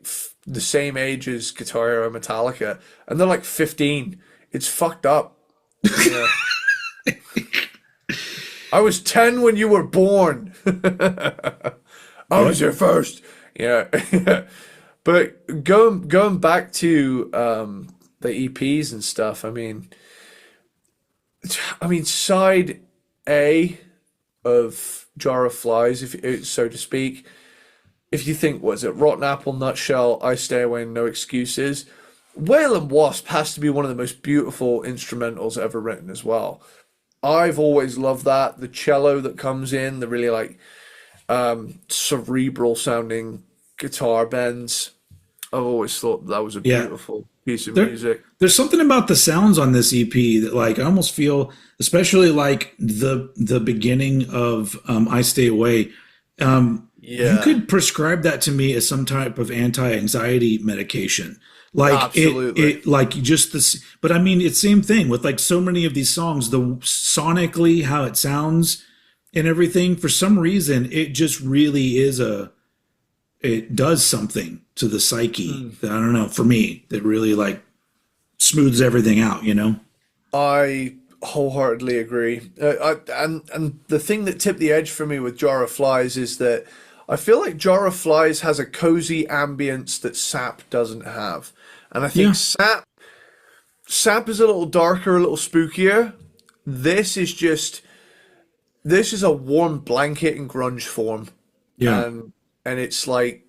[SPEAKER 1] the same age as Guitar Hero Metallica, and they're like 15. It's fucked up. Yeah. I was 10 when you were born. I was your first. Yeah. But going back to the EPs and stuff, I mean, I mean, side A of Jar of Flies, if so to speak. If you think, was it Rotten Apple, Nutshell, I Stay Away, and No Excuses? Whale and Wasp has to be one of the most beautiful instrumentals ever written as well. I've always loved that. The cello that comes in, the really like cerebral sounding guitar bends. I've always thought that was a
[SPEAKER 2] Yeah.
[SPEAKER 1] beautiful piece of
[SPEAKER 2] There,
[SPEAKER 1] music.
[SPEAKER 2] there's something about the sounds on this EP that like I almost feel, especially like the beginning of I Stay Away. You
[SPEAKER 1] Yeah,
[SPEAKER 2] could prescribe that to me as some type of anti-anxiety medication. Like
[SPEAKER 1] absolutely.
[SPEAKER 2] it like just this, but I mean, it's same thing with like so many of these songs, the sonically, how it sounds and everything, for some reason, it just really is it does something to the psyche that I don't know, for me, that really like smooths everything out, you know?
[SPEAKER 1] I wholeheartedly agree. And the thing that tipped the edge for me with Jar of Flies is that I feel like Jar of Flies has a cozy ambience that Sap doesn't have, and I think
[SPEAKER 2] Yeah.
[SPEAKER 1] Sap is a little darker, a little spookier. This is just this is a warm blanket in grunge form,
[SPEAKER 2] Yeah.
[SPEAKER 1] and it's like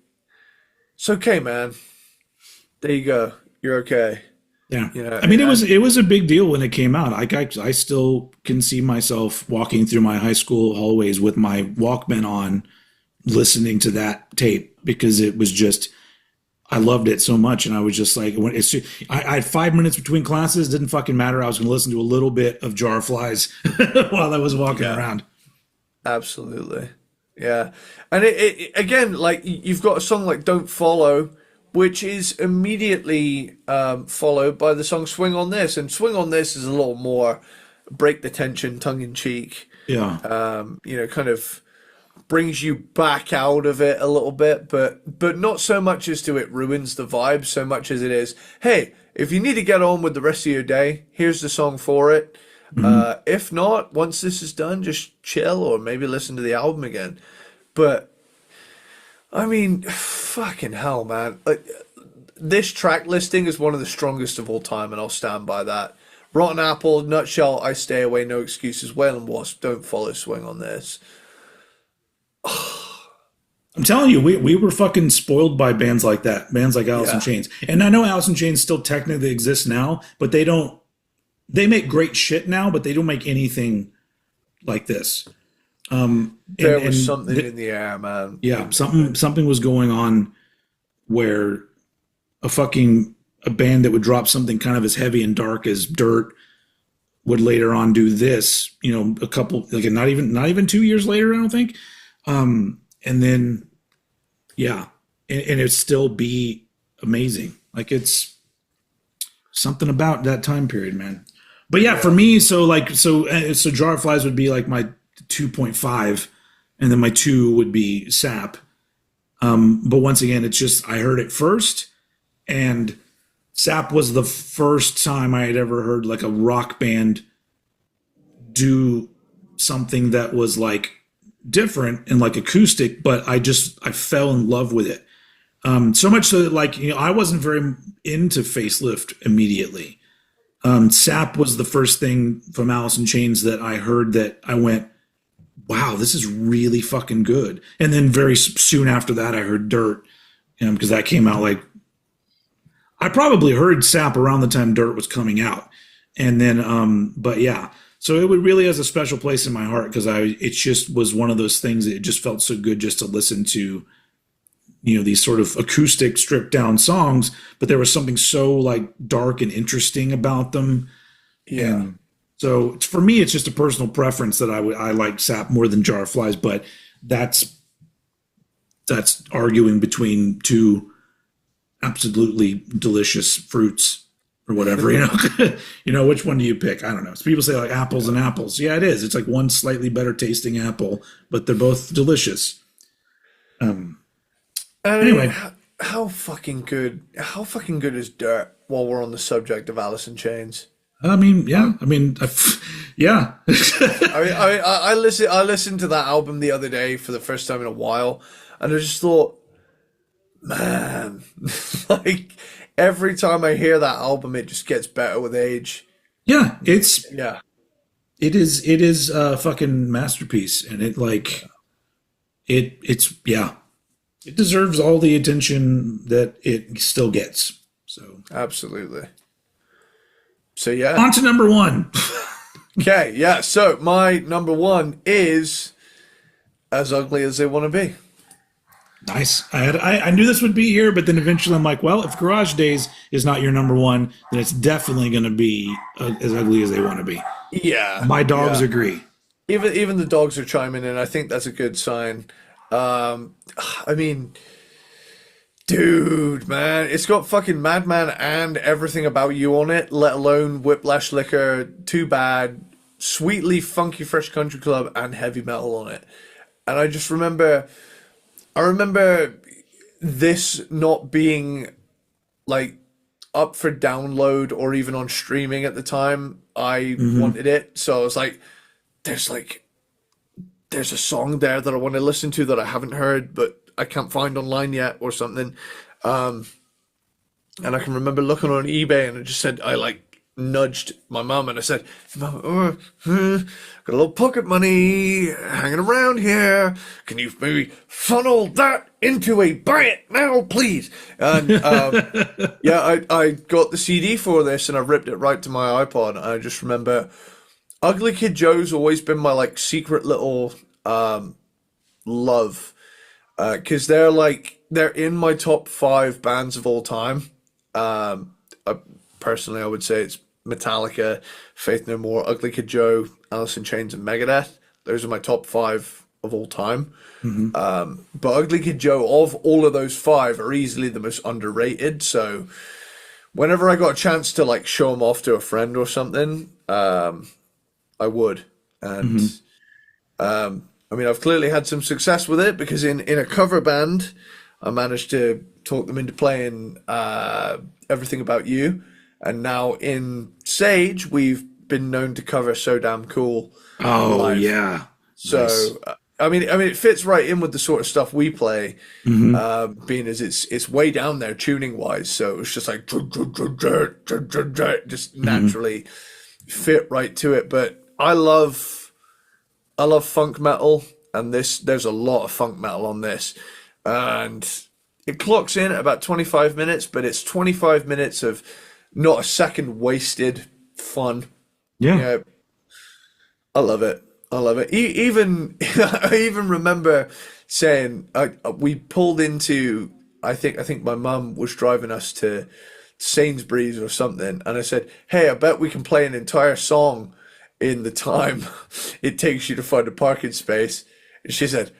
[SPEAKER 1] it's okay, man. There you go. You're okay.
[SPEAKER 2] Yeah.
[SPEAKER 1] You know,
[SPEAKER 2] I mean,
[SPEAKER 1] and
[SPEAKER 2] it was a big deal when it came out. I still can see myself walking through my high school hallways with my Walkman on, listening to that tape because it was just I loved it so much, and I was just like, I had 5 minutes between classes, didn't fucking matter. I was going to listen to a little bit of Jar of Flies while I was walking
[SPEAKER 1] yeah.
[SPEAKER 2] around.
[SPEAKER 1] Absolutely. Yeah. And it again, like you've got a song like Don't Follow, which is immediately followed by the song Swing on This. And Swing on This is a little more break the tension, tongue in cheek,
[SPEAKER 2] Yeah,
[SPEAKER 1] kind of brings you back out of it a little bit, but not so much as to it ruins the vibe so much as it is, hey, if you need to get on with the rest of your day, here's the song for it. If not, once this is done, just chill or maybe listen to the album again. But I mean, fucking hell, man. Like this track listing is one of the strongest of all time, and I'll stand by that. Rotten Apple, Nutshell, I Stay Away, No Excuses, Whale and Wasp, Don't Follow, Swing on This.
[SPEAKER 2] I'm telling you, we were fucking spoiled by bands like that, bands like Alice in
[SPEAKER 1] Yeah.
[SPEAKER 2] Chains. And I know Alice in Chains still technically exists now, but they don't. They make great shit now, but they don't make anything like this. And
[SPEAKER 1] There was something
[SPEAKER 2] th-
[SPEAKER 1] in the air, man.
[SPEAKER 2] yeah, something was going on where a band that would drop something kind of as heavy and dark as Dirt would later on do this, a couple like not even 2 years later, I don't think. And then yeah, and it'd still be amazing. Like it's something about that time period, man. But yeah, for
[SPEAKER 1] Yeah.
[SPEAKER 2] me, so Jar of Flies would be like my 2.5, and then my two would be Sap. But once again, it's just I heard it first, and Sap was the first time I had ever heard like a rock band do something that was like different and like acoustic, but I fell in love with it. So much so that like I wasn't very into Facelift immediately. Sap was the first thing from Alice in Chains that I heard that I went, wow, this is really fucking good. And then very soon after that, I heard Dirt, because that came out like I probably heard Sap around the time Dirt was coming out, and then but yeah, so it would really has a special place in my heart because it just was one of those things that it just felt so good just to listen to, these sort of acoustic stripped down songs, but there was something so like dark and interesting about them.
[SPEAKER 1] Yeah.
[SPEAKER 2] And so for me, it's just a personal preference that I like Sap more than Jar of Flies, but that's arguing between two absolutely delicious fruits or whatever, which one do you pick? I don't know. So people say like apples and apples. Yeah, it is. It's like one slightly better tasting apple, but they're both delicious.
[SPEAKER 1] I mean,
[SPEAKER 2] Anyway,
[SPEAKER 1] how fucking good is Dirt while we're on the subject of Alice in Chains?
[SPEAKER 2] I mean, yeah, yeah.
[SPEAKER 1] I listened to that album the other day for the first time in a while, and I just thought, man, like every time I hear that album, it just gets better with age.
[SPEAKER 2] Yeah, it's
[SPEAKER 1] Yeah.
[SPEAKER 2] It is a fucking masterpiece, and it's yeah, it deserves all the attention that it still gets. So
[SPEAKER 1] Absolutely. So yeah.
[SPEAKER 2] on to number one.
[SPEAKER 1] Okay, yeah. So my number one is As Ugly as They Want to Be.
[SPEAKER 2] Nice. I knew this would be here, but then eventually I'm like, well, if Garage Days is not your number one, then it's definitely going to be As Ugly as They Want to Be.
[SPEAKER 1] Yeah.
[SPEAKER 2] My dogs
[SPEAKER 1] yeah.
[SPEAKER 2] agree.
[SPEAKER 1] Even the dogs are chiming in. I think that's a good sign. I mean, dude, man, it's got fucking Madman and Everything About You on it, let alone Whiplash Liquor, Too Bad, Sweetly Funky Fresh Country Club, and Heavy Metal on it. And I remember this not being like up for download or even on streaming at the time. I wanted it, so I was there's like there's a song there that I want to listen to that I haven't heard but I can't find online yet or something. And I can remember looking on eBay and it just said I nudged my mum and I said, "Mum, got a little pocket money hanging around here. Can you maybe funnel that into a buy it now, please?" And yeah, I got the CD for this and I ripped it right to my iPod. And I just remember Ugly Kid Joe's always been my secret little love, because they're in my top 5 bands of all time. Personally, I would say it's Metallica, Faith No More, Ugly Kid Joe, Alice in Chains, and Megadeth. Those are my top 5 of all time. But Ugly Kid Joe, of all of those 5, are easily the most underrated. So whenever I got a chance to show them off to a friend or something, I would. And I mean, I've clearly had some success with it because in a cover band, I managed to talk them into playing Everything About You. And now in Sage, we've been known to cover So Damn Cool.
[SPEAKER 2] Oh,
[SPEAKER 1] live.
[SPEAKER 2] yeah.
[SPEAKER 1] So,
[SPEAKER 2] Nice.
[SPEAKER 1] I mean, it fits right in with the sort of stuff we play, being as it's way down there tuning wise. So it's just just naturally fit right to it. But I love funk metal, and there's a lot of funk metal on this, and it clocks in at about 25 minutes, but it's 25 minutes of not a second wasted fun.
[SPEAKER 2] Yeah.
[SPEAKER 1] I love it. I love it. Even I even remember saying we pulled into I think my mum was driving us to Sainsbury's or something, and I said, "Hey, I bet we can play an entire song in the time it takes you to find a parking space." And she said,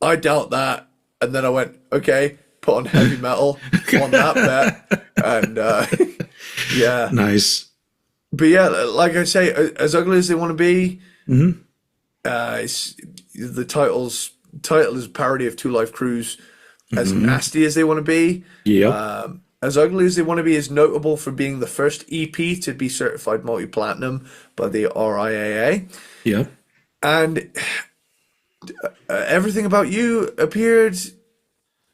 [SPEAKER 1] "I doubt that." And then I went, "Okay, put on heavy metal on that bet," and yeah,
[SPEAKER 2] Nice.
[SPEAKER 1] but yeah, like I say, As Ugly as They Want to Be. It's, the title is a parody of Two Life Crews. As Nasty as They Want to Be.
[SPEAKER 2] Yep.
[SPEAKER 1] As Ugly as They Want to Be is notable for being the first EP to be certified multi-platinum by the RIAA.
[SPEAKER 2] Yep.
[SPEAKER 1] And Everything About You appeared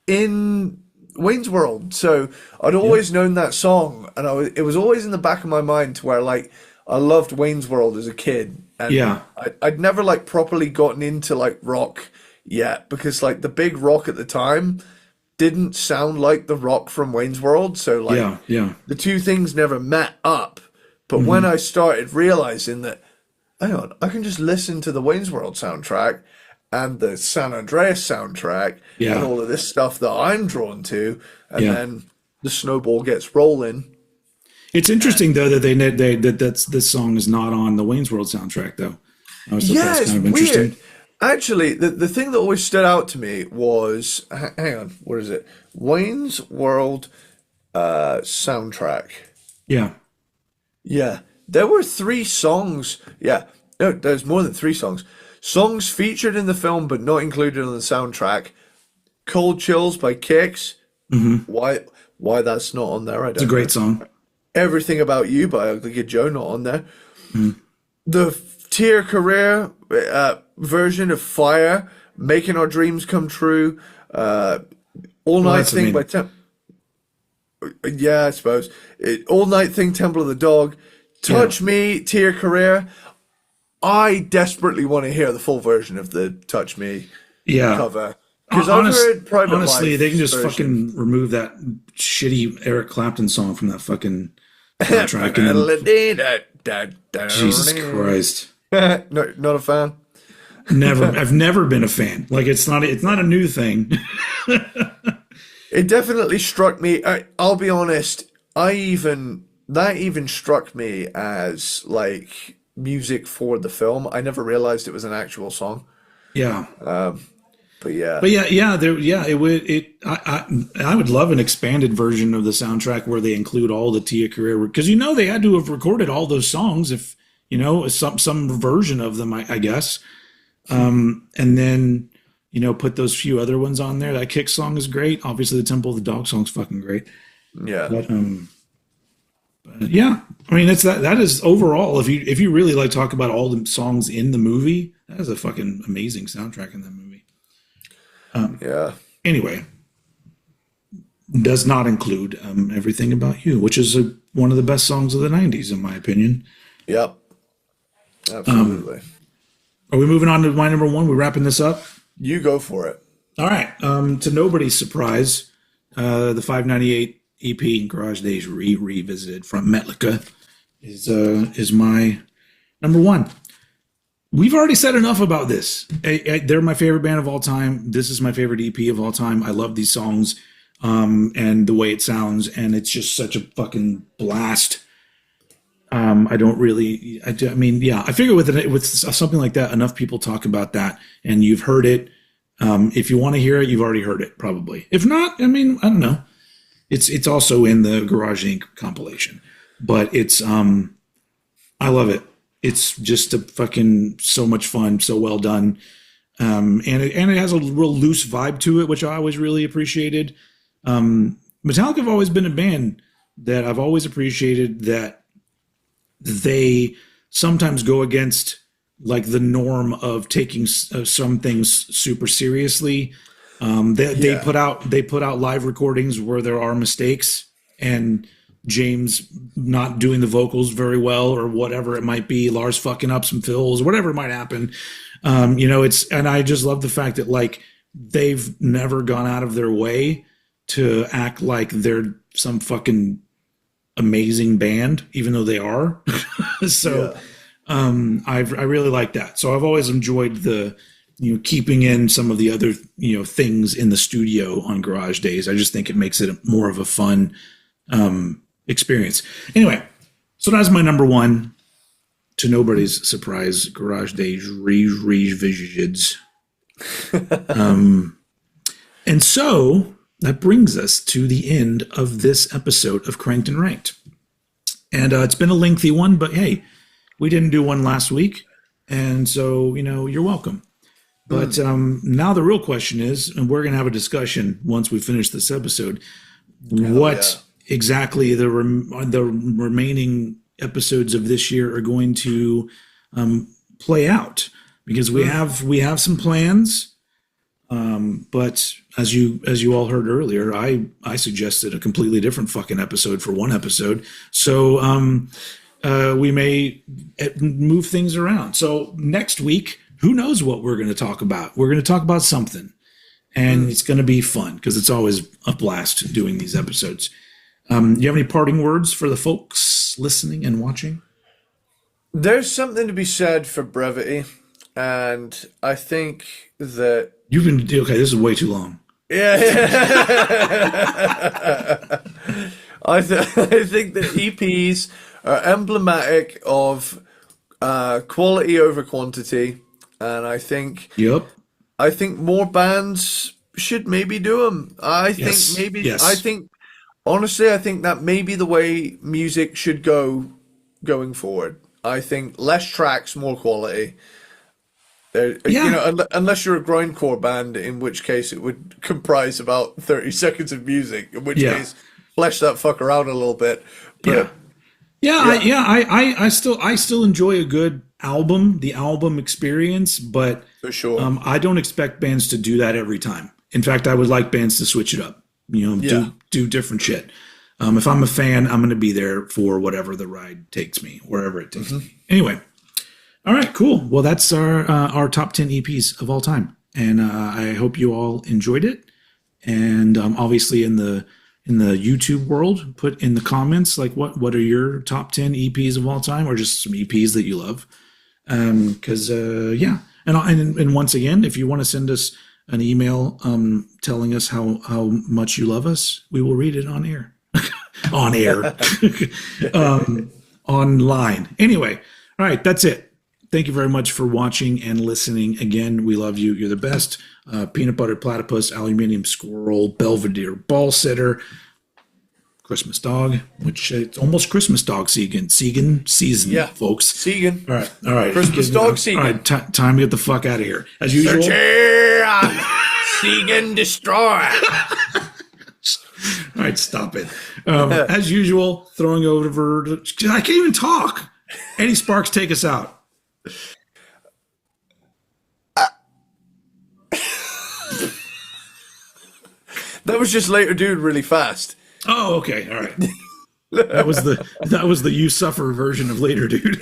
[SPEAKER 1] in Wayne's World. So I'd always known that song, and it was always in the back of my mind to where I loved Wayne's World as a kid. And
[SPEAKER 2] Yeah.
[SPEAKER 1] I'd never properly gotten into rock yet, because the big rock at the time didn't sound like the rock from Wayne's World. So
[SPEAKER 2] Yeah.
[SPEAKER 1] the two things never met up. But when I started realizing that, hang on, I can just listen to the Wayne's World soundtrack and the San Andreas soundtrack
[SPEAKER 2] Yeah.
[SPEAKER 1] and all of this stuff that I'm drawn to, and
[SPEAKER 2] Yeah.
[SPEAKER 1] then the snowball gets rolling.
[SPEAKER 2] It's interesting though that this song is not on the Wayne's World soundtrack though. I always thought
[SPEAKER 1] Yeah,
[SPEAKER 2] that's
[SPEAKER 1] it's
[SPEAKER 2] kind of interesting.
[SPEAKER 1] weird. Actually, the thing that always stood out to me was, hang on, what is it? Wayne's World soundtrack.
[SPEAKER 2] Yeah.
[SPEAKER 1] Yeah, there were 3 songs. Yeah, no, there's more than 3 songs. Songs featured in the film but not included on the soundtrack. Cold Chills by Kix. Why that's not on there, I don't
[SPEAKER 2] It's a great song.
[SPEAKER 1] Everything About You by Ugly Kid Joe, not on there. The Tier Career version of Fire, Making Our Dreams Come True, All Night
[SPEAKER 2] that's
[SPEAKER 1] Thing by yeah, I suppose. All Night Thing, Temple of the Dog, Touch Me, Tier Career. I desperately want to hear the full version of the Touch Me cover. Because I've heard Private
[SPEAKER 2] honestly,
[SPEAKER 1] Life
[SPEAKER 2] they can just
[SPEAKER 1] version.
[SPEAKER 2] fucking remove that shitty Eric Clapton song from that fucking soundtrack. Jesus Christ.
[SPEAKER 1] No, not a fan.
[SPEAKER 2] I've never been a fan. Like it's not a new thing.
[SPEAKER 1] It definitely struck me. I'll be honest. That even struck me as like music for the film. I never realized it was an actual song.
[SPEAKER 2] Yeah.
[SPEAKER 1] But yeah.
[SPEAKER 2] I would love an expanded version of the soundtrack where they include all the Tia Carrere, because they had to have recorded all those songs, if some version of them, I guess. And then put those few other ones on there. That Kick song is great. Obviously, the Temple of the Dog song's fucking great.
[SPEAKER 1] Yeah.
[SPEAKER 2] But yeah, I mean that is overall. If you really like talk about all the songs in the movie, that is a fucking amazing soundtrack in that movie.
[SPEAKER 1] Yeah.
[SPEAKER 2] Anyway, does not include Everything About You, which is one of the best songs of the 90s, in my opinion.
[SPEAKER 1] Yep. Absolutely.
[SPEAKER 2] Are we moving on to my number one? We're wrapping this up?
[SPEAKER 1] You go for it.
[SPEAKER 2] All right. To nobody's surprise, the 598 EP Garage Days Revisited from Metallica is my number one. We've already said enough about this. They're my favorite band of all time. This is my favorite EP of all time. I love these songs and the way it sounds, and it's just such a fucking blast. I figure with something like that, enough people talk about that, and you've heard it. If you want to hear it, you've already heard it, probably. If not, I don't know. It's also in the Garage Inc. compilation, but it's I love it. It's just so much fun, so well done, and it has a real loose vibe to it, which I always really appreciated. Metallica have always been a band that I've always appreciated, that they sometimes go against like the norm of taking some things super seriously. They put out live recordings where there are mistakes and James not doing the vocals very well or whatever it might be, Lars fucking up some fills, whatever might happen. And I just love the fact that like they've never gone out of their way to act like they're some fucking amazing band, even though they are. So I really like that. So I've always enjoyed the keeping in some of the other things in the studio on Garage Days. I just think it makes it more of a fun experience. Anyway, so that's my number one. To nobody's surprise, Garage Days Revisited. And so that brings us to the end of this episode of Cranked and Ranked. And it's been a lengthy one, but hey, we didn't do one last week. And so, you're welcome. But now the real question is, and we're going to have a discussion once we finish this episode, exactly the remaining episodes of this year are going to play out, because we have some plans. But as you all heard earlier, I suggested a completely different fucking episode for one episode. So we may move things around. So next week, who knows what we're going to talk about? We're going to talk about something, and it's going to be fun because it's always a blast doing these episodes. You have any parting words for the folks listening and watching?
[SPEAKER 1] There's something to be said for brevity, and I think that
[SPEAKER 2] you've been okay. This is way too long.
[SPEAKER 1] Yeah. I think that EPs are emblematic of quality over quantity, and I think more bands should maybe do them. I think honestly, I think that may be the way music should go going forward. I think less tracks, more quality. Unless you're a grindcore band, in which case it would comprise about 30 seconds of music, in which case flesh that fucker out a little bit. But, I still enjoy a good album, the album experience, but
[SPEAKER 2] for sure, I don't expect bands to do that every time. In fact, I would like bands to switch it up, do different shit. If I'm a fan, I'm going to be there for whatever the ride takes me, wherever it takes me. Anyway. All right, cool. Well, that's our top 10 EPs of all time, and I hope you all enjoyed it. And obviously, in the YouTube world, put in the comments like what are your top 10 EPs of all time, or just some EPs that you love. Because yeah, and once again, if you want to send us an email telling us how much you love us, we will read it on air, on air, online. Anyway, all right, that's it. Thank you very much for watching and listening. Again, we love you. You're the best. Peanut butter platypus, aluminium squirrel, Belvedere ball sitter, Christmas dog, which it's almost Christmas dog season,
[SPEAKER 1] Yeah,
[SPEAKER 2] folks.
[SPEAKER 1] Segan.
[SPEAKER 2] All right.
[SPEAKER 1] Christmas dog Segan.
[SPEAKER 2] All right, time to get the fuck out of here. As usual.
[SPEAKER 1] Segan destroy.
[SPEAKER 2] All right, stop it. As usual, throwing over. I can't even talk. Eddie Sparxx, take us out.
[SPEAKER 1] That was just later, dude, really fast.
[SPEAKER 2] Oh, okay, all right. That was the you suffer version of later, dude.